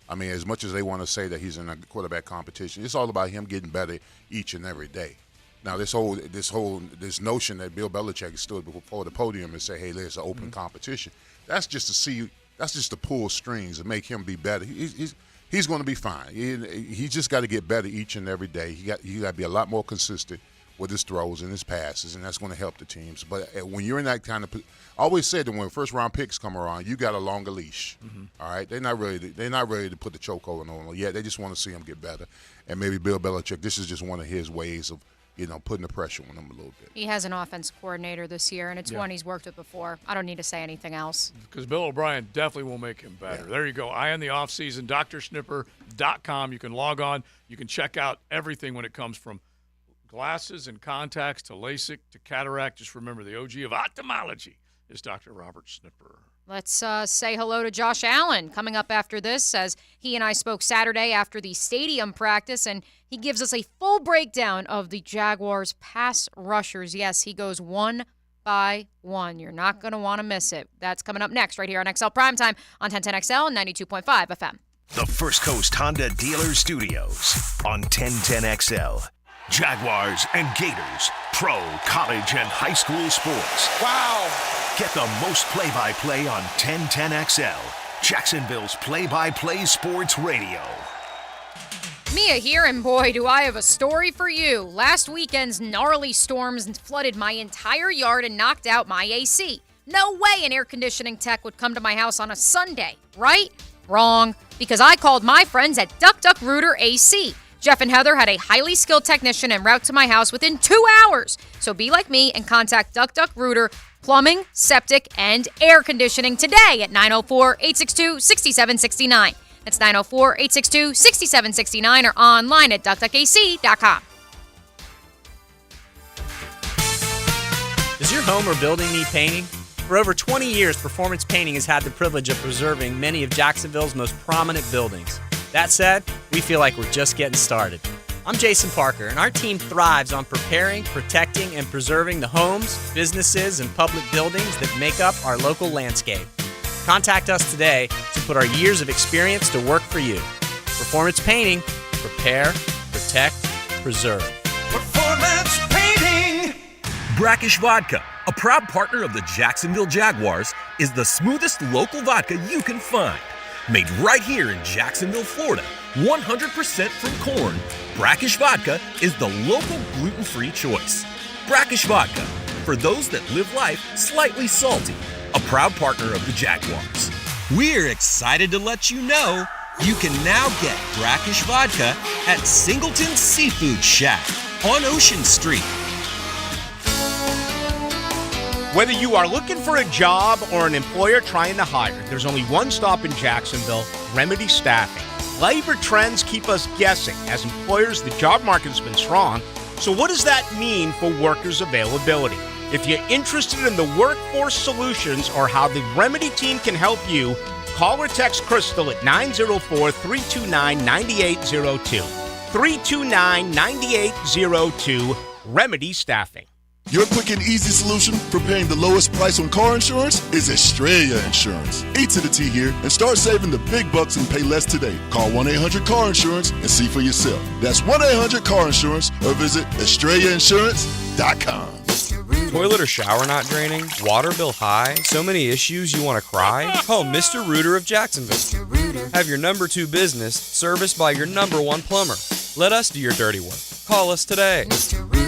[SPEAKER 18] I mean, as much as they want to say that he's in a quarterback competition, it's all about him getting better each and every day. Now, this notion that Bill Belichick stood before the podium and say, "Hey, there's an open competition," that's just to pull strings and make him be better. He's going to be fine. He just got to get better each and every day. He got to be a lot more consistent with his throws and his passes, and that's going to help the teams. But when you're in that kind of, I always said that when first-round picks come around, you got a longer leash. All right, they're not ready to put the chokehold on them yet. They just want to see him get better. And maybe Bill Belichick, this is just one of his ways of putting the pressure on him a little bit.
[SPEAKER 8] He has an offense coordinator this year, and it's one he's worked with before. I don't need to say anything else.
[SPEAKER 17] Because Bill O'Brien definitely will make him better. Yeah. There you go. Eye on the offseason, drschnipper.com. You can log on. You can check out everything when it comes from glasses and contacts to LASIK to cataract. Just remember, the OG of ophthalmology is Dr. Robert Snipper.
[SPEAKER 8] Let's say hello to Josh Allen coming up after this, as he and I spoke Saturday after the stadium practice, and he gives us a full breakdown of the Jaguars' pass rushers. Yes, he goes one by one. You're not going to want to miss it. That's coming up next right here on XL Primetime on 1010XL and 92.5 FM.
[SPEAKER 4] The First Coast Honda Dealer Studios on 1010XL. Jaguars and Gators, pro, college, and high school sports.
[SPEAKER 22] Wow.
[SPEAKER 4] Get the most play-by-play on 1010XL, Jacksonville's play-by-play sports radio.
[SPEAKER 8] Mia here, and boy, do I have a story for you. Last weekend's gnarly storms flooded my entire yard and knocked out my AC. No way an air conditioning tech would come to my house on a Sunday, right? Wrong, because I called my friends at Duck Duck Rooter AC. Jeff and Heather had a highly skilled technician en route to my house within 2 hours. So be like me and contact Duck Duck Rooter Plumbing, Septic, and Air Conditioning today at 904-862-6769. That's 904-862-6769 or online at duckduckac.com.
[SPEAKER 7] Does your home or building need painting? For over 20 years, Performance Painting has had the privilege of preserving many of Jacksonville's most prominent buildings. That said, we feel like we're just getting started. I'm Jason Parker, and our team thrives on preparing, protecting, and preserving the homes, businesses, and public buildings that make up our local landscape. Contact us today to put our years of experience to work for you. Performance Painting. Prepare, protect, preserve.
[SPEAKER 10] Performance Painting!
[SPEAKER 12] Brackish Vodka, a proud partner of the Jacksonville Jaguars, is the smoothest local vodka you can find. Made right here in Jacksonville, Florida, 100% from corn, Brackish Vodka is the local gluten-free choice. Brackish Vodka, for those that live life slightly salty, a proud partner of the Jaguars.
[SPEAKER 10] We're excited to let you know you can now get Brackish Vodka at Singleton Seafood Shack on Ocean Street.
[SPEAKER 13] Whether you are looking for a job or an employer trying to hire, there's only one stop in Jacksonville, Remedy Staffing. Labor trends keep us guessing. As employers, the job market's been strong. So what does that mean for workers' availability? If you're interested in the workforce solutions or how the Remedy team can help you, call or text Crystal at 904-329-9802. 329-9802, Remedy Staffing.
[SPEAKER 14] Your quick and easy solution for paying the lowest price on car insurance is Estrella Insurance. A to the T here, and start saving the big bucks and pay less today. Call 1-800-CAR-INSURANCE and see for yourself. That's 1-800-CAR-INSURANCE or visit EstrellaInsurance.com.
[SPEAKER 15] Toilet or shower not draining? Water bill high? So many issues you want to cry? Call Mr. Rooter of Jacksonville. Have your number 2 business serviced by your number 1 plumber. Let us do your dirty work. Call us today. Mr. Rooter.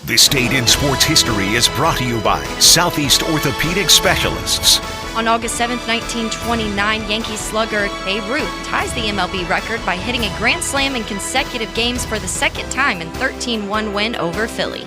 [SPEAKER 4] This date in sports history is brought to you by Southeast Orthopedic Specialists.
[SPEAKER 9] On August 7, 1929, Yankees slugger Babe Ruth ties the MLB record by hitting a grand slam in consecutive games for the second time in 13-1 win over Philly.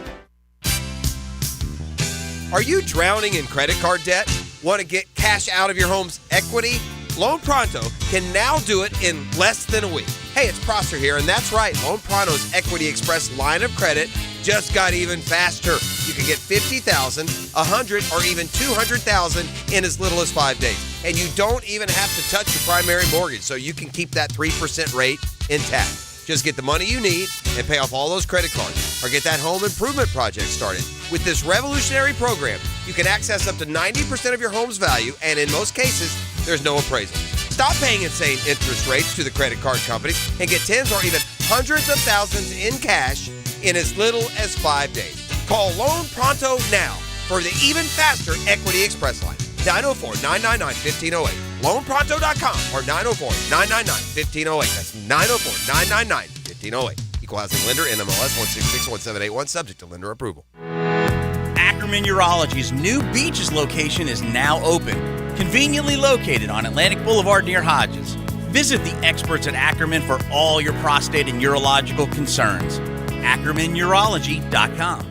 [SPEAKER 16] Are you drowning in credit card debt? Want to get cash out of your home's equity? Loan Pronto can now do it in less than a week. Hey, it's Prosser here, and that's right. Loan Pronto's Equity Express line of credit just got even faster. You can get $50,000, $100,000, or even $200,000 in as little as 5 days. And you don't even have to touch your primary mortgage, so you can keep that 3% rate intact. Just get the money you need and pay off all those credit cards, or get that home improvement project started. With this revolutionary program, you can access up to 90% of your home's value, and in most cases, there's no appraisal. Stop paying insane interest rates to the credit card companies and get tens or even hundreds of thousands in cash in as little as 5 days. Call Loan Pronto now for the even faster Equity Express line. 904-999-1508. LoanPronto.com or 904-999-1508. That's 904-999-1508. Equal housing lender, NMLS 1661781, subject to lender approval.
[SPEAKER 22] Ackerman Urology's new Beaches location is now open, conveniently located on Atlantic Boulevard near Hodges. Visit the experts at Ackerman for all your prostate and urological concerns. AckermanUrology.com.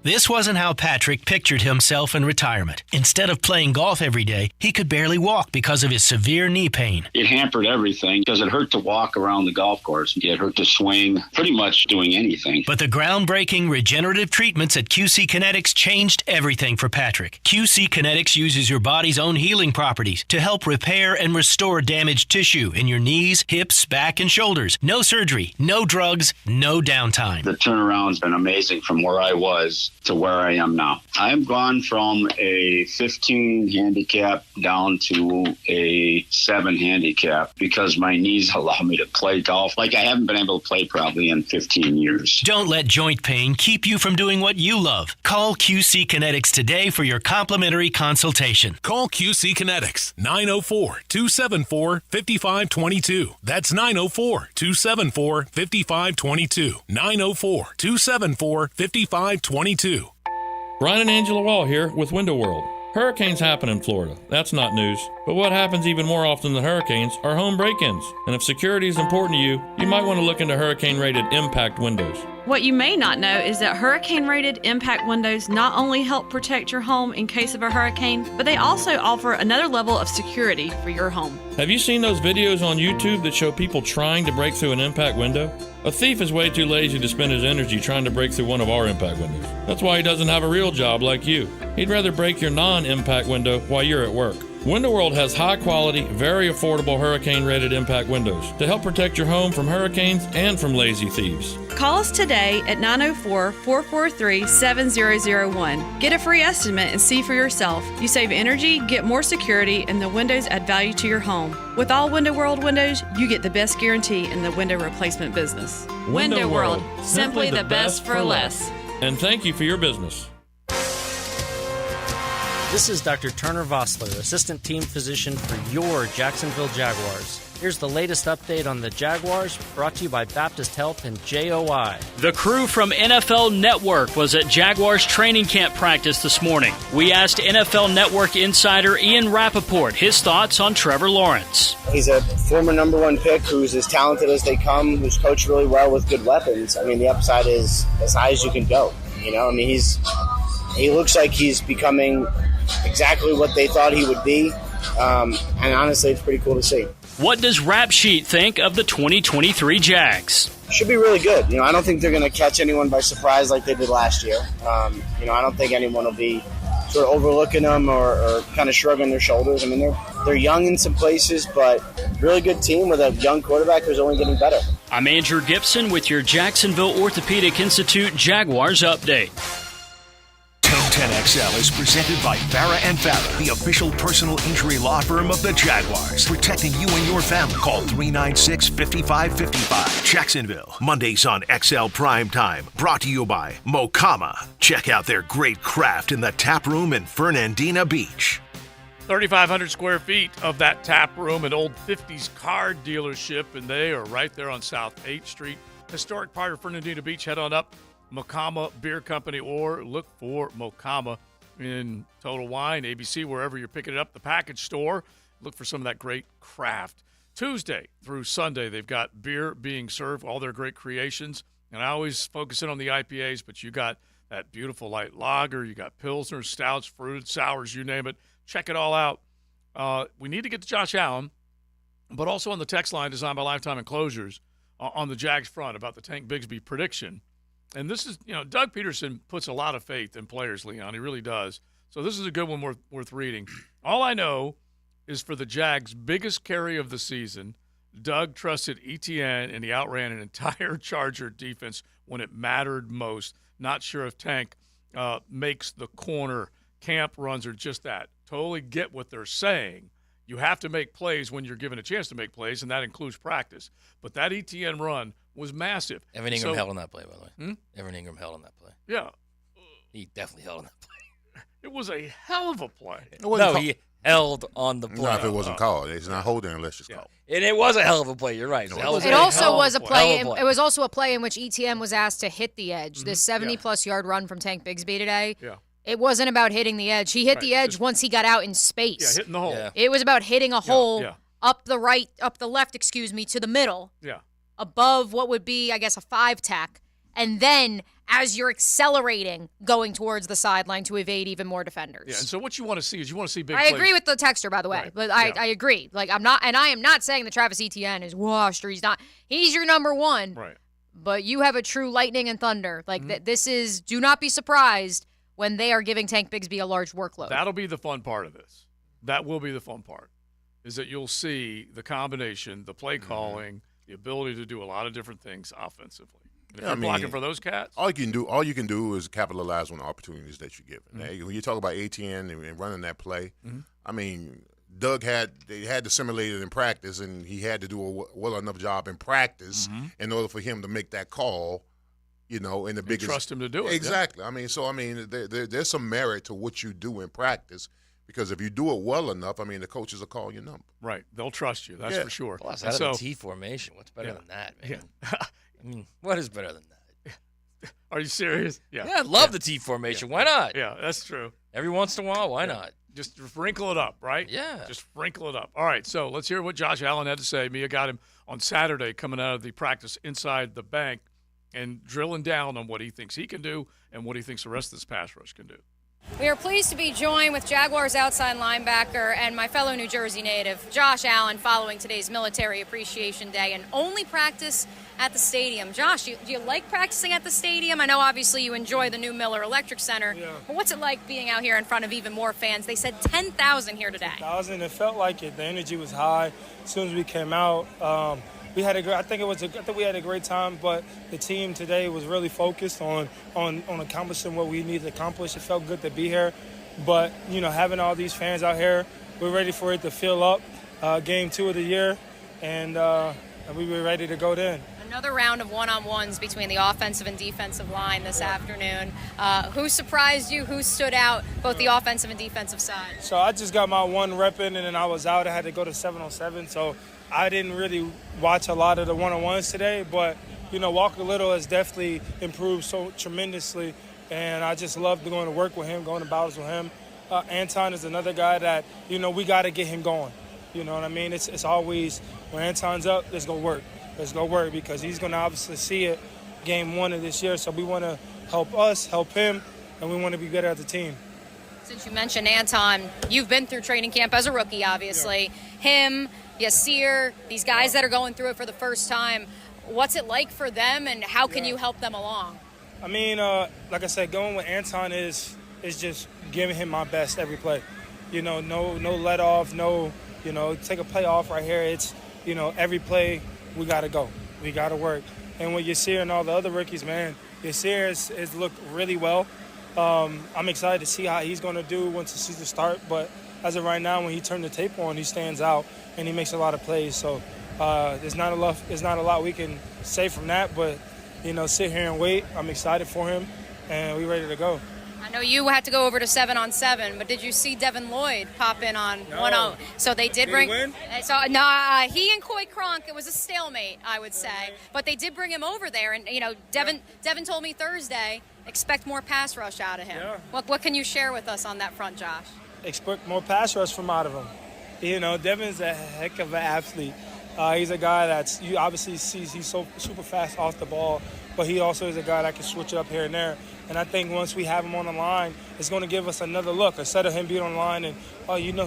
[SPEAKER 19] This wasn't how Patrick pictured himself in retirement. Instead of playing golf every day, he could barely walk because of his severe knee pain.
[SPEAKER 20] It hampered everything because it hurt to walk around the golf course. It hurt to swing, pretty much doing anything.
[SPEAKER 19] But the groundbreaking regenerative treatments at QC Kinetics changed everything for Patrick. QC Kinetics uses your body's own healing properties to help repair and restore damaged tissue in your knees, hips, back, and shoulders. No surgery, no drugs, no downtime.
[SPEAKER 20] The turnaround's been amazing from where I was to where I am now. I've gone from a 15 handicap down to a 7 handicap because my knees allow me to play golf like I haven't been able to play probably in 15 years.
[SPEAKER 19] Don't let joint pain keep you from doing what you love. Call QC Kinetics today for your complimentary consultation.
[SPEAKER 21] Call QC Kinetics, 904-274-5522. That's 904-274-5522. 904-274-5522.
[SPEAKER 23] Brian and Angela Wall here with Window World. Hurricanes happen in Florida. That's not news. But what happens even more often than hurricanes are home break-ins. And if security is important to you, you might want to look into hurricane-rated impact windows.
[SPEAKER 24] What you may not know is that hurricane-rated impact windows not only help protect your home in case of a hurricane, but they also offer another level of security for your home.
[SPEAKER 23] Have you seen those videos on YouTube that show people trying to break through an impact window? A thief is way too lazy to spend his energy trying to break through one of our impact windows. That's why he doesn't have a real job like you. He'd rather break your non-impact window while you're at work. Window World has high-quality, very affordable hurricane-rated impact windows to help protect your home from hurricanes and from lazy thieves.
[SPEAKER 24] Call us today at 904-443-7001. Get a free estimate and see for yourself. You save energy, get more security, and the windows add value to your home. With all Window World windows, you get the best guarantee in the window replacement business.
[SPEAKER 23] Window
[SPEAKER 24] World, simply the best for less.
[SPEAKER 23] And thank you for your business.
[SPEAKER 7] This is Dr. Turner Vossler, Assistant Team Physician for your Jacksonville Jaguars. Here's the latest update on the Jaguars, brought to you by Baptist Health and JOI.
[SPEAKER 25] The crew from NFL Network was at Jaguars training camp practice this morning. We asked NFL Network insider Ian Rappaport his thoughts on Trevor Lawrence.
[SPEAKER 26] He's a former number one pick who's as talented as they come, who's coached really well with good weapons. I mean, the upside is as high as you can go. You know, I mean, he looks like he's becoming exactly what they thought he would be, and honestly, it's pretty cool to see.
[SPEAKER 25] What does Rap Sheet think of the 2023 Jags?
[SPEAKER 26] Should be really good. You know, I don't think they're going to catch anyone by surprise like they did last year. You know, I don't think anyone will be sort of overlooking them or kind of shrugging their shoulders. I mean, they're young in some places, but really good team with a young quarterback who's only getting better.
[SPEAKER 25] I'm Andrew Gibson with your Jacksonville Orthopedic Institute Jaguars update.
[SPEAKER 4] 1010XL is presented by Farah & Farah, the official personal injury law firm of the Jaguars, protecting you and your family. Call 396-5555. Jacksonville, Mondays on XL Primetime, brought to you by Mokama. Check out their great craft in the tap room in Fernandina Beach.
[SPEAKER 17] 3,500 square feet of that tap room, an old 50s car dealership, and they are right there on South 8th Street. historic part of Fernandina Beach, head on up. Mokama Beer Company, or look for Mokama in Total Wine, ABC, wherever you're picking it up, the package store. Look for some of that great craft. Tuesday through Sunday, they've got beer being served, all their great creations. And I always focus in on the IPAs, but you got that beautiful light lager, you got pilsners, stouts, fruited sours, you name it. Check it all out. We need to get to Josh Allen, but also on the text line designed by Lifetime Enclosures on the Jags front about the Tank Bigsby prediction. And this is, Doug Peterson puts a lot of faith in players, Leon. He really does. So this is a good one worth reading. All I know is for the Jags' biggest carry of the season, Doug trusted ETN, and he outran an entire Charger defense when it mattered most. Not sure if Tank makes the corner. Camp runs are just that. Totally get what they're saying. You have to make plays when you're given a chance to make plays, and that includes practice. But that ETN run was massive.
[SPEAKER 1] Evan Ingram held on that play, by the way. Evan Ingram held on that play.
[SPEAKER 17] Yeah.
[SPEAKER 1] He definitely held on that play.
[SPEAKER 17] It was a hell of a play.
[SPEAKER 1] He held on the play.
[SPEAKER 18] No, if it wasn't called. It's not holding unless it's called.
[SPEAKER 1] And it was a hell of a play. You're right.
[SPEAKER 8] It also was a play. It was also a play in which ETN was asked to hit the edge. This 70-plus yard run from Tank Bigsby today.
[SPEAKER 17] Yeah.
[SPEAKER 8] It wasn't about hitting the edge. He hit the edge once he got out in space.
[SPEAKER 17] Yeah, hitting the hole. Yeah.
[SPEAKER 8] It was about hitting a hole up the left, to the middle.
[SPEAKER 17] Yeah.
[SPEAKER 8] Above what would be, I guess, a 5-tack. And then, as you're accelerating, going towards the sideline to evade even more defenders.
[SPEAKER 17] Yeah, and so what you want to see is big
[SPEAKER 8] I
[SPEAKER 17] plays.
[SPEAKER 8] agree with the texter, by the way, but I agree. Like, I am not saying that Travis Etienne is washed or he's not. He's your number one.
[SPEAKER 17] Right.
[SPEAKER 8] But you have a true lightning and thunder. Like, do not be surprised when they are giving Tank Bigsby a large workload.
[SPEAKER 17] That'll be the fun part of this. That will be the fun part, is that you'll see the combination, the play calling, the ability to do a lot of different things offensively. And if you're blocking for those cats,
[SPEAKER 18] all you can do is capitalize on the opportunities that you give. When you talk about ATN and running that play, I mean, Doug had to simulate it in practice, and he had to do a well enough job in practice in order for him to make that call. In the biggest,
[SPEAKER 17] trust him to do it.
[SPEAKER 18] Exactly. Yeah. There's some merit to what you do in practice, because if you do it well enough, the coaches will call your number.
[SPEAKER 17] Right. They'll trust you. That's for sure.
[SPEAKER 1] Plus, out of the T formation, what's better than that, man?
[SPEAKER 17] Yeah.
[SPEAKER 1] What is better than that?
[SPEAKER 17] Are you serious? Yeah.
[SPEAKER 1] Yeah, I love the T formation. Why not?
[SPEAKER 17] Yeah, that's true.
[SPEAKER 1] Every once in a while, why not?
[SPEAKER 17] Just wrinkle it up, right?
[SPEAKER 1] Yeah.
[SPEAKER 17] Just wrinkle it up. All right, so let's hear what Josh Allen had to say. Mia got him on Saturday coming out of the practice inside the bank and drilling down on what he thinks he can do and what he thinks the rest of this pass rush can do.
[SPEAKER 8] We are pleased to be joined with Jaguars outside linebacker and my fellow New Jersey native, Josh Allen, following today's Military Appreciation Day and only practice at the stadium. Josh, do you like practicing at the stadium? I know obviously you enjoy the new Miller Electric Center, but what's it like being out here in front of even more fans? They said 10,000 here today.
[SPEAKER 2] 10,000. It felt like it. The energy was high as soon as we came out. We had I think we had a great time, but the team today was really focused on accomplishing what we needed to accomplish. It felt good to be here, but having all these fans out here, we're ready for it to fill up. Game 2 of the year, and we were ready to go then.
[SPEAKER 8] Another round of one-on-ones between the offensive and defensive line this afternoon. Who surprised you? Who stood out, both the offensive and defensive side?
[SPEAKER 2] So I just got my one rep in, and then I was out. I had to go to 7-on-7, so I didn't really watch a lot of the one-on-ones today, but, Walker Little has definitely improved so tremendously, and I just love going to work with him, going to battles with him. Anton is another guy that, we got to get him going. You know what I mean? It's always, when Anton's up, let's go work. Let's go work, because he's going to obviously see it game 1 of this year, so we want to help us, help him, and we want to be better as a team.
[SPEAKER 8] Since you mentioned Anton, you've been through training camp as a rookie, obviously. Yeah. Him, Yasir, these guys that are going through it for the first time, what's it like for them, and how can you help them along?
[SPEAKER 2] Like I said, going with Anton is just giving him my best every play. No let off, take a play off right here. It's, every play we got to go. We got to work. And with Yasir and all the other rookies, man, Yasir has looked really well. I'm excited to see how he's going to do once the season starts, but as of right now, when he turned the tape on, he stands out and he makes a lot of plays. So there's not a lot we can say from that, but sit here and wait. I'm excited for him, and we're ready to go.
[SPEAKER 8] I know you had to go over to 7-on-7, but did you see Devin Lloyd pop in on 1-0? So they did bring.
[SPEAKER 2] He win?
[SPEAKER 8] So he and Coy Cronk. It was a stalemate, I would say. But they did bring him over there, and Devin told me Thursday expect more pass rush out of him.
[SPEAKER 2] Yeah.
[SPEAKER 8] What can you share with us on that front, Josh?
[SPEAKER 2] Expect more pass rush from out of him. Devin's a heck of an athlete. He's a guy you obviously see he's so super fast off the ball, but he also is a guy that can switch it up here and there. And I think once we have him on the line, it's going to give us another look. Instead of him being on the line and,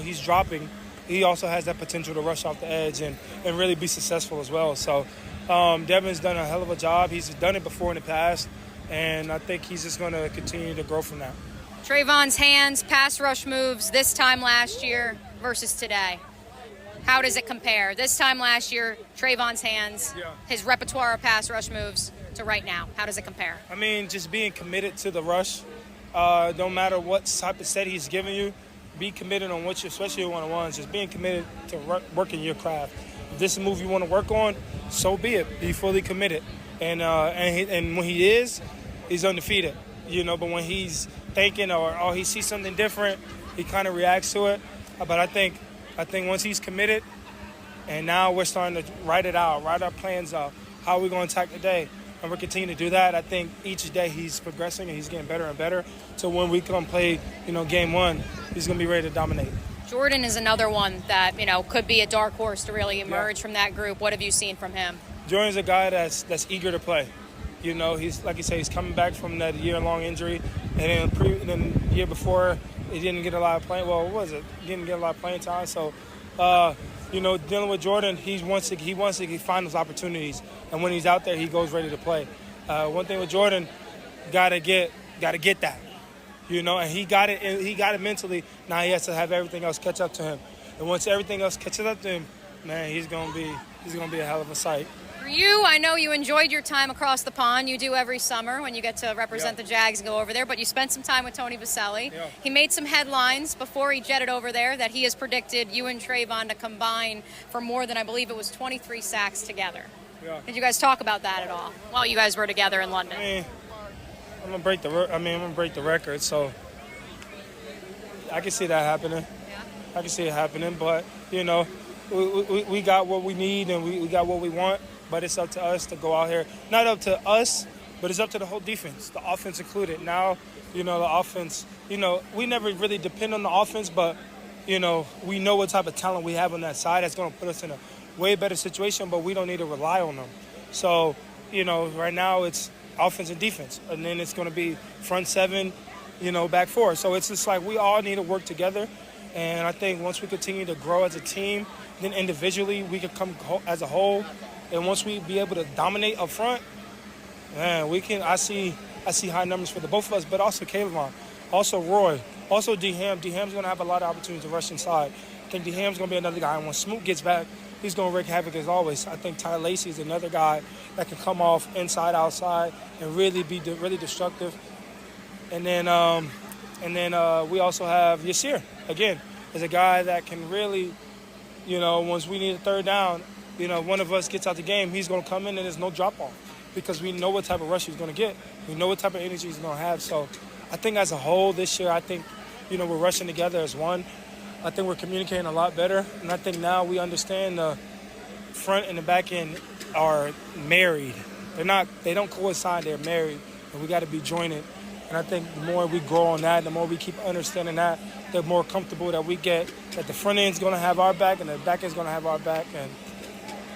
[SPEAKER 2] he's dropping, he also has that potential to rush off the edge and really be successful as well. So Devin's done a hell of a job. He's done it before in the past, and I think he's just going to continue to grow from that.
[SPEAKER 8] Trayvon's hands, pass rush moves this time last year versus today. How does it compare? This time last year, Trayvon's hands, his repertoire of pass rush moves to right now. How does it compare?
[SPEAKER 2] I mean, just being committed to the rush. No matter what type of set he's giving you, be committed on what you, especially one-on-ones, just being committed to working your craft. If this is a move you want to work on, so be it. Be fully committed. And when he is, he's undefeated. But when he's thinking or he sees something different, he kind of reacts to it. But I think once he's committed, and now we're starting to write our plans out, how we're going to attack the day, and we're continuing to do that. I think each day he's progressing and he's getting better and better. So when we come play, game one, he's going to be ready to dominate.
[SPEAKER 8] Jordan is another one that, could be a dark horse to really emerge from that group. What have you seen from him?
[SPEAKER 2] Jordan's a guy that's eager to play. He's, like you say, he's coming back from that year-long injury, and then the year before, he didn't get a lot of playing. Well, what was it? He didn't get a lot of playing time. So, dealing with Jordan, he wants to find those opportunities, and when he's out there, he goes ready to play. One thing with Jordan, gotta get that, and he got it mentally. Now he has to have everything else catch up to him, and once everything else catches up to him, man, he's gonna be a hell of a sight.
[SPEAKER 8] For you, I know you enjoyed your time across the pond. You do every summer when you get to represent the Jags and go over there, but you spent some time with Tony Vaselli.
[SPEAKER 2] Yeah.
[SPEAKER 8] He made some headlines before he jetted over there that he has predicted you and Trayvon to combine for more than, I believe it was 23 sacks together.
[SPEAKER 2] Yeah.
[SPEAKER 8] Did you guys talk about that at all while you guys were together in London?
[SPEAKER 2] I mean, I'm gonna break the record, so I can see that happening. Yeah. I can see it happening, but we got what we need and we got what we want. But it's up to us to go out here. Not up to us, but it's up to the whole defense, the offense included. Now, the offense, we never really depend on the offense, but, we know what type of talent we have on that side. That's going to put us in a way better situation, but we don't need to rely on them. So, right now it's offense and defense. And then it's going to be front seven, back four. So it's just like we all need to work together. And I think once we continue to grow as a team, then individually we can come as a whole. And once we be able to dominate up front, man, we can. I see high numbers for the both of us, but also Caleb, also Roy, also D-Ham. D-Ham's going to have a lot of opportunities to rush inside. I think D-Ham's going to be another guy. And when Smoot gets back, he's going to wreak havoc as always. I think Ty Lacey is another guy that can come off inside, outside, and really be really destructive. And then we also have Yasir, again, is a guy that can really, once we need a third down, one of us gets out the game, he's going to come in and there's no drop-off because we know what type of rush he's going to get. We know what type of energy he's going to have. So I think as a whole this year, I think, we're rushing together as one. I think we're communicating a lot better. And I think now we understand the front and the back end are married. They don't coincide, they're married. And we got to be jointed. And I think the more we grow on that, the more we keep understanding that, the more comfortable that we get, that the front end's going to have our back and the back end's going to have our back. And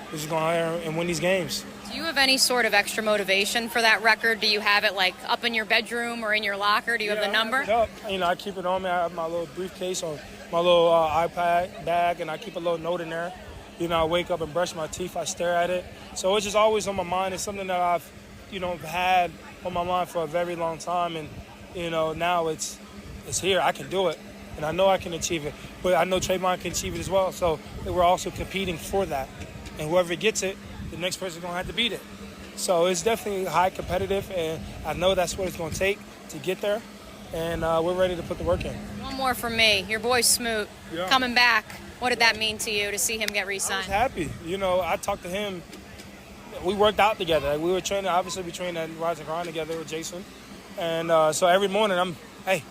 [SPEAKER 2] we're just going to hire and win these games.
[SPEAKER 8] Do you have any sort of extra motivation for that record? Do you have it up in your bedroom or in your locker? Do you have the number?
[SPEAKER 2] I keep it on me. I have my little briefcase or my little iPad bag, and I keep a little note in there. I wake up and brush my teeth. I stare at it. So it's just always on my mind. It's something that I've, had on my mind for a very long time. And, now it's here. I can do it. And I know I can achieve it. But I know Trayvon can achieve it as well. So we're also competing for that. And whoever gets it, the next person's going to have to beat it. So it's definitely high competitive, and I know that's what it's going to take to get there. And we're ready to put the work in.
[SPEAKER 8] One more from me. Your boy Smoot coming back. What did that mean to you to see him get re-signed?
[SPEAKER 2] I was happy. I talked to him. We worked out together. We were training. Obviously, we trained at Rise and Grind together with Jason. And so every morning I'm, hey,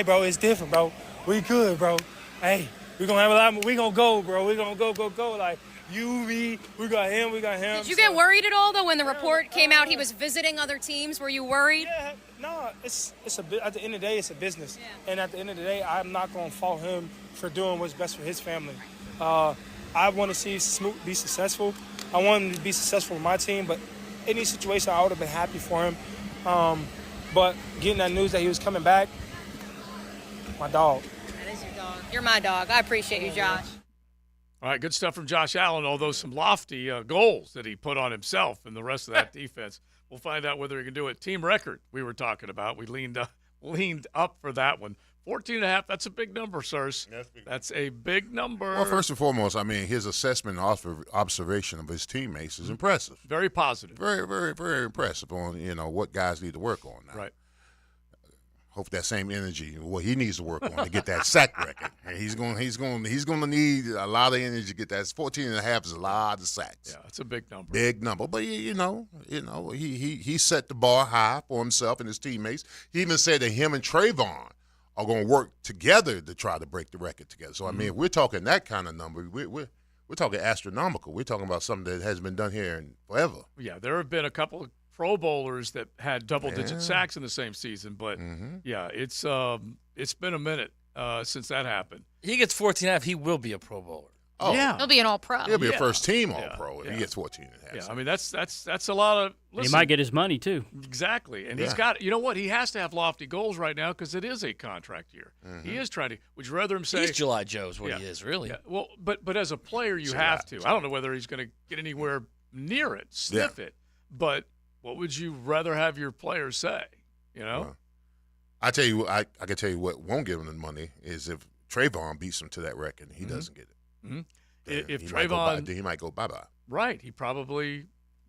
[SPEAKER 2] bro, it's different, bro. We good, bro. Hey, we gonna have a lot more. We gonna go, bro. We gonna go. Like, we got him.
[SPEAKER 8] Did you get worried at all, though, when the report came out he was visiting other teams? Were you worried?
[SPEAKER 2] Yeah, no, it's at the end of the day, it's a business. Yeah. And at the end of the day, I'm not going to fault him for doing what's best for his family. I want to see Smoot be successful. I want him to be successful with my team, but any situation, I would have been happy for him. But getting that news that he was coming back, my dog.
[SPEAKER 8] That is your dog. You're my dog. I appreciate you, Josh.
[SPEAKER 17] All right, good stuff from Josh Allen, although some lofty goals that he put on himself and the rest of that defense. We'll find out whether he can do it. Team record we were talking about. We leaned up for that one. 14.5, that's a big number, sirs. That's a big number.
[SPEAKER 18] Well, first and foremost, I mean, his assessment and observation of his teammates is impressive.
[SPEAKER 17] Very positive.
[SPEAKER 18] Very, very, very impressive on, what guys need to work on now.
[SPEAKER 17] Right.
[SPEAKER 18] Hope that same energy, what he needs to work on to get that sack record. And he's going to need a lot of energy to get that. 14.5 is a lot of sacks.
[SPEAKER 17] Yeah, it's a big number.
[SPEAKER 18] Big number. But he set the bar high for himself and his teammates. He even said that him and Trayvon are going to work together to try to break the record together. So I mean, if we're talking that kind of number, we're talking astronomical. We're talking about something that hasn't been done here in forever.
[SPEAKER 17] Yeah, there have been a couple of Pro Bowlers that had double-digit sacks in the same season, but yeah, it's been a minute since that happened.
[SPEAKER 1] He gets 14.5, he will be a Pro Bowler.
[SPEAKER 17] Oh yeah,
[SPEAKER 8] he'll be an All-Pro.
[SPEAKER 18] He'll be a first-team All-Pro if he gets 14.5.
[SPEAKER 17] Yeah, I mean that's a lot of. Listen,
[SPEAKER 3] he might get his money too.
[SPEAKER 17] Exactly, and he's got. You know what? He has to have lofty goals right now because it is a contract year. He is trying to. Would you rather him say
[SPEAKER 1] he's July Joe's what he is really?
[SPEAKER 17] Yeah. Well, but as a player, you have to. I don't know whether he's going to get anywhere near it, sniff it, but. What would you rather have your players say?
[SPEAKER 18] I tell you, I can tell you what won't give him the money is if Trayvon beats him to that record, he doesn't get it.
[SPEAKER 17] Mm-hmm. If
[SPEAKER 18] he
[SPEAKER 17] Trayvon,
[SPEAKER 18] he might go bye-bye.
[SPEAKER 17] Right, he probably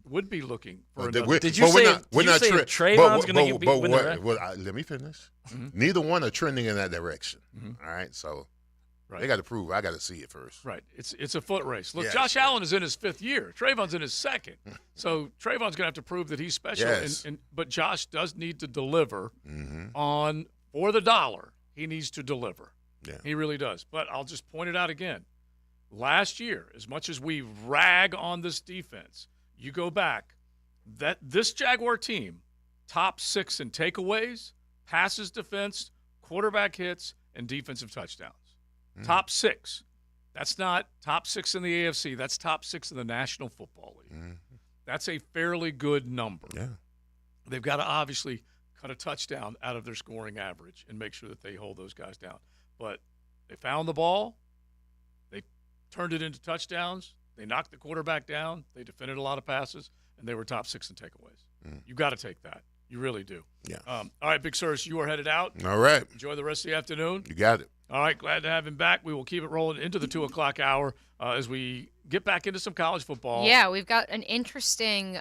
[SPEAKER 17] would be looking for another.
[SPEAKER 1] Did you say Trayvon's going to win the record?
[SPEAKER 18] Let me finish. Neither one are trending in that direction. All right, so. Right. They got to prove. I got to see it first.
[SPEAKER 17] Right. It's a foot race. Look, Josh Allen is in his 5th year. Trayvon's in his 2nd. So Trayvon's going to have to prove that he's special.
[SPEAKER 18] Yes.
[SPEAKER 17] But Josh does need to deliver on for the dollar. He needs to deliver.
[SPEAKER 18] Yeah.
[SPEAKER 17] He really does. But I'll just point it out again. Last year, as much as we rag on this defense, you go back, that this Jaguar team, top 6 in takeaways, passes defense, quarterback hits, and defensive touchdowns. Top 6. That's not top 6 in the AFC. That's top 6 in the National Football League. That's a fairly good number.
[SPEAKER 18] Yeah.
[SPEAKER 17] They've got to obviously cut a touchdown out of their scoring average and make sure that they hold those guys down. But they found the ball. They turned it into touchdowns. They knocked the quarterback down. They defended a lot of passes, and they were top 6 in takeaways. You got to take that. You really do.
[SPEAKER 18] Yeah.
[SPEAKER 17] All right, Big Sirs, you are headed out.
[SPEAKER 18] All right.
[SPEAKER 17] Enjoy the rest of the afternoon.
[SPEAKER 18] You got it.
[SPEAKER 17] All right, glad to have him back. We will keep it rolling into the 2 o'clock hour as we get back into some college football.
[SPEAKER 8] Yeah, we've got an interesting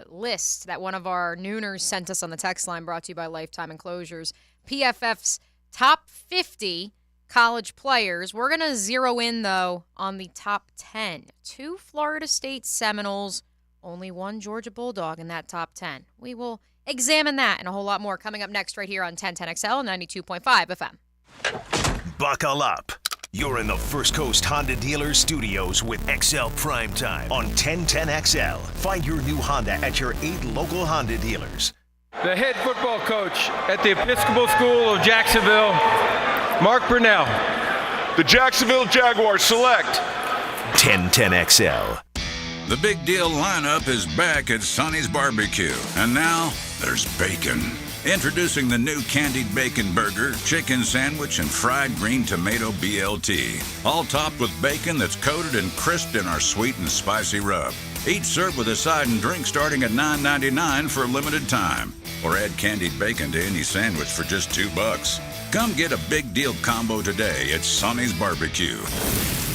[SPEAKER 8] list that one of our nooners sent us on the text line, brought to you by Lifetime Enclosures. PFF's top 50 college players. We're going to zero in, though, on the top 10. 2 Florida State Seminoles, only 1 Georgia Bulldog in that top 10. We will examine that and a whole lot more coming up next right here on 1010XL 92.5 FM.
[SPEAKER 4] Buckle up. You're in the First Coast Honda Dealer Studios with XL Primetime on 1010XL. Find your new Honda at your 8 local Honda dealers.
[SPEAKER 5] The head football coach at the Episcopal School of Jacksonville, Mark Brunell.
[SPEAKER 6] The Jacksonville Jaguars select
[SPEAKER 4] 1010XL.
[SPEAKER 10] The big deal lineup is back at Sonny's Barbecue, and now there's bacon. Introducing the new candied bacon burger, chicken sandwich, and fried green tomato BLT. All topped with bacon that's coated and crisped in our sweet and spicy rub. Each served with a side and drink starting at $9.99 for a limited time. Or add candied bacon to any sandwich for just $2. Come get a big deal combo today at Sonny's Barbecue.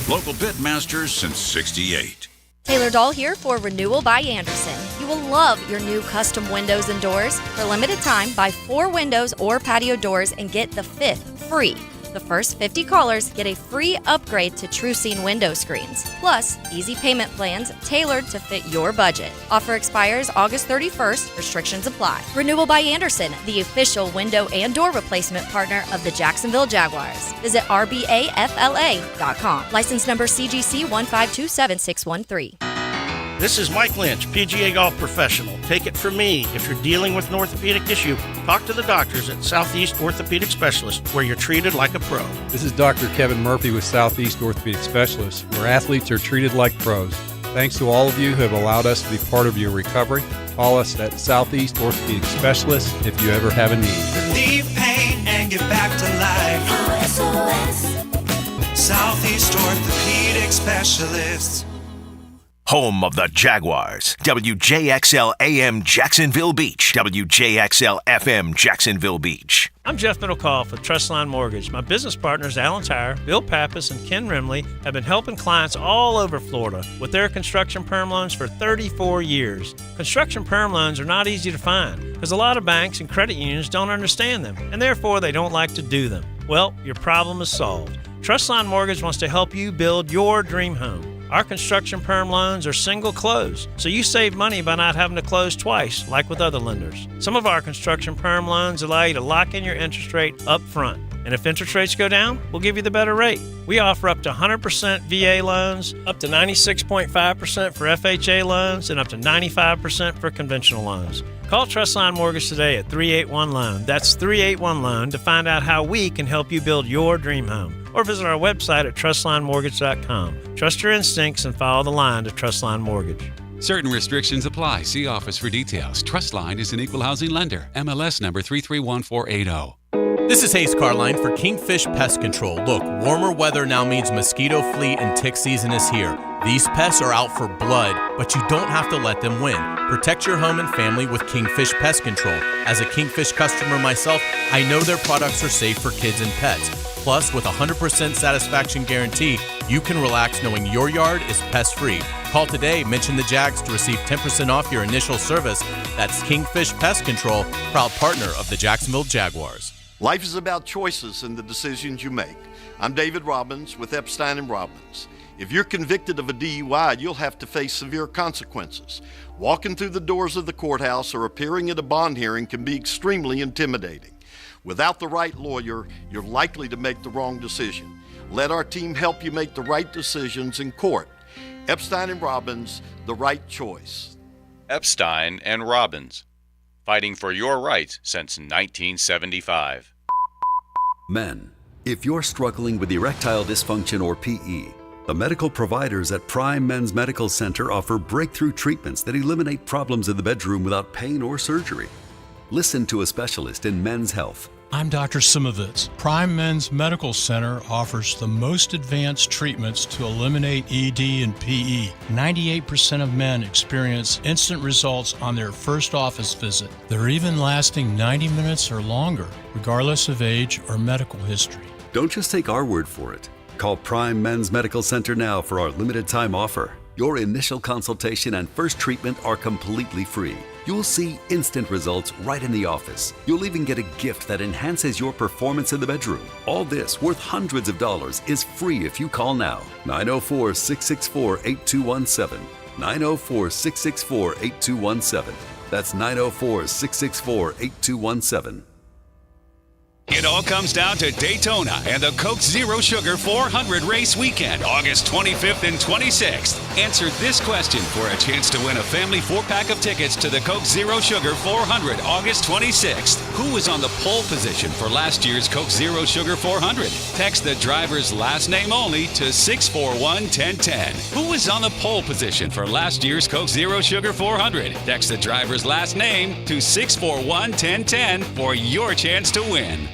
[SPEAKER 10] Local pitmasters since '68.
[SPEAKER 9] Taylor Dahl here for Renewal by Anderson. You will love your new custom windows and doors. For a limited time, buy 4 windows or patio doors and get the 5th free. The first 50 callers get a free upgrade to TrueScene window screens, plus easy payment plans tailored to fit your budget. Offer expires August 31st. Restrictions apply. Renewal by Andersen, the official window and door replacement partner of the Jacksonville Jaguars. Visit rbafla.com. License number CGC 1527613.
[SPEAKER 3] This is Mike Lynch, PGA Golf Professional. Take it from me, if you're dealing with an orthopedic issue, talk to the doctors at Southeast Orthopedic Specialists, where you're treated like a pro.
[SPEAKER 11] This is Dr. Kevin Murphy with Southeast Orthopedic Specialists, where athletes are treated like pros. Thanks to all of you who have allowed us to be part of your recovery. Call us at Southeast Orthopedic Specialists if you ever have a need.
[SPEAKER 12] Relieve pain and get back to life. SOS. Southeast Orthopedic Specialists.
[SPEAKER 4] Home of the Jaguars. WJXL AM Jacksonville Beach. WJXL FM Jacksonville Beach.
[SPEAKER 13] I'm Jeff Middlecoff with Trustline Mortgage. My business partners Alan Tyre, Bill Pappas, and Ken Rimley have been helping clients all over Florida with their construction perm loans for 34 years. Construction perm loans are not easy to find because a lot of banks and credit unions don't understand them, and therefore they don't like to do them. Well, your problem is solved. Trustline Mortgage wants to help you build your dream home. Our construction perm loans are single close, so you save money by not having to close twice, like with other lenders. Some of our construction perm loans allow you to lock in your interest rate up front. And if interest rates go down, we'll give you the better rate. We offer up to 100% VA loans, up to 96.5% for FHA loans, and up to 95% for conventional loans. Call Trustline Mortgage today at 381-LOAN. That's 381-LOAN to find out how we can help you build your dream home. Or visit our website at trustlinemortgage.com. Trust your instincts and follow the line to Trustline Mortgage.
[SPEAKER 14] Certain restrictions apply. See office for details. Trustline is an equal housing lender. MLS number 331480.
[SPEAKER 15] This is Hayes Carline for Kingfish Pest Control. Look, warmer weather now means mosquito, flea, and tick season is here. These pests are out for blood, but you don't have to let them win. Protect your home and family with Kingfish Pest Control. As a Kingfish customer myself, I know their products are safe for kids and pets. Plus, with a 100% satisfaction guarantee, you can relax knowing your yard is pest-free. Call today, mention the Jags to receive 10% off your initial service. That's Kingfish Pest Control, proud partner of the Jacksonville Jaguars.
[SPEAKER 27] Life is about choices and the decisions you make. I'm David Robbins with Epstein & Robbins. If you're convicted of a DUI, you'll have to face severe consequences. Walking through the doors of the courthouse or appearing at a bond hearing can be extremely intimidating. Without the right lawyer, you're likely to make the wrong decision. Let our team help you make the right decisions in court. Epstein & Robbins, the right choice.
[SPEAKER 28] Epstein & Robbins, fighting for your rights since 1975.
[SPEAKER 29] Men, if you're struggling with erectile dysfunction or PE, the medical providers at Prime Men's Medical Center offer breakthrough treatments that eliminate problems in the bedroom without pain or surgery. Listen to a specialist in men's health.
[SPEAKER 30] I'm Dr. Simovitz. Prime Men's Medical Center offers the most advanced treatments to eliminate ED and PE. 98% of men experience instant results on their first office visit. They're even lasting 90 minutes or longer, regardless of age or medical history.
[SPEAKER 29] Don't just take our word for it. Call Prime Men's Medical Center now for our limited time offer. Your initial consultation and first treatment are completely free. You'll see instant results right in the office. You'll even get a gift that enhances your performance in the bedroom. All this, worth hundreds of dollars, is free if you call now. 904-664-8217. 904-664-8217. That's 904-664-8217.
[SPEAKER 31] It all comes down to Daytona and the Coke Zero Sugar 400 race weekend, August 25th and 26th. Answer this question for a chance to win a family 4-pack of tickets to the Coke Zero Sugar 400, August 26th. Who was on the pole position for last year's Coke Zero Sugar 400? Text the driver's last name only to 641-1010. Who was on the pole position for last year's Coke Zero Sugar 400? Text the driver's last name to 641-1010 for your chance to win.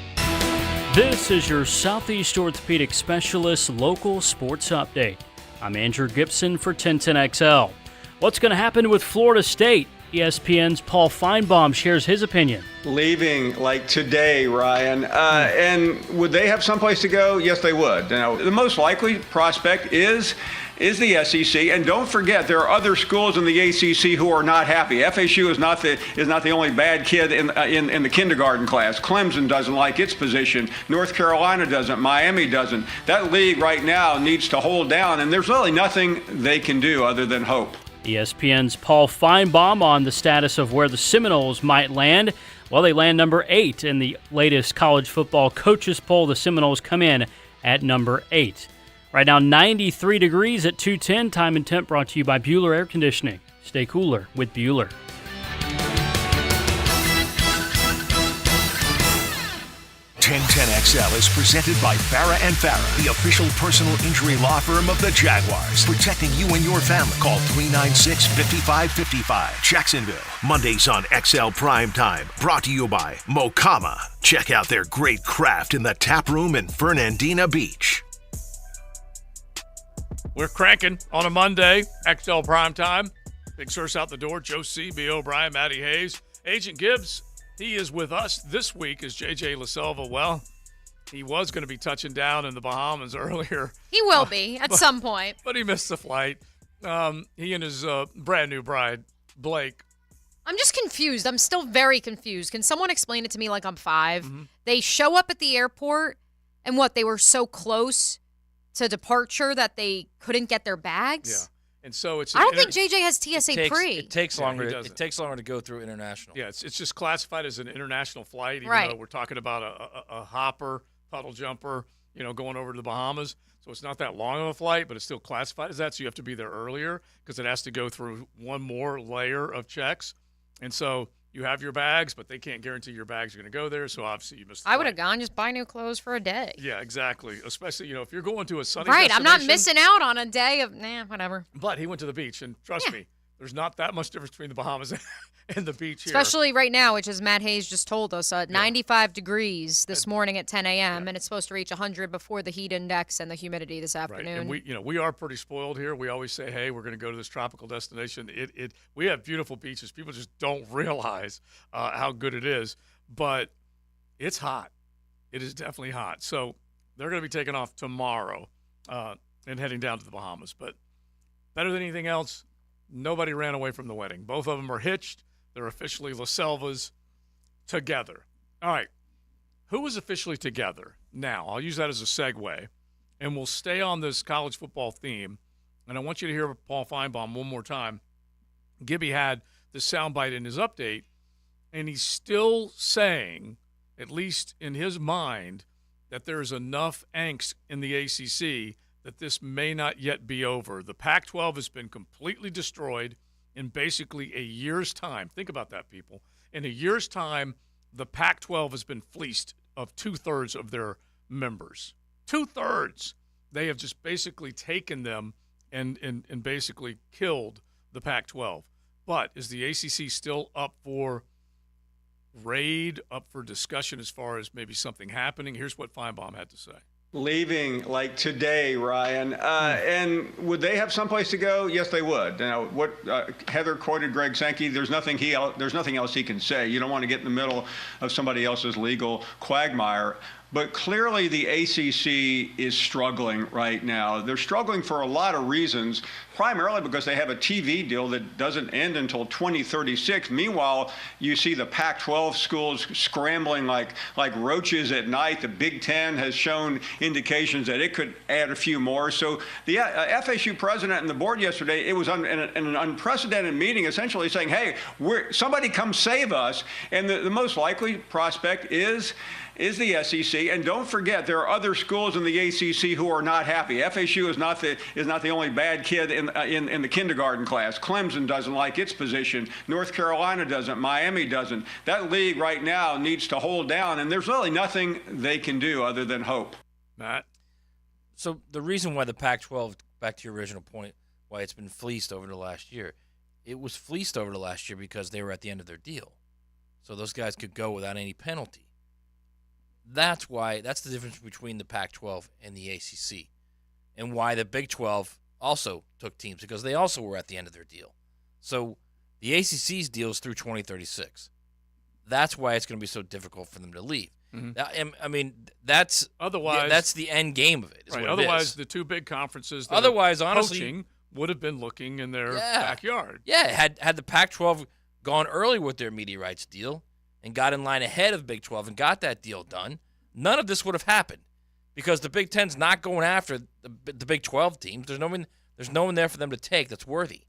[SPEAKER 25] This is your Southeast Orthopedic Specialist local sports update. I'm Andrew Gibson for 1010XL. What's going to happen with Florida State? ESPN's Paul Feinbaum shares his opinion.
[SPEAKER 32] Leaving like today, Ryan. And would they have someplace to go? Yes, they would. Now, the most likely prospect is is the SEC, and don't forget there are other schools in the ACC who are not happy. FSU is not the only bad kid in the kindergarten class. Clemson doesn't like its position. North Carolina doesn't. Miami doesn't. That league right now needs to hold down, and there's really nothing they can do other than hope.
[SPEAKER 25] ESPN's Paul Feinbaum on the status of where the Seminoles might land. Well, they land number 8 in the latest college football coaches poll. The Seminoles come in at number 8. Right now, 93 degrees at 2:10. Time and temp brought to you by Bueller Air Conditioning. Stay cooler with Bueller.
[SPEAKER 4] XL is presented by Farah & Farah, the official personal injury law firm of the Jaguars, protecting you and your family. Call 396-5555. Jacksonville, Mondays on XL Primetime, brought to you by Mokama. Check out their great craft in the tap room in Fernandina Beach.
[SPEAKER 17] We're cranking on a Monday, XL Primetime. Big Source out the door, Joe C., B. O'Brien, Matty Hayes. Agent Gibbs, he is with us this week as J.J. LaSelva. Well, he was going to be touching down in the Bahamas earlier.
[SPEAKER 8] He will be at some point.
[SPEAKER 17] But he missed the flight. He and his brand new bride, Blake.
[SPEAKER 8] I'm just confused. I'm still very confused. Can someone explain it to me like I'm 5? Mm-hmm. They show up at the airport, and they were so close to departure that they couldn't get their bags?
[SPEAKER 17] Yeah. And so it's.
[SPEAKER 8] I don't think JJ has TSA pre.
[SPEAKER 1] It takes longer. It takes longer to go through international.
[SPEAKER 17] Yeah, it's just classified as an international flight, even
[SPEAKER 8] right.
[SPEAKER 17] though we're talking about a hopper, puddle jumper, going over to the Bahamas. So it's not that long of a flight, but it's still classified as that. So you have to be there earlier because it has to go through one more layer of checks. And so you have your bags, but they can't guarantee your bags are going to go there. So obviously you missed the flight.
[SPEAKER 8] I would have gone just buy new clothes for a day.
[SPEAKER 17] Yeah, exactly. Especially, if you're going to a sunny
[SPEAKER 8] right,
[SPEAKER 17] destination.
[SPEAKER 8] I'm not missing out on a day of, whatever.
[SPEAKER 17] But he went to the beach, and trust me, there's not that much difference between the Bahamas and the beach here.
[SPEAKER 8] Especially right now, which as Matt Hayes just told us, 95 degrees this morning at 10 a.m., and it's supposed to reach 100 before the heat index and the humidity this afternoon.
[SPEAKER 17] Right. And we are pretty spoiled here. We always say, hey, we're going to go to this tropical destination. We have beautiful beaches. People just don't realize how good it is. But it's hot. It is definitely hot. So they're going to be taking off tomorrow and heading down to the Bahamas. But better than anything else, nobody ran away from the wedding. Both of them are hitched. They're officially LaSelvas together. All right. Who is officially together now? I'll use that as a segue, and we'll stay on this college football theme. And I want you to hear Paul Feinbaum one more time. Gibby had the soundbite in his update, and he's still saying, at least in his mind, that there's enough angst in the ACC that this may not yet be over. The Pac-12 has been completely destroyed in basically a year's time. Think about that, people. In a year's time, the Pac-12 has been fleeced of 2/3 of their members. 2/3. They have just basically taken them and basically killed the Pac-12. But is the ACC still up for raid, up for discussion as far as maybe something happening? Here's what Feinbaum had to say.
[SPEAKER 32] Leaving like today, Ryan, and would they have someplace to go? Yes, they would. Now, what Heather quoted Greg Sankey. There's nothing else he can say. You don't want to get in the middle of somebody else's legal quagmire. But clearly the ACC is struggling right now. They're struggling for a lot of reasons, primarily because they have a TV deal that doesn't end until 2036. Meanwhile, you see the Pac-12 schools scrambling like roaches at night. The Big Ten has shown indications that it could add a few more. So the FSU president and the board yesterday, it was in an unprecedented meeting, essentially saying, hey, somebody come save us. And the most likely prospect is the SEC, and don't forget there are other schools in the ACC who are not happy. FSU is not the only bad kid in the kindergarten class. Clemson doesn't like its position. North Carolina doesn't. Miami doesn't. That league right now needs to hold down, and there's really nothing they can do other than hope.
[SPEAKER 17] Matt?
[SPEAKER 1] So the reason why the Pac-12, back to your original point, why it's been fleeced over the last year, it was fleeced over the last year because they were at the end of their deal. So those guys could go without any penalty. That's the difference between the Pac-12 and the ACC, and why the Big 12 also took teams, because they also were at the end of their deal. So the ACC's deal is through 2036. That's why it's going to be so difficult for them to leave.
[SPEAKER 17] Mhm.
[SPEAKER 1] I mean, that's the end game of it. Is
[SPEAKER 17] Right.
[SPEAKER 1] what it
[SPEAKER 17] Otherwise,
[SPEAKER 1] is.
[SPEAKER 17] the two big conferences that
[SPEAKER 1] Otherwise,
[SPEAKER 17] are
[SPEAKER 1] honestly,
[SPEAKER 17] coaching would have been looking in their backyard.
[SPEAKER 1] Yeah, had the Pac-12 gone early with their media rights deal and got in line ahead of Big 12 and got that deal done, none of this would have happened because the Big 10's not going after the Big 12 teams. There's no one there for them to take that's worthy.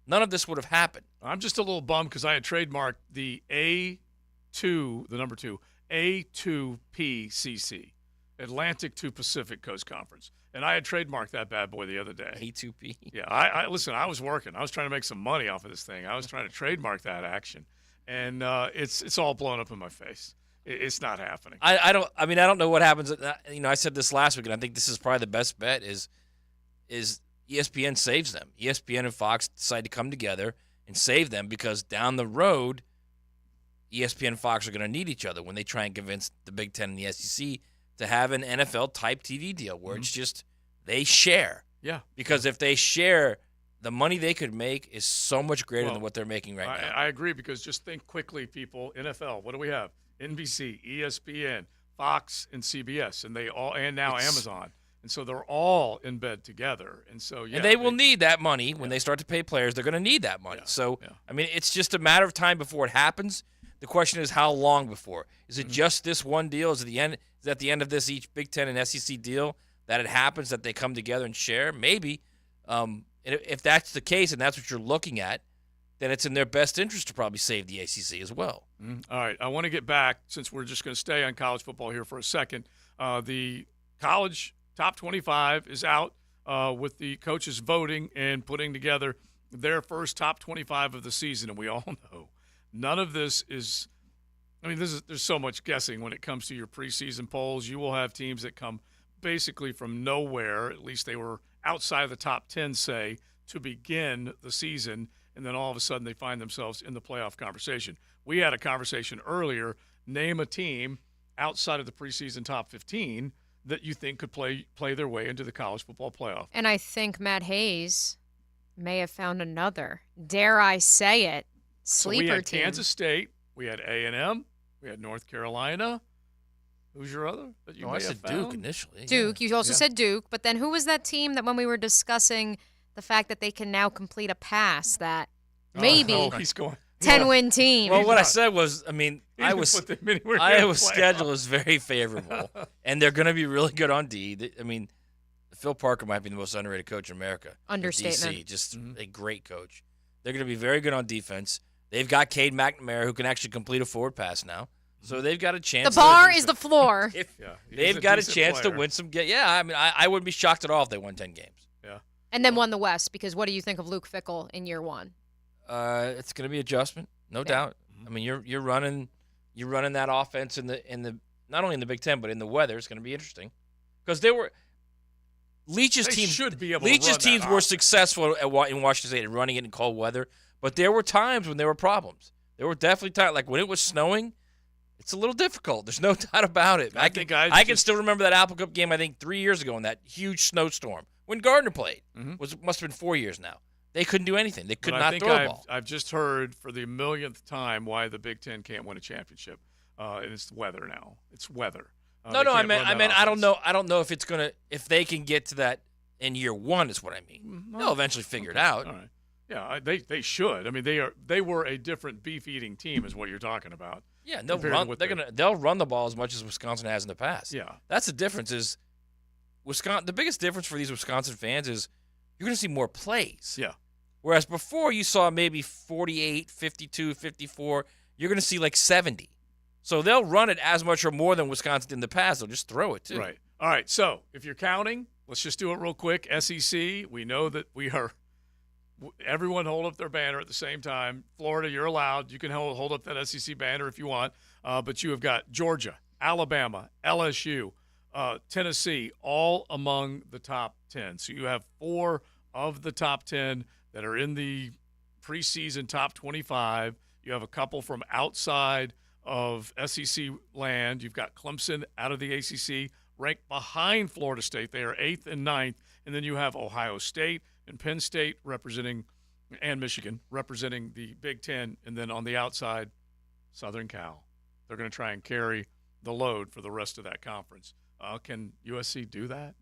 [SPEAKER 1] None of this would have happened.
[SPEAKER 17] I'm just a little bummed because I had trademarked the A2, the number 2, A2PCC, Atlantic to Pacific Coast Conference. And I had trademarked that bad boy the other day.
[SPEAKER 1] A2P?
[SPEAKER 17] Yeah, I listen, I was working. I was trying to make some money off of this thing. I was trying to trademark that action. And it's all blown up in my face. It's not happening.
[SPEAKER 1] I don't know what happens. I said this last week, and I think this is probably the best bet is ESPN saves them. ESPN and Fox decide to come together and save them because down the road, ESPN and Fox are going to need each other when they try and convince the Big Ten and the SEC to have an NFL-type TV deal where it's just they share.
[SPEAKER 17] Yeah.
[SPEAKER 1] Because if they share, the money they could make is so much greater than what they're making right now.
[SPEAKER 17] I agree because just think quickly, people. NFL, what do we have? NBC, ESPN, Fox, and CBS, and now Amazon. And so they're all in bed together. And so, yeah.
[SPEAKER 1] And they will need that money when they start to pay players. They're going to need that money. So, I mean, it's just a matter of time before it happens. The question is how long before? Is it just this one deal? Is it the end? Is at the end of this each Big Ten and SEC deal that it happens that they come together and share? Maybe. If that's the case and that's what you're looking at, then it's in their best interest to probably save the ACC as well.
[SPEAKER 17] All right. I want to get back, since we're just going to stay on college football here for a second. The college top 25 is out with the coaches voting and putting together their first top 25 of the season. And we all know none of this is – I mean, there's so much guessing when it comes to your preseason polls. You will have teams that come basically from nowhere. At least they were outside of the top 10, say, to begin the season, and then all of a sudden they find themselves in the playoff conversation. We had a conversation earlier. Name a team outside of the preseason top 15 that you think could play their way into the college football playoff.
[SPEAKER 8] And I think Matt Hayes may have found another, dare I say it, sleeper
[SPEAKER 17] so we had
[SPEAKER 8] team.
[SPEAKER 17] Kansas State, we had A&M, we had North Carolina. Who's your other? That you may
[SPEAKER 1] I
[SPEAKER 17] have
[SPEAKER 1] said
[SPEAKER 17] found?
[SPEAKER 1] Duke initially.
[SPEAKER 8] Duke. You also
[SPEAKER 17] Yeah.
[SPEAKER 8] said Duke, but then who was that team that when we were discussing the fact that they can now complete a pass that maybe
[SPEAKER 17] he's going
[SPEAKER 8] 10-win team?
[SPEAKER 1] Well, what I said was, I mean, Iowa's
[SPEAKER 17] Iowa's
[SPEAKER 1] schedule is very favorable, and they're going to be really good on D. I mean, Phil Parker might be the most underrated coach in America. at
[SPEAKER 8] Understatement.
[SPEAKER 1] DC, just a great coach. They're going to be very good on defense. They've got Cade McNamara, who can actually complete a forward pass now. So they've got a chance.
[SPEAKER 8] The bar is the floor.
[SPEAKER 1] They've got a chance to win some games. Yeah, I mean, I wouldn't be shocked at all if they won 10 games.
[SPEAKER 17] Yeah.
[SPEAKER 8] And then won the West, because what do you think of Luke Fickell in year one?
[SPEAKER 1] It's going to be adjustment, no doubt. I mean, you're running that offense in the not only in the Big Ten but in the weather. It's going to be interesting because Leach's
[SPEAKER 17] They
[SPEAKER 1] teams
[SPEAKER 17] should be able to
[SPEAKER 1] Leach's
[SPEAKER 17] run that
[SPEAKER 1] teams were
[SPEAKER 17] offense.
[SPEAKER 1] successful in Washington State and running it in cold weather, but there were times when there were problems. There were definitely times like when it was snowing. It's a little difficult. There's no doubt about it. I can still remember that Apple Cup game, I think 3 years ago in that huge snowstorm when Gardner played. Must have been 4 years now. They couldn't do anything. They could
[SPEAKER 17] But
[SPEAKER 1] not
[SPEAKER 17] I think
[SPEAKER 1] throw a ball.
[SPEAKER 17] I've just heard for the millionth time why the Big Ten can't win a championship, and it's the weather now. It's weather.
[SPEAKER 1] No,
[SPEAKER 17] They
[SPEAKER 1] I
[SPEAKER 17] can't
[SPEAKER 1] meant
[SPEAKER 17] run that
[SPEAKER 1] I don't
[SPEAKER 17] offense.
[SPEAKER 1] know. I don't know if they can get to that in year one. Is what I mean. They'll eventually figure it out.
[SPEAKER 17] All right. Yeah, they should. I mean, they were a different beef-eating team, is what you're talking about.
[SPEAKER 1] Yeah, and they'll
[SPEAKER 17] compared to
[SPEAKER 1] run.
[SPEAKER 17] what
[SPEAKER 1] They'll run the ball as much as Wisconsin has in the past.
[SPEAKER 17] Yeah.
[SPEAKER 1] That's the difference. Is Wisconsin? The biggest difference for these Wisconsin fans is you're going to see more plays.
[SPEAKER 17] Yeah.
[SPEAKER 1] Whereas before you saw maybe 48, 52, 54, you're going to see like 70. So they'll run it as much or more than Wisconsin did in the past. They'll just throw it too.
[SPEAKER 17] Right. All right. So if you're counting, let's just do it real quick. SEC, we know that we are. Everyone hold up their banner at the same time. Florida, you're allowed. You can hold up that SEC banner if you want. But you have got Georgia, Alabama, LSU, Tennessee, all among the top 10. So you have 4 of the top 10 that are in the preseason top 25. You have a couple from outside of SEC land. You've got Clemson out of the ACC, ranked behind Florida State. They are 8th and 9th. And then you have Ohio State and Penn State representing, and Michigan representing the Big Ten. And then on the outside, Southern Cal. They're going to try and carry the load for the rest of that conference. Can USC do that?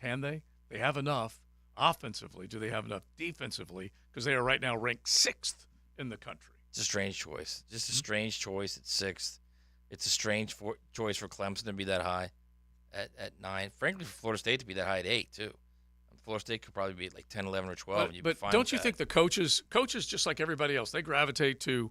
[SPEAKER 17] Can they? They have enough offensively. Do they have enough defensively? Because they are right now ranked 6th in the country.
[SPEAKER 1] It's a strange choice. Just a strange choice at 6th. It's a strange choice for Clemson to be that high at 9. Frankly, for Florida State to be that high at 8, too. Florida State could probably be at like 10, 11, or 12.
[SPEAKER 17] But don't you think the coaches, just like everybody else, they gravitate to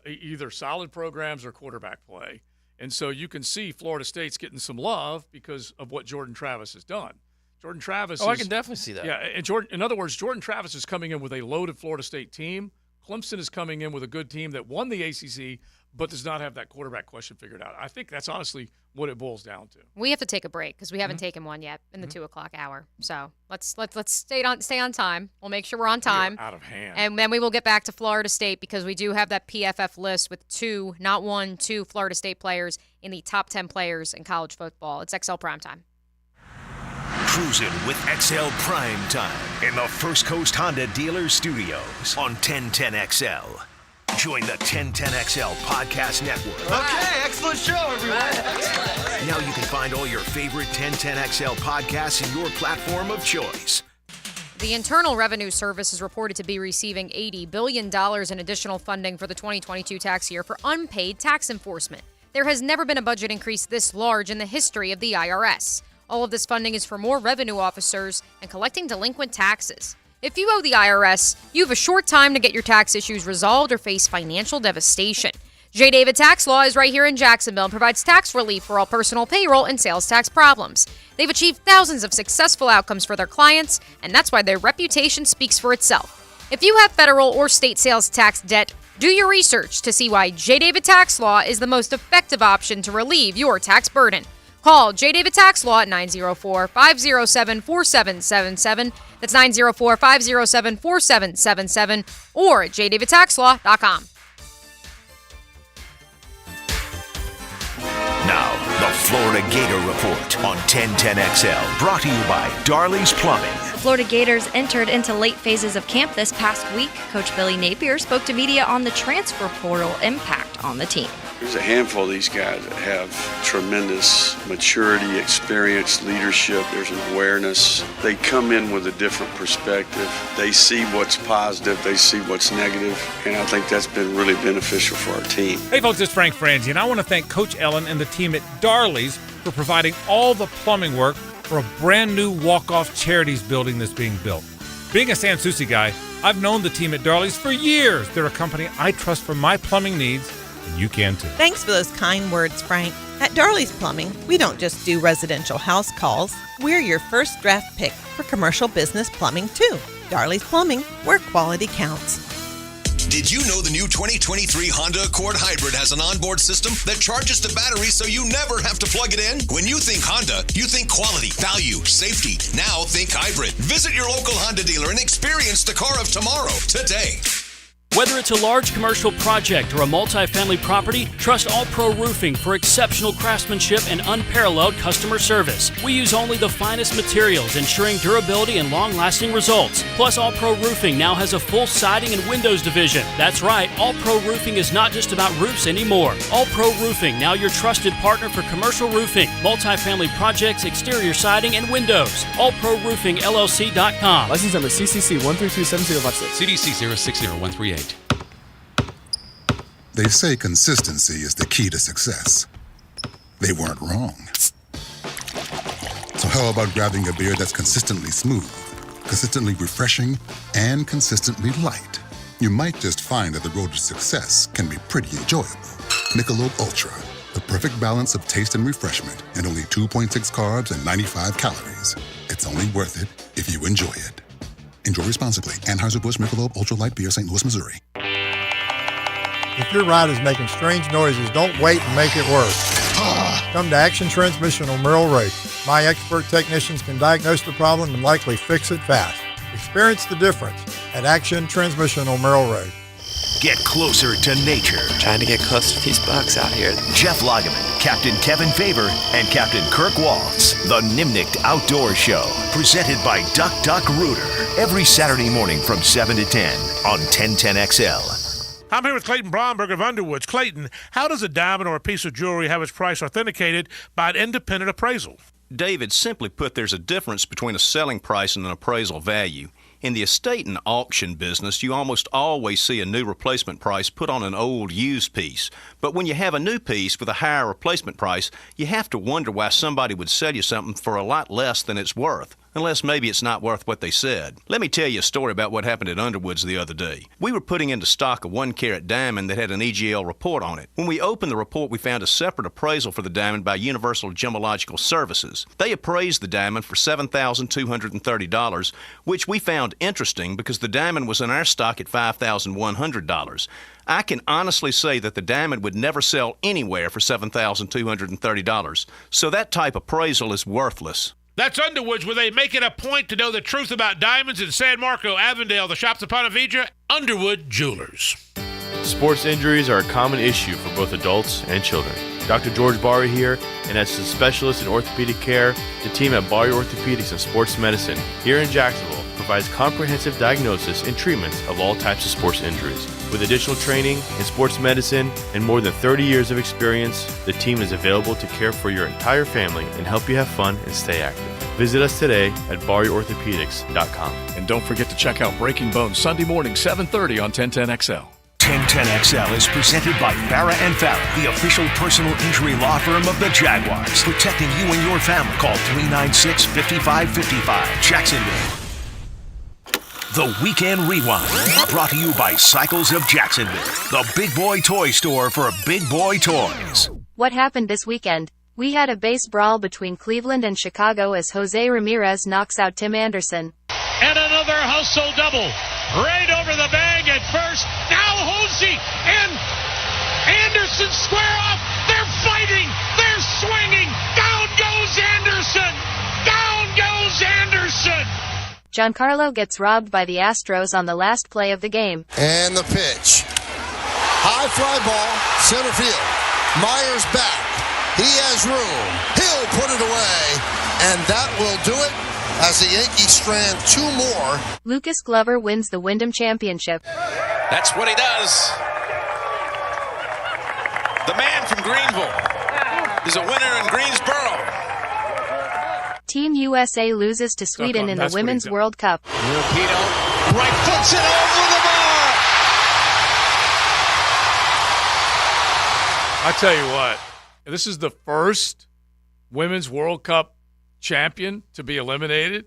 [SPEAKER 17] either solid programs or quarterback play. And so you can see Florida State's getting some love because of what Jordan Travis has done. Jordan Travis
[SPEAKER 1] I can definitely see that.
[SPEAKER 17] Yeah, and in other words, Jordan Travis is coming in with a loaded Florida State team. Clemson is coming in with a good team that won the ACC but does not have that quarterback question figured out. I think that's honestly what it boils down to.
[SPEAKER 8] We have to take a break because we haven't taken one yet in the 2 o'clock hour. So let's stay on time. We'll make sure we're on time.
[SPEAKER 17] You're out of hand.
[SPEAKER 8] And then we will get back to Florida State because we do have that PFF list with 2 Florida State players in the top 10 players in college football. It's XL Primetime.
[SPEAKER 4] Cruising with XL Primetime in the First Coast Honda Dealer Studios on 1010XL. Join the 1010XL Podcast Network.
[SPEAKER 27] Okay, excellent show, everyone.
[SPEAKER 4] Now you can find all your favorite 1010XL podcasts in your platform of choice.
[SPEAKER 8] The Internal Revenue Service is reported to be receiving $80 billion in additional funding for the 2022 tax year for unpaid tax enforcement. There has never been a budget increase this large in the history of the IRS. All of this funding is for more revenue officers and collecting delinquent taxes. If you owe the IRS, you have a short time to get your tax issues resolved or face financial devastation. J. David Tax Law is right here in Jacksonville and provides tax relief for all personal payroll and sales tax problems. They've achieved thousands of successful outcomes for their clients, and that's why their reputation speaks for itself. If you have federal or state sales tax debt, do your research to see why J. David Tax Law is the most effective option to relieve your tax burden. Call J. David Tax Law at 904-507-4777. That's 904-507-4777 or at jdavidtaxlaw.com.
[SPEAKER 4] Now, the Florida Gator Report on 1010XL, brought to you by Darley's Plumbing.
[SPEAKER 9] Florida Gators entered into late phases of camp this past week. Coach Billy Napier spoke to media on the transfer portal impact on the team.
[SPEAKER 2] There's a handful of these guys that have tremendous maturity, experience, leadership. There's an awareness. They come in with a different perspective. They see what's positive. They see what's negative. And I think that's been really beneficial for our team.
[SPEAKER 5] Hey, folks, it's Frank Franzi, and I want to thank Coach Ellen and the team at Darley's for providing all the plumbing work for a brand new walk-off charities building that's being built. Being a San Souci guy, I've known the team at Darley's for years. They're a company I trust for my plumbing needs, and you can too.
[SPEAKER 7] Thanks for those kind words, Frank. At Darley's Plumbing, we don't just do residential house calls. We're your first draft pick for commercial business plumbing too. Darley's Plumbing, where quality counts.
[SPEAKER 16] Did you know the new 2023 Honda Accord Hybrid has an onboard system that charges the battery so you never have to plug it in? When you think Honda, you think quality, value, safety. Now think hybrid. Visit your local Honda dealer and experience the car of tomorrow today.
[SPEAKER 25] Whether it's a large commercial project or a multifamily property, trust All Pro Roofing for exceptional craftsmanship and unparalleled customer service. We use only the finest materials, ensuring durability and long-lasting results. Plus, All Pro Roofing now has a full siding and windows division. That's right, All Pro Roofing is not just about roofs anymore. All Pro Roofing, now your trusted partner for commercial roofing, multifamily projects, exterior siding, and windows. AllProRoofingLLC.com.
[SPEAKER 18] License number CCC 1327056.
[SPEAKER 14] CDC 060138.
[SPEAKER 19] They say consistency is the key to success. They weren't wrong. So how about grabbing a beer that's consistently smooth, consistently refreshing, and consistently light? You might just find that the road to success can be pretty enjoyable. Michelob Ultra, the perfect balance of taste and refreshment, and only 2.6 carbs and 95 calories. It's only worth it if you enjoy it. Enjoy responsibly. Anheuser-Busch Michelob Ultra Light Beer, St. Louis, Missouri.
[SPEAKER 20] If your ride is making strange noises, don't wait and make it worse. Come to Action Transmission on Merrill Road. My expert technicians can diagnose the problem and likely fix it fast. Experience the difference at Action Transmission on Merrill Road.
[SPEAKER 4] Get closer to nature.
[SPEAKER 21] Trying to get close to these bugs out here.
[SPEAKER 4] Jeff Lageman, Captain Kevin Favor, and Captain Kirk Waltz. The Nimnicht Outdoor Show. Presented by Duck Rooter. Every Saturday morning from 7 to 10 on 1010XL.
[SPEAKER 3] I'm here with Clayton Bromberg of Underwoods. Clayton, how does a diamond or a piece of jewelry have its price authenticated by an independent appraisal?
[SPEAKER 6] David, simply put, there's a difference between a selling price and an appraisal value. In the estate and auction business, you almost always see a new replacement price put on an old used piece. But when you have a new piece with a higher replacement price, you have to wonder why somebody would sell you something for a lot less than it's worth. Unless maybe it's not worth what they said. Let me tell you a story about what happened at Underwoods the other day. We were putting into stock a 1-carat diamond that had an EGL report on it. When we opened the report, we found a separate appraisal for the diamond by Universal Gemological Services. They appraised the diamond for $7,230, which we found interesting because the diamond was in our stock at $5,100. I can honestly say that the diamond would never sell anywhere for $7,230. So that type appraisal is worthless.
[SPEAKER 3] That's Underwoods, where they make it a point to know the truth about diamonds in San Marco, Avondale, the shops of Ponte Vedra, Underwood Jewelers.
[SPEAKER 10] Sports injuries are a common issue for both adults and children. Dr. George Barry here, and as a specialist in orthopedic care, the team at Barry Orthopedics and Sports Medicine here in Jacksonville provides comprehensive diagnosis and treatment of all types of sports injuries. With additional training in sports medicine and more than 30 years of experience, the team is available to care for your entire family and help you have fun and stay active. Visit us today at barryorthopedics.com.
[SPEAKER 11] And don't forget to check out Breaking Bones Sunday morning, 7:30 on 1010XL.
[SPEAKER 4] 1010XL is presented by Farah & Farah, the official personal injury law firm of the Jaguars. Protecting you and your family. Call 396-5555. Jacksonville. The Weekend Rewind, brought to you by Cycles of Jacksonville, the big boy toy store for big boy toys.
[SPEAKER 12] What happened this weekend? We had a base brawl between Cleveland and Chicago as Jose Ramirez knocks out Tim Anderson.
[SPEAKER 13] And another hustle double, right over the bag at first. Now Jose and Anderson square off. They're fighting. They're swinging. Down goes Anderson. Down goes Anderson.
[SPEAKER 12] Giancarlo gets robbed by the Astros on the last play of the game.
[SPEAKER 15] And the pitch. High fly ball, center field. Myers back. He has room. He'll put it away. And that will do it as the Yankees strand 2 more.
[SPEAKER 12] Lucas Glover wins the Wyndham Championship.
[SPEAKER 22] That's what he does. The man from Greenville is a winner in Greensboro.
[SPEAKER 12] Team USA loses to Sweden in the Women's World Cup.
[SPEAKER 22] Rapino right foots it over the bar.
[SPEAKER 17] I tell you what, this is the first Women's World Cup champion to be eliminated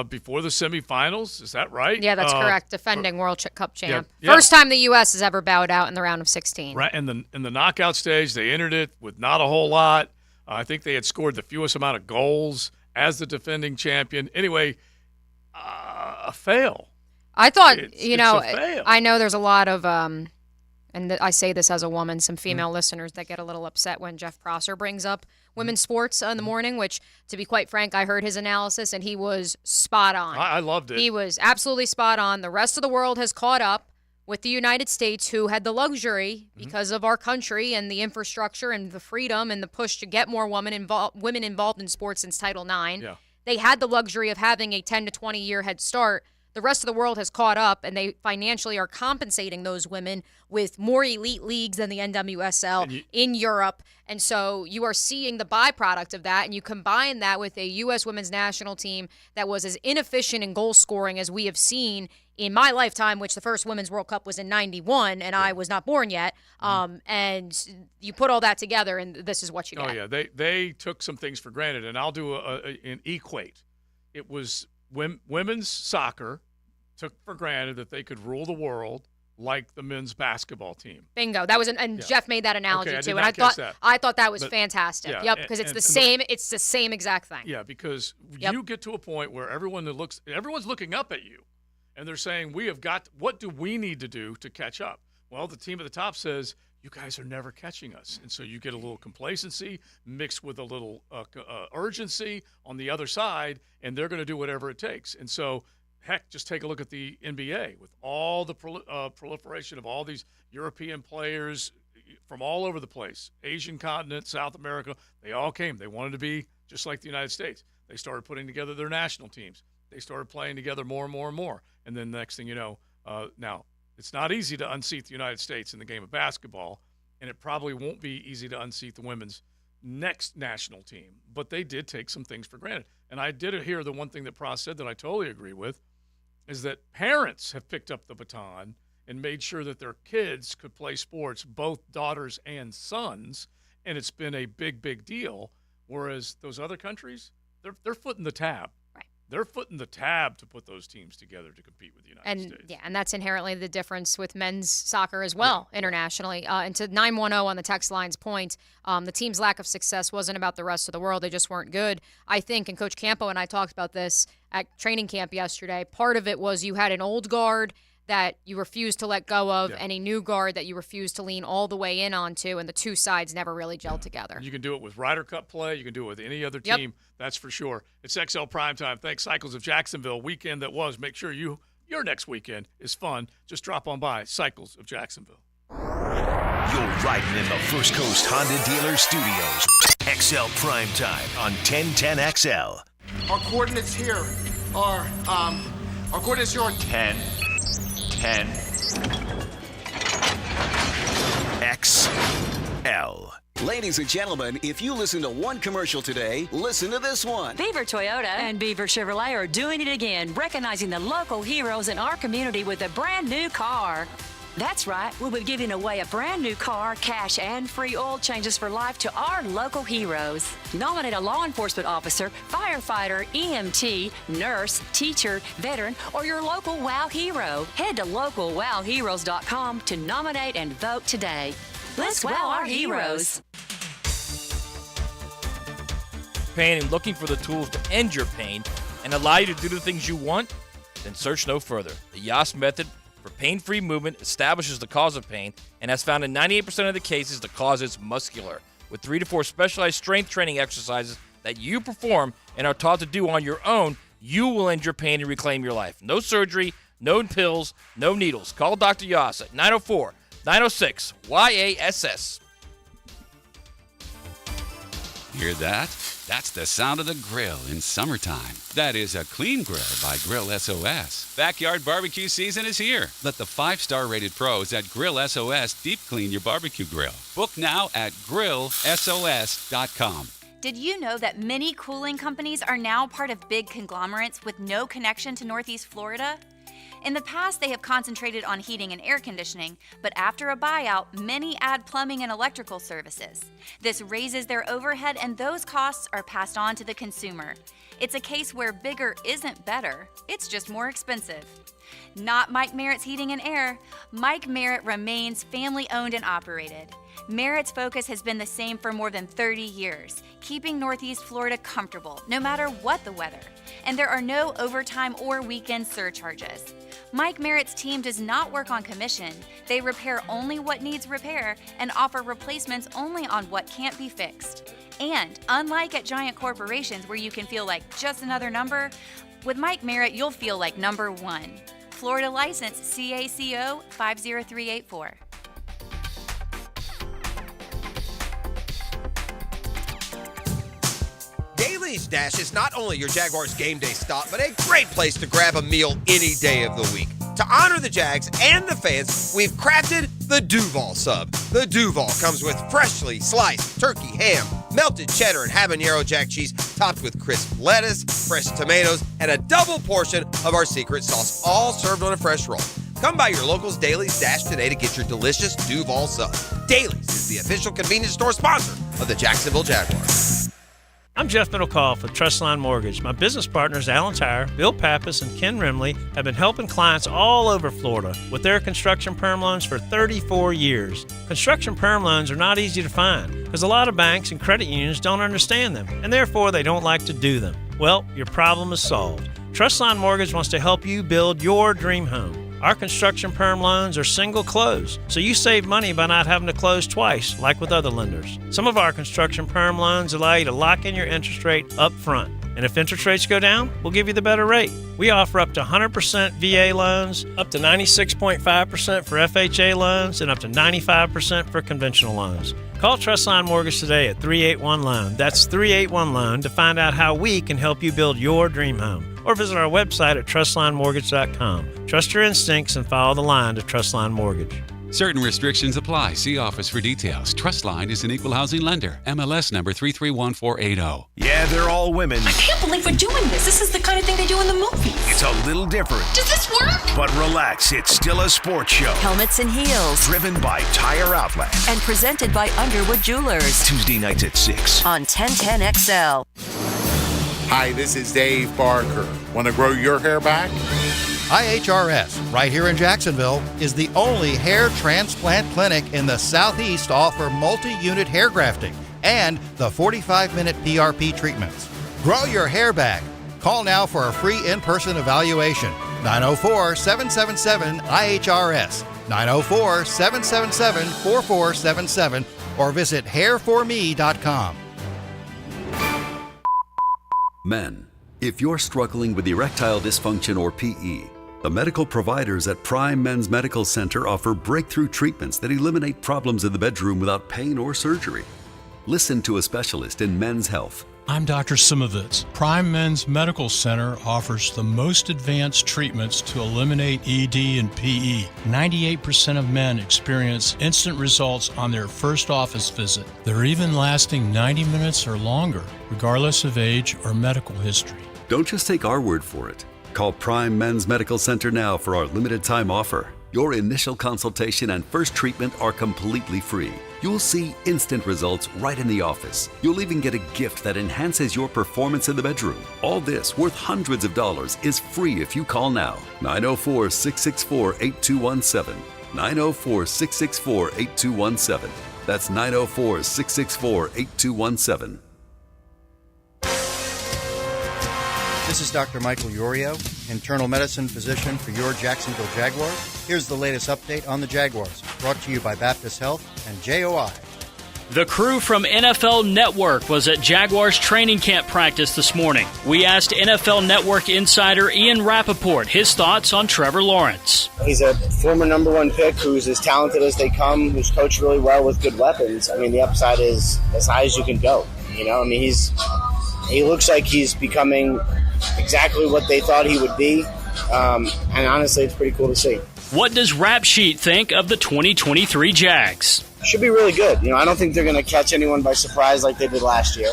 [SPEAKER 17] before the semifinals. Is that right?
[SPEAKER 8] Yeah, that's correct. Defending World Cup champ.
[SPEAKER 17] Yeah.
[SPEAKER 8] First time the U.S. has ever bowed out in the round of 16.
[SPEAKER 17] Right, and in the knockout stage, they entered it with not a whole lot. I think they had scored the fewest amount of goals as the defending champion. Anyway, a fail.
[SPEAKER 8] I thought,
[SPEAKER 17] it's a fail.
[SPEAKER 8] I know there's a lot of, I say this as a woman, some female listeners that get a little upset when Jeff Prosser brings up women's sports in the morning, which, to be quite frank, I heard his analysis, and he was spot on.
[SPEAKER 17] I loved it.
[SPEAKER 8] He was absolutely spot on. The rest of the world has caught up with the United States, who had the luxury, because of our country and the infrastructure and the freedom and the push to get more women involved in sports since Title IX.
[SPEAKER 17] Yeah.
[SPEAKER 8] They had the luxury of having a 10 to 20 year head start. The rest of the world has caught up, and they financially are compensating those women with more elite leagues than the NWSL in Europe. And so you are seeing the byproduct of that, and you combine that with a U.S. women's national team that was as inefficient in goal scoring as we have seen in my lifetime, which the first Women's World Cup was in 91, and I was not born yet. And you put all that together, and this is what you get.
[SPEAKER 17] Oh, yeah. They took some things for granted, and I'll do an equate. It was women's soccer took for granted that they could rule the world like the men's basketball team.
[SPEAKER 8] Bingo. That was Jeff made that analogy too, and I thought that was fantastic.
[SPEAKER 17] Yeah,
[SPEAKER 8] yep, because it's the same. It's the same exact thing.
[SPEAKER 17] Yeah, because you get to a point where everyone's looking up at you, and they're saying, what do we need to do to catch up? Well, the team at the top says, you guys are never catching us. And so you get a little complacency mixed with a little urgency on the other side, and they're going to do whatever it takes. And so, heck, just take a look at the NBA with all the proliferation of all these European players from all over the place, Asian continent, South America. They all came. They wanted to be just like the United States. They started putting together their national teams. They started playing together more and more and more. And then next thing you know, now It's not easy to unseat the United States in the game of basketball, and it probably won't be easy to unseat the women's next national team. But they did take some things for granted. And I did hear the one thing that Pross said that I totally agree with, is that parents have picked up the baton and made sure that their kids could play sports, both daughters and sons, and it's been a big, big deal. Whereas those other countries, they're footing the tab.
[SPEAKER 8] Right.
[SPEAKER 17] They're footing the tab to put those teams together to compete with the United States.
[SPEAKER 8] Yeah, and that's inherently the difference with men's soccer as well, internationally. And to 910 on the text line's point, the team's lack of success wasn't about the rest of the world. They just weren't good. I think, and Coach Campo and I talked about this at training camp yesterday, part of it was you had an old guard that you refused to let go of and a new guard that you refused to lean all the way in onto, and the two sides never really gelled together.
[SPEAKER 17] You can do it with Ryder Cup play. You can do it with any other team. That's for sure. It's XL Primetime. Thanks, Cycles of Jacksonville. Weekend that was. Make sure your next weekend is fun. Just drop on by Cycles of Jacksonville.
[SPEAKER 4] You're riding in the First Coast Honda Dealer Studios. XL Primetime on 1010XL.
[SPEAKER 1] Our coordinates here are, our coordinates here are
[SPEAKER 4] 10. XL.
[SPEAKER 2] Ladies and gentlemen, if you listen to one commercial today, listen to this one.
[SPEAKER 9] Beaver Toyota and Beaver Chevrolet are doing it again, recognizing the local heroes in our community with a brand new car. That's right, we'll be giving away a brand new car, cash, and free oil changes for life to our local heroes. Nominate a law enforcement officer, firefighter, EMT, nurse, teacher, veteran, or your local WOW hero. Head to localwowheroes.com to nominate and vote today. Let's wow our heroes.
[SPEAKER 23] Pain and looking for the tools to end your pain and allow you to do the things you want? Then search no further. The YAS method for pain-free movement establishes the cause of pain and has found in 98% of the cases the cause is muscular. With 3 to 4 specialized strength training exercises that you perform and are taught to do on your own, you will end your pain and reclaim your life. No surgery, no pills, no needles. Call Dr. Yas at 904-906-YASS.
[SPEAKER 14] Hear that? That's the sound of the grill in summertime. That is a clean grill by Grill SOS. Backyard barbecue season is here. Let the 5-star rated pros at Grill SOS deep clean your barbecue grill. Book now at grillsos.com.
[SPEAKER 24] Did you know that many cooling companies are now part of big conglomerates with no connection to Northeast Florida? In the past, they have concentrated on heating and air conditioning, but after a buyout, many add plumbing and electrical services. This raises their overhead, and those costs are passed on to the consumer. It's a case where bigger isn't better, it's just more expensive. Not Mike Merritt's Heating and Air. Mike Merritt remains family-owned and operated. Merritt's focus has been the same for more than 30 years, keeping Northeast Florida comfortable, no matter what the weather. And there are no overtime or weekend surcharges. Mike Merritt's team does not work on commission. They repair only what needs repair and offer replacements only on what can't be fixed. And unlike at giant corporations where you can feel like just another number, with Mike Merritt, you'll feel like number one. Florida license CACO 50384.
[SPEAKER 26] Daly's Dash is not only your Jaguars game day stop, but a great place to grab a meal any day of the week. To honor the Jags and the fans, we've crafted the Duval Sub. The Duval comes with freshly sliced turkey, ham, melted cheddar, and habanero jack cheese, topped with crisp lettuce, fresh tomatoes, and a double portion of our secret sauce, all served on a fresh roll. Come by your local's Daly's Dash today to get your delicious Duval Sub. Daly's is the official convenience store sponsor of the Jacksonville Jaguars.
[SPEAKER 27] I'm Jeff Middlecoff with Trustline Mortgage. My business partners, Alan Tyre, Bill Pappas, and Ken Rimley, have been helping clients all over Florida with their construction perm loans for 34 years. Construction perm loans are not easy to find because a lot of banks and credit unions don't understand them, and therefore they don't like to do them. Well, your problem is solved. Trustline Mortgage wants to help you build your dream home. Our construction perm loans are single close, so you save money by not having to close twice, like with other lenders. Some of our construction perm loans allow you to lock in your interest rate up front. And if interest rates go down, we'll give you the better rate. We offer up to 100% VA loans, up to 96.5% for FHA loans, and up to 95% for conventional loans. Call Trustline Mortgage today at 381-LOAN. That's 381-LOAN to find out how we can help you build your dream home. Or visit our website at trustlinemortgage.com. Trust your instincts and follow the line to Trustline Mortgage.
[SPEAKER 14] Certain restrictions apply. See office for details. Trustline is an equal housing lender. MLS number 331480.
[SPEAKER 4] Yeah, they're all women.
[SPEAKER 5] I can't believe we're doing this. This is the kind of thing they do in the movies.
[SPEAKER 4] It's a little different.
[SPEAKER 5] Does this work?
[SPEAKER 4] But relax, it's still a sports show.
[SPEAKER 9] Helmets and heels.
[SPEAKER 4] Driven by Tire Outlet.
[SPEAKER 9] And presented by Underwood Jewelers.
[SPEAKER 4] Tuesday nights at 6.
[SPEAKER 9] On 1010XL.
[SPEAKER 7] Hi, this is Dave Barker. Want to grow your hair back?
[SPEAKER 16] IHRS, right here in Jacksonville, is the only hair transplant clinic in the Southeast to offer multi-unit hair grafting and the 45-minute PRP treatments. Grow your hair back. Call now for a free in-person evaluation. 904-777-IHRS, 904-777-4477, or visit hairforme.com.
[SPEAKER 18] Men, if you're struggling with erectile dysfunction or PE, the medical providers at Prime Men's Medical Center offer breakthrough treatments that eliminate problems in the bedroom without pain or surgery. Listen to a specialist in men's health.
[SPEAKER 19] I'm Dr. Simovitz. Prime Men's Medical Center offers the most advanced treatments to eliminate ED and PE. 98% of men experience instant results on their first office visit. They're even lasting 90 minutes or longer, regardless of age or medical history.
[SPEAKER 18] Don't just take our word for it. Call Prime Men's Medical Center now for our limited time offer. Your initial consultation and first treatment are completely free. You'll see instant results right in the office. You'll even get a gift that enhances your performance in the bedroom. All this, worth hundreds of dollars, is free if you call now. 904-664-8217. 904-664-8217. That's 904-664-8217.
[SPEAKER 16] This is Dr. Michael Iorio, internal medicine physician for your Jacksonville Jaguars. Here's the latest update on the Jaguars, brought to you by Baptist Health and JOI.
[SPEAKER 20] The crew from NFL Network was at Jaguars training camp practice this morning. We asked NFL Network insider Ian Rappaport his thoughts on Trevor Lawrence.
[SPEAKER 25] He's a former number one pick who's as talented as they come, who's coached really well with good weapons. I mean, the upside is as high as you can go. You know, I mean, he looks like he's becoming exactly what they thought he would be, and honestly, it's pretty cool to see.
[SPEAKER 20] What does Rap Sheet think of the 2023 Jags?
[SPEAKER 25] Should be really good. You know, I don't think they're going to catch anyone by surprise like they did last year.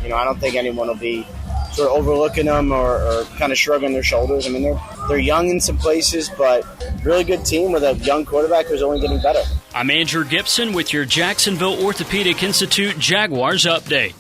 [SPEAKER 25] You know, I don't think anyone will be sort of overlooking them or kind of shrugging their shoulders. I mean, they're young in some places, but really good team with a young quarterback who's only getting better.
[SPEAKER 20] I'm Andrew Gibson with your Jacksonville Orthopedic Institute Jaguars update.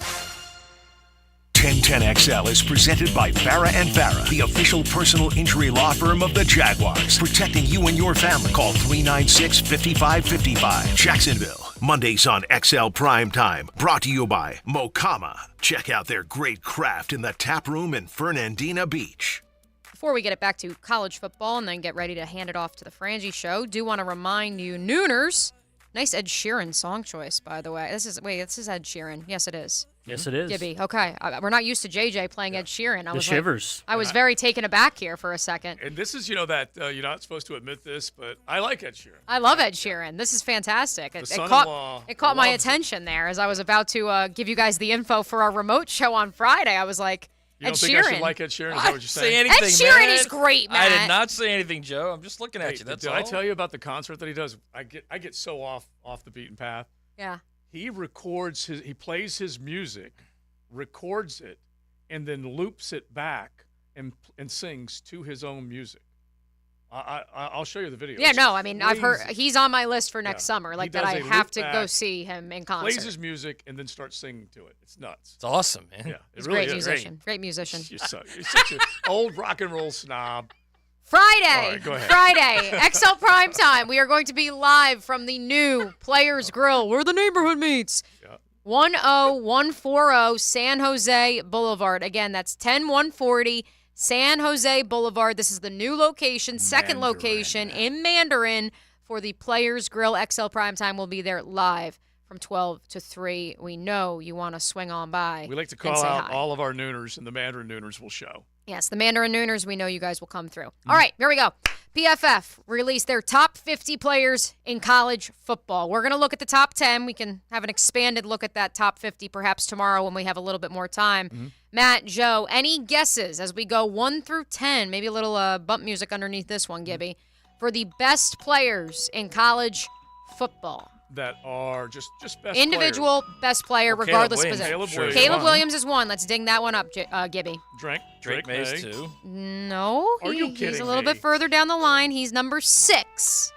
[SPEAKER 4] 1010XL is presented by Farah & Farah, the official personal injury law firm of the Jaguars, protecting you and your family. Call 396-5555. Jacksonville, Mondays on XL Primetime, brought to you by Mokama. Check out their great craft in the tap room in Fernandina Beach.
[SPEAKER 8] Before we get it back to college football and then get ready to hand it off to the Frangie Show, do want to remind you, Nooners, nice Ed Sheeran song choice, by the way. This is Ed Sheeran. Yes, it is.
[SPEAKER 23] Yes, it is.
[SPEAKER 8] Gibby. Okay. We're not used to JJ playing Ed Sheeran.
[SPEAKER 23] The shivers.
[SPEAKER 8] I was very taken aback here for a second.
[SPEAKER 17] And this is, that you're not supposed to admit this, but I like Ed Sheeran.
[SPEAKER 8] I love Ed Sheeran. This is fantastic. It caught my attention there as I was about to give you guys the info for our remote show on Friday. I was like,
[SPEAKER 17] You
[SPEAKER 8] Ed
[SPEAKER 17] don't think
[SPEAKER 8] Sheeran.
[SPEAKER 17] I should like Ed Sheeran? Is that what you're saying?
[SPEAKER 23] Say anything,
[SPEAKER 8] Ed Sheeran
[SPEAKER 23] man.
[SPEAKER 8] is great, man.
[SPEAKER 23] I did not say anything, Joe. I'm just looking at you. That's
[SPEAKER 17] did
[SPEAKER 23] all.
[SPEAKER 17] I tell you about the concert that he does? I get so off the beaten path.
[SPEAKER 8] Yeah.
[SPEAKER 17] He plays his music, records it, and then loops it back and sings to his own music. I'll show you the video.
[SPEAKER 8] Yeah, no, I mean, I've heard he's on my list for next summer. Like that, I have to go see him in concert.
[SPEAKER 17] Plays his music and then starts singing to it. It's nuts.
[SPEAKER 23] It's awesome, man.
[SPEAKER 17] Yeah,
[SPEAKER 8] he's a great musician. Great musician.
[SPEAKER 17] You're such an old rock and roll snob.
[SPEAKER 8] Friday,
[SPEAKER 17] All right, go ahead.
[SPEAKER 8] Friday, XL Primetime. We are going to be live from the new Players Grill, where the neighborhood meets. 10140 San Jose Boulevard. Again, that's 10140 San Jose Boulevard. This is the new location, second location in Mandarin for the Players Grill. XL Primetime will be there live from 12 to 3. We know you want to swing on by.
[SPEAKER 17] We like to
[SPEAKER 8] and
[SPEAKER 17] call
[SPEAKER 8] say
[SPEAKER 17] out
[SPEAKER 8] hi.
[SPEAKER 17] all of our Nooners, and the Mandarin Nooners will show.
[SPEAKER 8] Yes, the Mandarin Nooners, we know you guys will come through. All right, here we go. PFF released their top 50 players in college football. We're going to look at the top 10. We can have an expanded look at that top 50 perhaps tomorrow when we have a little bit more time. Matt, Joe, any guesses as we go 1 through 10? Maybe a little bump music underneath this one, Gibby, for the best players in college football.
[SPEAKER 17] That are just best
[SPEAKER 8] Individual best player,
[SPEAKER 17] Well,
[SPEAKER 8] regardless of
[SPEAKER 17] Caleb
[SPEAKER 8] position.
[SPEAKER 17] Williams.
[SPEAKER 8] Caleb Williams is one. Let's ding that one up, Gibby.
[SPEAKER 17] Drake
[SPEAKER 23] Mays, too.
[SPEAKER 8] No,
[SPEAKER 17] Are you
[SPEAKER 8] he's
[SPEAKER 17] kidding
[SPEAKER 8] a little
[SPEAKER 17] me?
[SPEAKER 8] bit further down the line. He's number 6.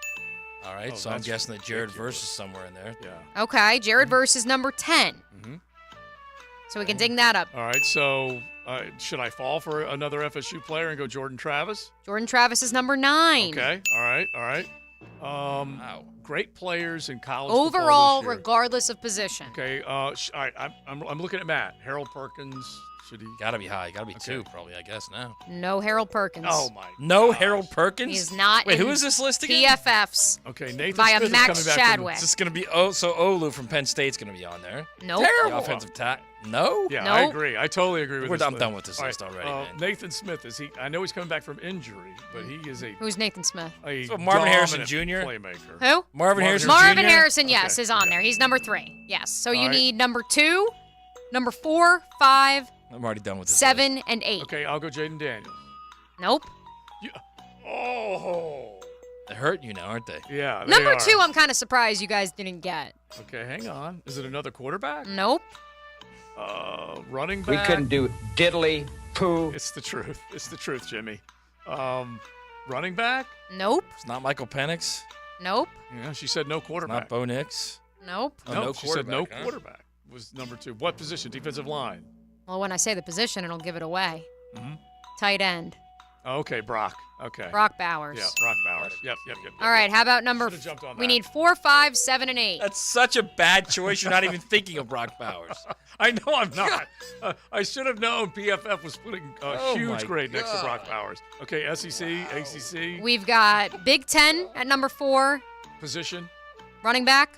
[SPEAKER 23] All right, so I'm guessing that Jared Verse is somewhere in there.
[SPEAKER 17] Yeah.
[SPEAKER 8] Okay, Jared Verse is number 10. So we can ding that up.
[SPEAKER 17] All right, so should I fall for another FSU player and go Jordan Travis?
[SPEAKER 8] Jordan Travis is number 9.
[SPEAKER 17] Okay, all right. Great players in college
[SPEAKER 8] Overall,
[SPEAKER 17] football this year.
[SPEAKER 8] regardless of position.
[SPEAKER 17] Okay, all right, I'm looking at Matt. Harold Perkins, should he?
[SPEAKER 23] Got to be high. Got to be 2, probably, I guess, now.
[SPEAKER 8] No Harold Perkins.
[SPEAKER 17] Oh, my
[SPEAKER 23] No Harold Perkins?
[SPEAKER 8] He's not
[SPEAKER 23] Wait,
[SPEAKER 8] in
[SPEAKER 23] who is this list again?
[SPEAKER 8] PFFs.
[SPEAKER 17] Okay, Nathan
[SPEAKER 8] via
[SPEAKER 17] Smith is
[SPEAKER 8] Max
[SPEAKER 17] coming back
[SPEAKER 8] Chadwick.
[SPEAKER 23] Is this going to be Olu from Penn State's going to be on there?
[SPEAKER 8] Nope.
[SPEAKER 23] The offensive tackle. No?
[SPEAKER 17] Yeah, I agree. I totally agree with this
[SPEAKER 23] I'm
[SPEAKER 17] list.
[SPEAKER 23] done with this
[SPEAKER 17] All
[SPEAKER 23] list
[SPEAKER 17] right,
[SPEAKER 23] already, man.
[SPEAKER 17] Nathan Smith, is he? I know he's coming back from injury, but he is
[SPEAKER 8] Who's Nathan Smith?
[SPEAKER 17] a
[SPEAKER 23] So Marvin Harrison
[SPEAKER 17] dominant
[SPEAKER 23] Jr.?
[SPEAKER 17] playmaker.
[SPEAKER 8] Who?
[SPEAKER 23] Marvin Harrison
[SPEAKER 8] Marvin
[SPEAKER 23] Jr.?
[SPEAKER 8] Harrison, yes,
[SPEAKER 17] Okay,
[SPEAKER 8] is on there. He's number 3. Yes. So you
[SPEAKER 17] All right.
[SPEAKER 8] need number 2, number 4, 5,
[SPEAKER 23] I'm already done with this
[SPEAKER 8] 7, and 8.
[SPEAKER 17] Okay, I'll go Jaden Daniels.
[SPEAKER 8] Nope.
[SPEAKER 17] Oh.
[SPEAKER 23] They're hurting you now, aren't they?
[SPEAKER 17] Yeah, they
[SPEAKER 8] Number
[SPEAKER 17] are.
[SPEAKER 8] 2, I'm kind of surprised you guys didn't get.
[SPEAKER 17] Okay, hang on. Is it another quarterback?
[SPEAKER 8] Nope.
[SPEAKER 17] Running back?
[SPEAKER 3] We couldn't do diddly poo.
[SPEAKER 17] It's the truth. It's the truth, Jimmy. Running back?
[SPEAKER 8] Nope.
[SPEAKER 23] It's not Michael Penix.
[SPEAKER 8] Nope.
[SPEAKER 17] Yeah, she said no
[SPEAKER 23] It's
[SPEAKER 17] quarterback.
[SPEAKER 23] not Bo Nix.
[SPEAKER 8] Nope.
[SPEAKER 23] Oh,
[SPEAKER 17] no,
[SPEAKER 23] no
[SPEAKER 17] she said no
[SPEAKER 23] quarterback, huh?
[SPEAKER 17] quarterback was number 2. What position? Defensive line.
[SPEAKER 8] Well, when I say the position, it'll give it away.
[SPEAKER 17] Mhm.
[SPEAKER 8] Tight end.
[SPEAKER 17] Oh, okay, Brock. Okay.
[SPEAKER 8] Brock Bowers.
[SPEAKER 17] Yeah, Brock Bowers. Yep.
[SPEAKER 8] All right, how about number
[SPEAKER 17] Should've jumped on
[SPEAKER 8] We
[SPEAKER 17] that.
[SPEAKER 8] need 4, 5, 7, and 8.
[SPEAKER 23] That's such a bad choice. You're not even thinking of Brock Bowers.
[SPEAKER 17] I know I'm not. I should have known PFF was putting a
[SPEAKER 23] Oh,
[SPEAKER 17] huge
[SPEAKER 23] my
[SPEAKER 17] grade next to
[SPEAKER 23] God.
[SPEAKER 17] Brock Bowers. Okay, SEC, ACC,
[SPEAKER 8] We've got Big Ten at number 4,
[SPEAKER 17] position.
[SPEAKER 8] running back.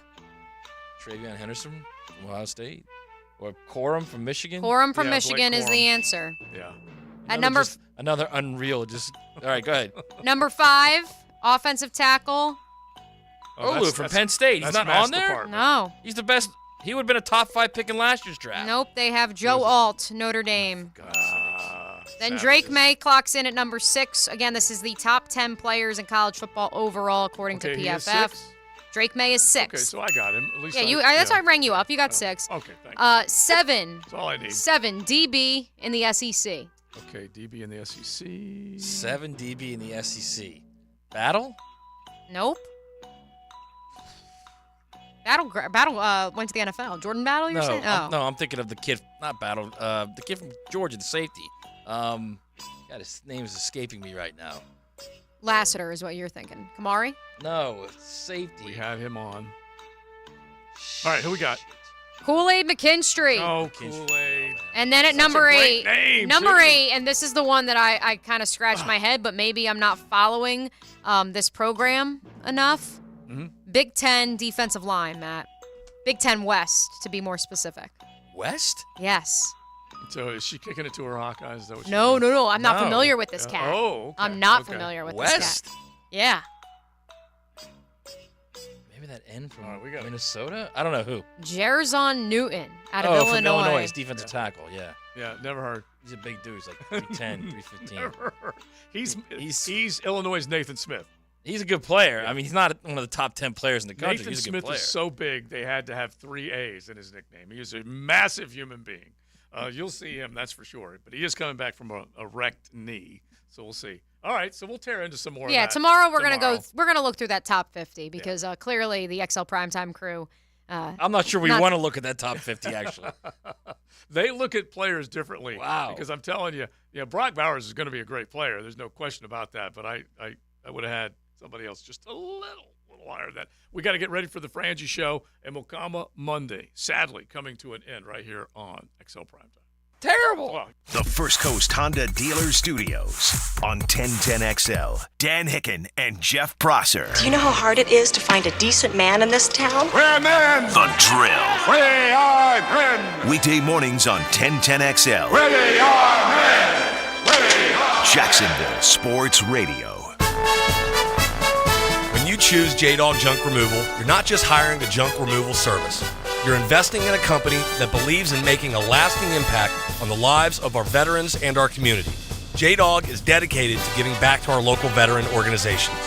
[SPEAKER 23] Travion Henderson from Ohio State. Or Corum from Michigan.
[SPEAKER 8] Corum from
[SPEAKER 17] Yeah, Blake
[SPEAKER 8] Michigan is the
[SPEAKER 17] Corum.
[SPEAKER 8] answer.
[SPEAKER 17] Yeah.
[SPEAKER 8] At number
[SPEAKER 23] Another unreal. All right, go ahead.
[SPEAKER 8] number 5, offensive tackle.
[SPEAKER 23] Olu from Penn State. He's
[SPEAKER 17] that's
[SPEAKER 23] not
[SPEAKER 17] Matt's
[SPEAKER 23] on there?
[SPEAKER 17] department.
[SPEAKER 8] No.
[SPEAKER 23] He's the best. He would have been a top 5 pick in last year's draft.
[SPEAKER 8] Nope, they have Joe Alt, Notre Dame. Then Drake May clocks in at number 6. Again, this is the top 10 players in college football overall, according
[SPEAKER 17] Okay,
[SPEAKER 8] to
[SPEAKER 17] he is
[SPEAKER 8] PFF.
[SPEAKER 17] 6?
[SPEAKER 8] Drake May is 6.
[SPEAKER 17] Okay, so I got him. At least
[SPEAKER 8] Yeah,
[SPEAKER 17] I,
[SPEAKER 8] that's why I rang you up. You got 6.
[SPEAKER 17] Okay, thank you.
[SPEAKER 8] 7.
[SPEAKER 17] That's all I need.
[SPEAKER 8] 7 DB in the SEC.
[SPEAKER 17] Okay, DB in the SEC.
[SPEAKER 23] 7 DB in the SEC. Battle?
[SPEAKER 8] Nope. Battle went to the NFL. Jordan Battle, you're saying? Oh.
[SPEAKER 23] I'm thinking of the kid, not Battle, the kid from Georgia, the safety. God, his name is escaping me right now.
[SPEAKER 8] Lassiter is what you're thinking. Kamari?
[SPEAKER 23] No, it's safety.
[SPEAKER 17] We had him on. All right, who we got?
[SPEAKER 8] Kool-Aid McKinstry.
[SPEAKER 17] Oh, Kool-Aid.
[SPEAKER 8] And then at
[SPEAKER 17] Such
[SPEAKER 8] number
[SPEAKER 17] a great
[SPEAKER 8] 8,
[SPEAKER 17] name,
[SPEAKER 8] number
[SPEAKER 17] too.
[SPEAKER 8] 8, and this is the one that I kind of scratched my head, but maybe I'm not following this program enough.
[SPEAKER 17] Mhm.
[SPEAKER 8] Big Ten defensive line, Matt. Big Ten West, to be more specific.
[SPEAKER 23] West?
[SPEAKER 8] Yes.
[SPEAKER 17] So is she kicking it to her Hawkeyes? Is that what she's
[SPEAKER 8] No. I'm not
[SPEAKER 23] No.
[SPEAKER 8] familiar with this
[SPEAKER 17] Yeah.
[SPEAKER 8] cat.
[SPEAKER 17] Oh, okay.
[SPEAKER 8] I'm not
[SPEAKER 17] Okay.
[SPEAKER 8] familiar with
[SPEAKER 23] West?
[SPEAKER 8] this cat. Yeah.
[SPEAKER 23] Maybe that N from
[SPEAKER 17] All right, we got it.
[SPEAKER 23] Minnesota? I don't know who.
[SPEAKER 8] Jerzon Newton out of
[SPEAKER 23] Oh,
[SPEAKER 8] Illinois.
[SPEAKER 23] from Illinois. He's defensive tackle, yeah.
[SPEAKER 17] Yeah, never heard.
[SPEAKER 23] He's a big dude. He's like 310, 315.
[SPEAKER 17] Never heard. He's Illinois' Nathan Smith.
[SPEAKER 23] He's a good player. I mean, he's not one of the top 10 players in the country.
[SPEAKER 17] Nathan
[SPEAKER 23] he's a good
[SPEAKER 17] Smith
[SPEAKER 23] player.
[SPEAKER 17] is so big they had to have 3 A's in his nickname. He is a massive human being. You'll see him, that's for sure. But he is coming back from a wrecked knee, so we'll see. All right, so we'll tear into some more.
[SPEAKER 8] Yeah,
[SPEAKER 17] of that
[SPEAKER 8] tomorrow we're gonna
[SPEAKER 17] tomorrow.
[SPEAKER 8] go. We're gonna look through that top 50 because clearly the XL Primetime crew.
[SPEAKER 23] I'm not sure we want to look at that top 50, actually.
[SPEAKER 17] They look at players differently.
[SPEAKER 23] Wow.
[SPEAKER 17] Because I'm telling you, Brock Bowers is going to be a great player. There's no question about that. But I would have had somebody else just a little higher than that. We got to get ready for the Frangie Show and Mokama Monday, sadly, coming to an end right here on XL Primetime.
[SPEAKER 23] terrible.
[SPEAKER 4] The First Coast Honda Dealer Studios on 1010XL. Dan Hicken and Jeff Prosser.
[SPEAKER 5] Do you know how hard it is to find a decent man in this town?
[SPEAKER 4] We're men. The Drill.
[SPEAKER 5] We are men.
[SPEAKER 4] Weekday mornings on 1010XL.
[SPEAKER 5] We are men.
[SPEAKER 4] Jacksonville Sports Radio.
[SPEAKER 6] When you choose J-Dog Junk Removal, you're not just hiring a junk removal service. You're investing in a company that believes in making a lasting impact on the lives of our veterans and our community. J-Dog is dedicated to giving back to our local veteran organizations.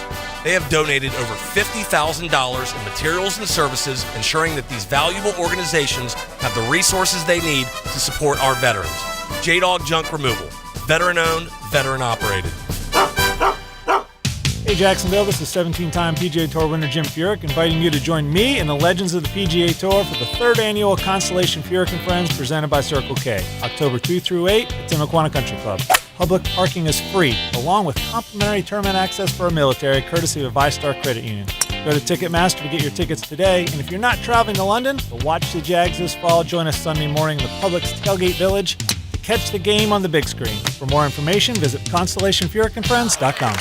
[SPEAKER 6] They have donated over $50,000 in materials and services, ensuring that these valuable organizations have the resources they need to support our veterans. J-Dog Junk Removal. Veteran-owned, veteran-operated.
[SPEAKER 10] Hey Jacksonville, this is 17-time PGA Tour winner Jim Furyk inviting you to join me and the legends of the PGA Tour for the 3rd annual Constellation Furyk and Friends presented by Circle K, October 2 through 8 at Timaquana Country Club. Public parking is free, along with complimentary tournament access for our military, courtesy of ViStar Credit Union. Go to Ticketmaster to get your tickets today, and if you're not traveling to London to watch the Jags this fall, join us Sunday morning in the Publix Tailgate Village to catch the game on the big screen. For more information, visit ConstellationFurykandFriends.com.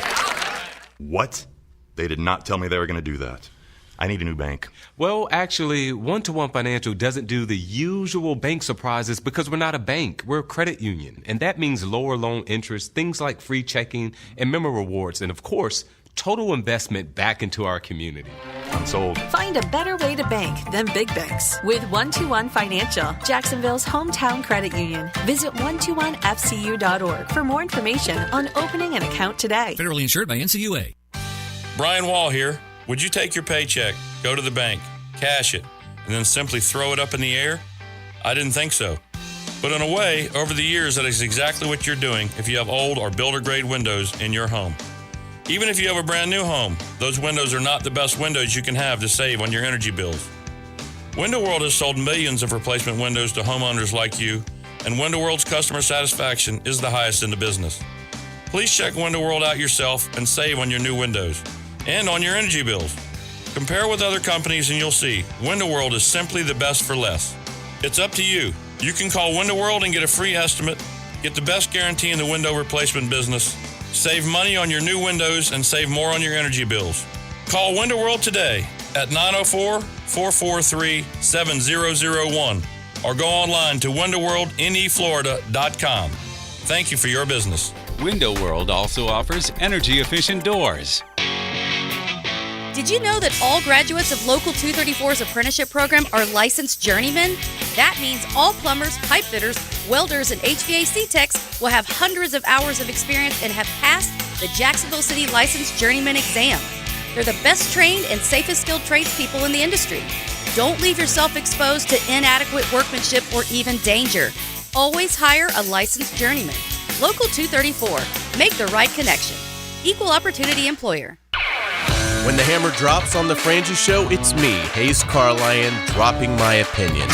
[SPEAKER 11] What? They did not tell me they were going to do that. I need a new bank.
[SPEAKER 12] Well, actually, One-to-One Financial doesn't do the usual bank surprises because we're not a bank. We're a credit union. And that means lower loan interest, things like free checking and member rewards, and of course, total investment back into our community.
[SPEAKER 11] I'm sold.
[SPEAKER 13] Find a better way to bank than big banks with One-to-One Financial, Jacksonville's hometown credit union. Visit 121fcu.org for more information on opening an account today.
[SPEAKER 15] Federally insured by NCUA.
[SPEAKER 21] Brian Wall here. Would you take your paycheck, go to the bank, cash it, and then simply throw it up in the air? I didn't think so. But in a way, over the years, that is exactly what you're doing if you have old or builder-grade windows in your home. Even if you have a brand new home, those windows are not the best windows you can have to save on your energy bills. Window World has sold millions of replacement windows to homeowners like you, and Window World's customer satisfaction is the highest in the business. Please check Window World out yourself and save on your new windows and on your energy bills. Compare with other companies and you'll see Window World is simply the best for less. It's up to you. You can call Window World and get a free estimate, get the best guarantee in the window replacement business, save money on your new windows, and save more on your energy bills. Call Window World today at 904-443-7001 or go online to windowworldneflorida.com. Thank you for your business.
[SPEAKER 14] Window World also offers energy-efficient doors.
[SPEAKER 28] Did you know that all graduates of Local 234's apprenticeship program are licensed journeymen? That means all plumbers, pipe fitters, welders, and HVAC techs will have hundreds of hours of experience and have passed the Jacksonville City Licensed Journeyman exam. They're the best trained and safest skilled tradespeople in the industry. Don't leave yourself exposed to inadequate workmanship or even danger. Always hire a licensed journeyman. Local 234. Make the right connection. Equal opportunity employer.
[SPEAKER 29] When the hammer drops on the Frangie Show, it's me, Hayes Carlyon, dropping my opinion.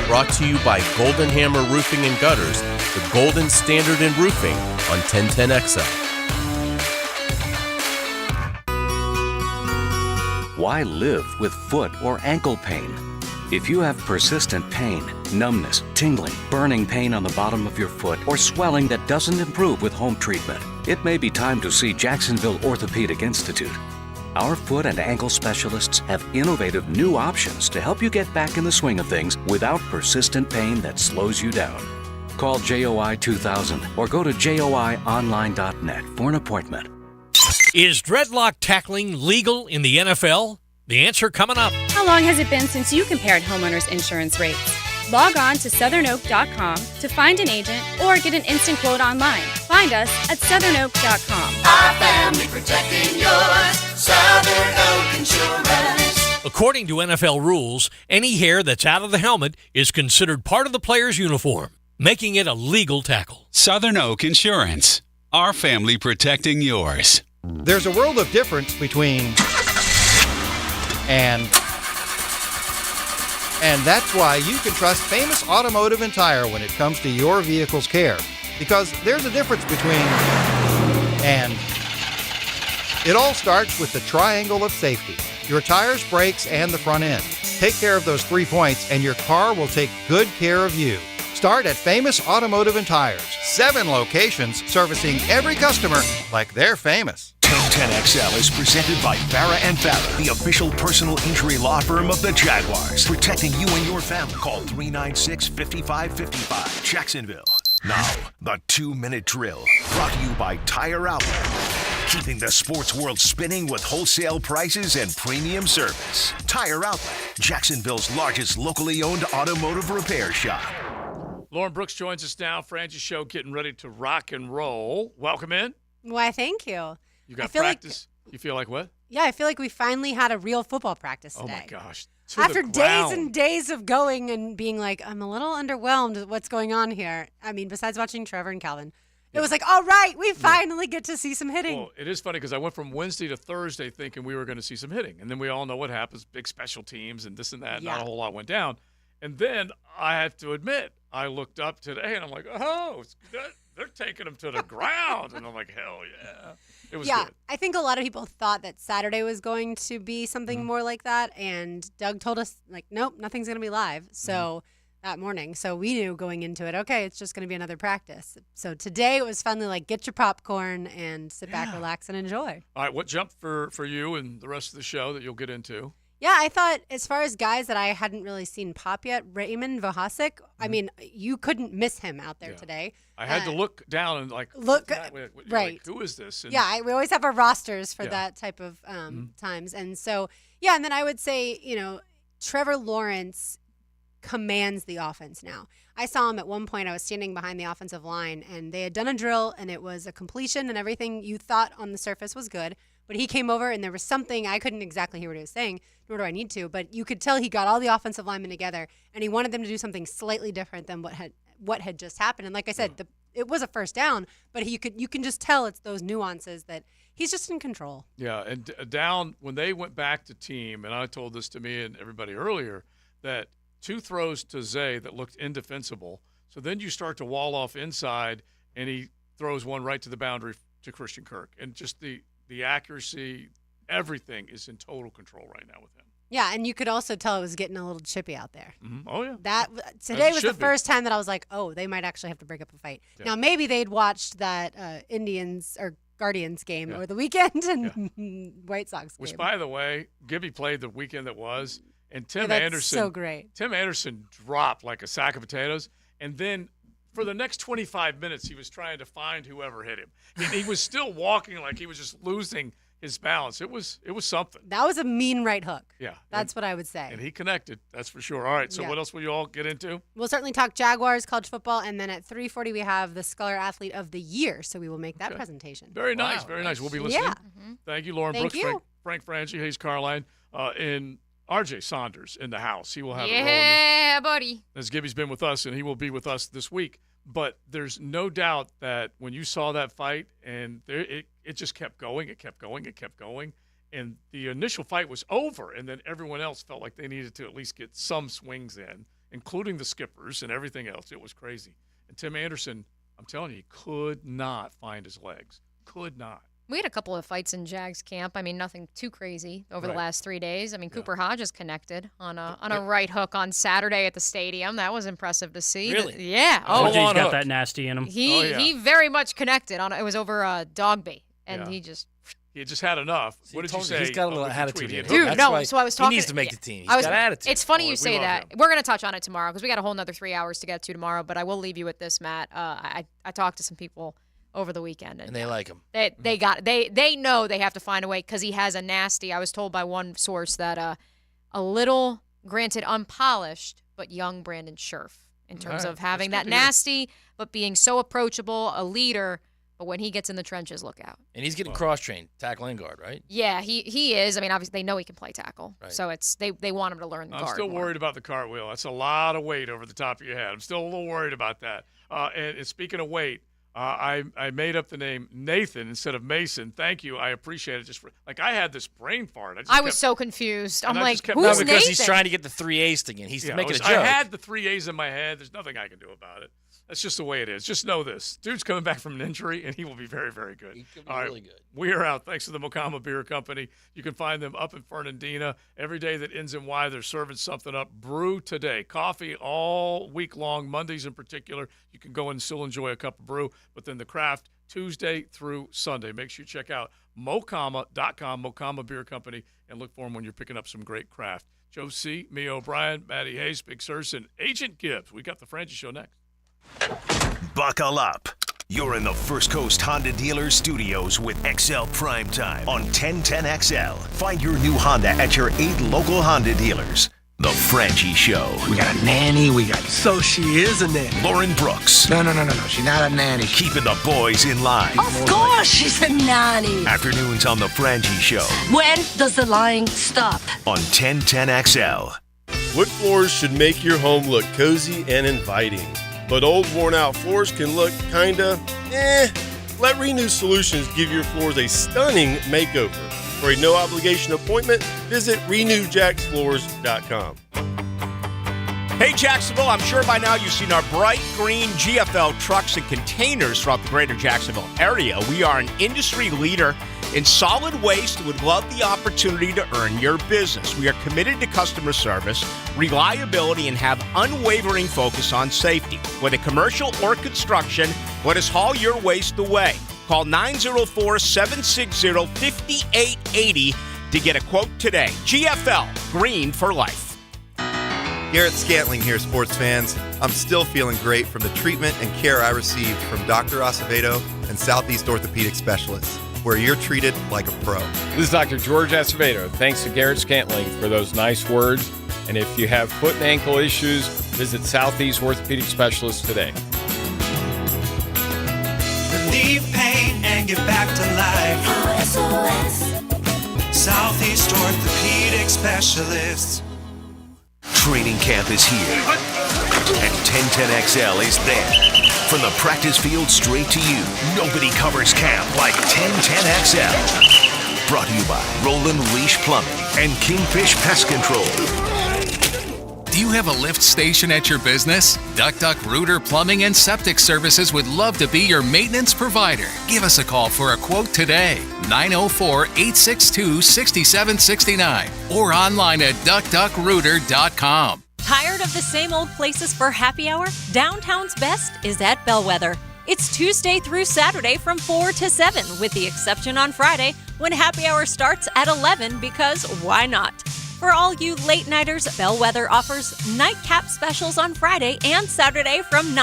[SPEAKER 29] Brought to you by Golden Hammer Roofing and Gutters, the golden standard in roofing on 1010XL.
[SPEAKER 30] Why live with foot or ankle pain? If you have persistent pain, numbness, tingling, burning pain on the bottom of your foot, or swelling that doesn't improve with home treatment, it may be time to see Jacksonville Orthopedic Institute. Our foot and ankle specialists have innovative new options to help you get back in the swing of things without persistent pain that slows you down. Call JOI 2000 or go to joionline.net for an appointment.
[SPEAKER 31] Is dreadlock tackling legal in the NFL? The answer coming up.
[SPEAKER 32] How long has it been since you compared homeowners' insurance rates? Log on to southernoak.com to find an agent or get an instant quote online. Find us at southernoak.com.
[SPEAKER 33] Our family protecting yours. Southern Oak Insurance.
[SPEAKER 31] According to NFL rules, any hair that's out of the helmet is considered part of the player's uniform, making it a legal tackle.
[SPEAKER 14] Southern Oak Insurance. Our family protecting yours.
[SPEAKER 16] There's a world of difference between and that's why you can trust Famous Automotive and Tire when it comes to your vehicle's care. Because there's a difference between and. It all starts with the triangle of safety. Your tires, brakes, and the front end. Take care of those 3 points and your car will take good care of you. Start at Famous Automotive and Tires. 7 locations servicing every customer like they're famous.
[SPEAKER 4] 1010XL is presented by Farah and Farah, the official personal injury law firm of the Jaguars. Protecting you and your family. Call 396-5555. Jacksonville. Now, the 2-minute drill. Brought to you by Tire Outlet. Keeping the sports world spinning with wholesale prices and premium service. Tire Outlet, Jacksonville's largest locally owned automotive repair shop.
[SPEAKER 17] Lauren Brooks joins us now. Francis Show getting ready to rock and roll. Welcome in.
[SPEAKER 1] Why, thank you.
[SPEAKER 17] You got practice. You feel like what?
[SPEAKER 1] Yeah, I feel like we finally had a real football practice today.
[SPEAKER 17] Oh, my gosh.
[SPEAKER 1] After days and days of going and being like, I'm a little underwhelmed with what's going on here. I mean, besides watching Trevor and Calvin. It was like, all right, we finally get to see some hitting.
[SPEAKER 17] Well, it is funny because I went from Wednesday to Thursday thinking we were going to see some hitting. And then we all know what happens, big special teams and this and that.
[SPEAKER 1] Yeah.
[SPEAKER 17] Not a whole lot went down. And then I have to admit, I looked up today and I'm like, oh, they're taking them to the ground. And I'm like, hell yeah. It was good.
[SPEAKER 1] I think a lot of people thought that Saturday was going to be something more like that. And Doug told us, like, nope, nothing's going to be live. So that morning. So we knew going into it, okay, it's just going to be another practice. So today it was finally like, get your popcorn and sit back, relax, and enjoy.
[SPEAKER 17] All right, what jumped for you and the rest of the show that you'll get into?
[SPEAKER 1] Yeah, I thought as far as guys that I hadn't really seen pop yet, Raymond Vohasek, I mean, you couldn't miss him out there today.
[SPEAKER 17] I had to look down and like,
[SPEAKER 1] right.
[SPEAKER 17] Like, who is this? And
[SPEAKER 1] we always have our rosters for that type of times. And so, and then I would say, Trevor Lawrence commands the offense now. I saw him at one point. I was standing behind the offensive line, and they had done a drill, and it was a completion, and everything you thought on the surface was good. But he came over, and there was something, I couldn't exactly hear what he was saying, nor do I need to, but you could tell he got all the offensive linemen together, and he wanted them to do something slightly different than what had just happened. And like I said, it was a first down, but you can just tell it's those nuances that he's just in control.
[SPEAKER 17] Yeah, and down when they went back to team, and I told this to me and everybody earlier, that 2 throws to Zay that looked indefensible. So then you start to wall off inside, and he throws one right to the boundary to Christian Kirk. And just the accuracy, everything is in total control right now with him.
[SPEAKER 1] Yeah, and you could also tell it was getting a little chippy out there.
[SPEAKER 17] Mm-hmm. Oh, yeah.
[SPEAKER 1] Today was the first time that I was like, oh, they might actually have to break up a fight. Yeah. Now, maybe they'd watched that Indians or Guardians game over the weekend and White Sox game.
[SPEAKER 17] Which, by the way, Gibby played the weekend that was. And Tim Anderson,
[SPEAKER 1] so great.
[SPEAKER 17] Tim Anderson dropped like a sack of potatoes, and then for the next 25 minutes, he was trying to find whoever hit him. He was still walking like he was just losing his balance. It was something.
[SPEAKER 1] That was a mean right hook.
[SPEAKER 17] Yeah,
[SPEAKER 1] that's what I would say.
[SPEAKER 17] And he connected. That's for sure. All right. So what else will you all get into?
[SPEAKER 1] We'll certainly talk Jaguars, college football, and then at 3:40 we have the Scholar Athlete of the Year. So we will make that presentation.
[SPEAKER 17] Very nice. Very nice. We'll be listening.
[SPEAKER 1] Yeah.
[SPEAKER 17] Thank you, Lauren Brooks, Frank Franchi, Hayes Carline, in. R.J. Saunders in the house. He will have
[SPEAKER 8] a role buddy.
[SPEAKER 17] As Gibby's been with us, and he will be with us this week. But there's no doubt that when you saw that fight, and it just kept going, it kept going, it kept going, and the initial fight was over, and then everyone else felt like they needed to at least get some swings in, including the skippers and everything else. It was crazy. And Tim Anderson, I'm telling you, he could not find his legs. Could not.
[SPEAKER 8] We had a couple of fights in Jags camp. I mean, nothing too crazy over the last 3 days. I mean, Cooper Hodges connected on a right hook on Saturday at the stadium. That was impressive to see.
[SPEAKER 23] Really?
[SPEAKER 8] Yeah.
[SPEAKER 2] He's got that nasty in him.
[SPEAKER 8] He very much connected. It was over Dogby, and he just
[SPEAKER 17] had enough. What did you say?
[SPEAKER 23] He's got a little attitude.
[SPEAKER 8] Dude, no. So I was talking.
[SPEAKER 23] He needs to make the team. He's got attitude.
[SPEAKER 8] It's funny you say that. We're going to touch on it tomorrow because we got a whole nother 3 hours to get to tomorrow. But I will leave you with this, Matt. I talked to some people over the weekend,
[SPEAKER 23] and they like him.
[SPEAKER 8] They know they have to find a way because he has a nasty. I was told by one source that a little, granted unpolished, but young Brandon Scherf in terms of having that nasty, but being so approachable, a leader. But when he gets in the trenches, look out.
[SPEAKER 23] And he's getting cross-trained, tackle and guard, right?
[SPEAKER 8] Yeah, he is. I mean, obviously they know he can play tackle, so it's they want him to learn the guard.
[SPEAKER 17] I'm still worried about the cartwheel. That's a lot of weight over the top of your head. I'm still a little worried about that. And speaking of weight. I made up the name Nathan instead of Mason. Thank you. I appreciate it. I had this brain fart.
[SPEAKER 8] I was so confused. I'm like, who's
[SPEAKER 23] Nathan? Because
[SPEAKER 8] Nathan?
[SPEAKER 23] He's trying to get the 3 A's again. He's making a joke.
[SPEAKER 17] I had the 3 A's in my head. There's nothing I can do about it. That's just the way it is. Just know this. Dude's coming back from an injury, and he will be very, very good.
[SPEAKER 6] He could be really good.
[SPEAKER 17] We are out. Thanks to the Mocama Beer Company. You can find them up in Fernandina. Every day that ends in Y, they're serving something up. Brew today. Coffee all week long, Mondays in particular. You can go and still enjoy a cup of brew. But then the craft, Tuesday through Sunday. Make sure you check out Mocama.com, Mocama Beer Company, and look for them when you're picking up some great craft. Joe C., me O'Brien, Matty Hayes, Big Surse, and Agent Gibbs. We got the Frangie Show next.
[SPEAKER 4] Buckle up. You're in the First Coast Honda Dealer Studios with XL Primetime on 1010XL. Find your new Honda at your 8 local Honda dealers. The Frangie Show.
[SPEAKER 3] We got a nanny. So she is a nanny.
[SPEAKER 4] Lauren Brooks.
[SPEAKER 3] No. She's not a nanny.
[SPEAKER 4] Keeping the boys in line.
[SPEAKER 5] Of course she's a nanny.
[SPEAKER 4] Afternoons on the Frangie Show.
[SPEAKER 5] When does the lying stop?
[SPEAKER 4] On 1010XL.
[SPEAKER 7] Wood floors should make your home look cozy and inviting. But old, worn-out floors can look kinda, Let Renew Solutions give your floors a stunning makeover. For a no-obligation appointment, visit renewjacksfloors.com.
[SPEAKER 9] Hey, Jacksonville, I'm sure by now you've seen our bright green GFL trucks and containers throughout the greater Jacksonville area. We are an industry leader in solid waste and would love the opportunity to earn your business. We are committed to customer service, reliability, and have unwavering focus on safety. Whether commercial or construction, let us haul your waste away. Call 904-760-5880 to get a quote today. GFL, green for life.
[SPEAKER 15] Garrett Scantling here, sports fans. I'm still feeling great from the treatment and care I received from Dr. Acevedo and Southeast Orthopedic Specialists, where you're treated like a pro.
[SPEAKER 18] This is Dr. George Acevedo. Thanks to Garrett Scantling for those nice words. And if you have foot and ankle issues, visit Southeast Orthopedic Specialists today.
[SPEAKER 33] Relieve pain and get back to life. SOS. Southeast Orthopedic Specialists.
[SPEAKER 4] Training camp is here, and 1010XL is there. From the practice field straight to you, nobody covers camp like 1010XL. Brought to you by Roland Leash Plumbing and Kingfish Pest Control.
[SPEAKER 19] Do you have a lift station at your business? Duck Rooter Plumbing and Septic Services would love to be your maintenance provider. Give us a call for a quote today, 904-862-6769, or online at duckrooter.com.
[SPEAKER 20] Tired of the same old places for happy hour? Downtown's best is at Bellwether. It's Tuesday through Saturday from 4 to 7, with the exception on Friday when happy hour starts at 11 because why not? For all you late-nighters, Bellwether offers nightcap specials on Friday and Saturday from 9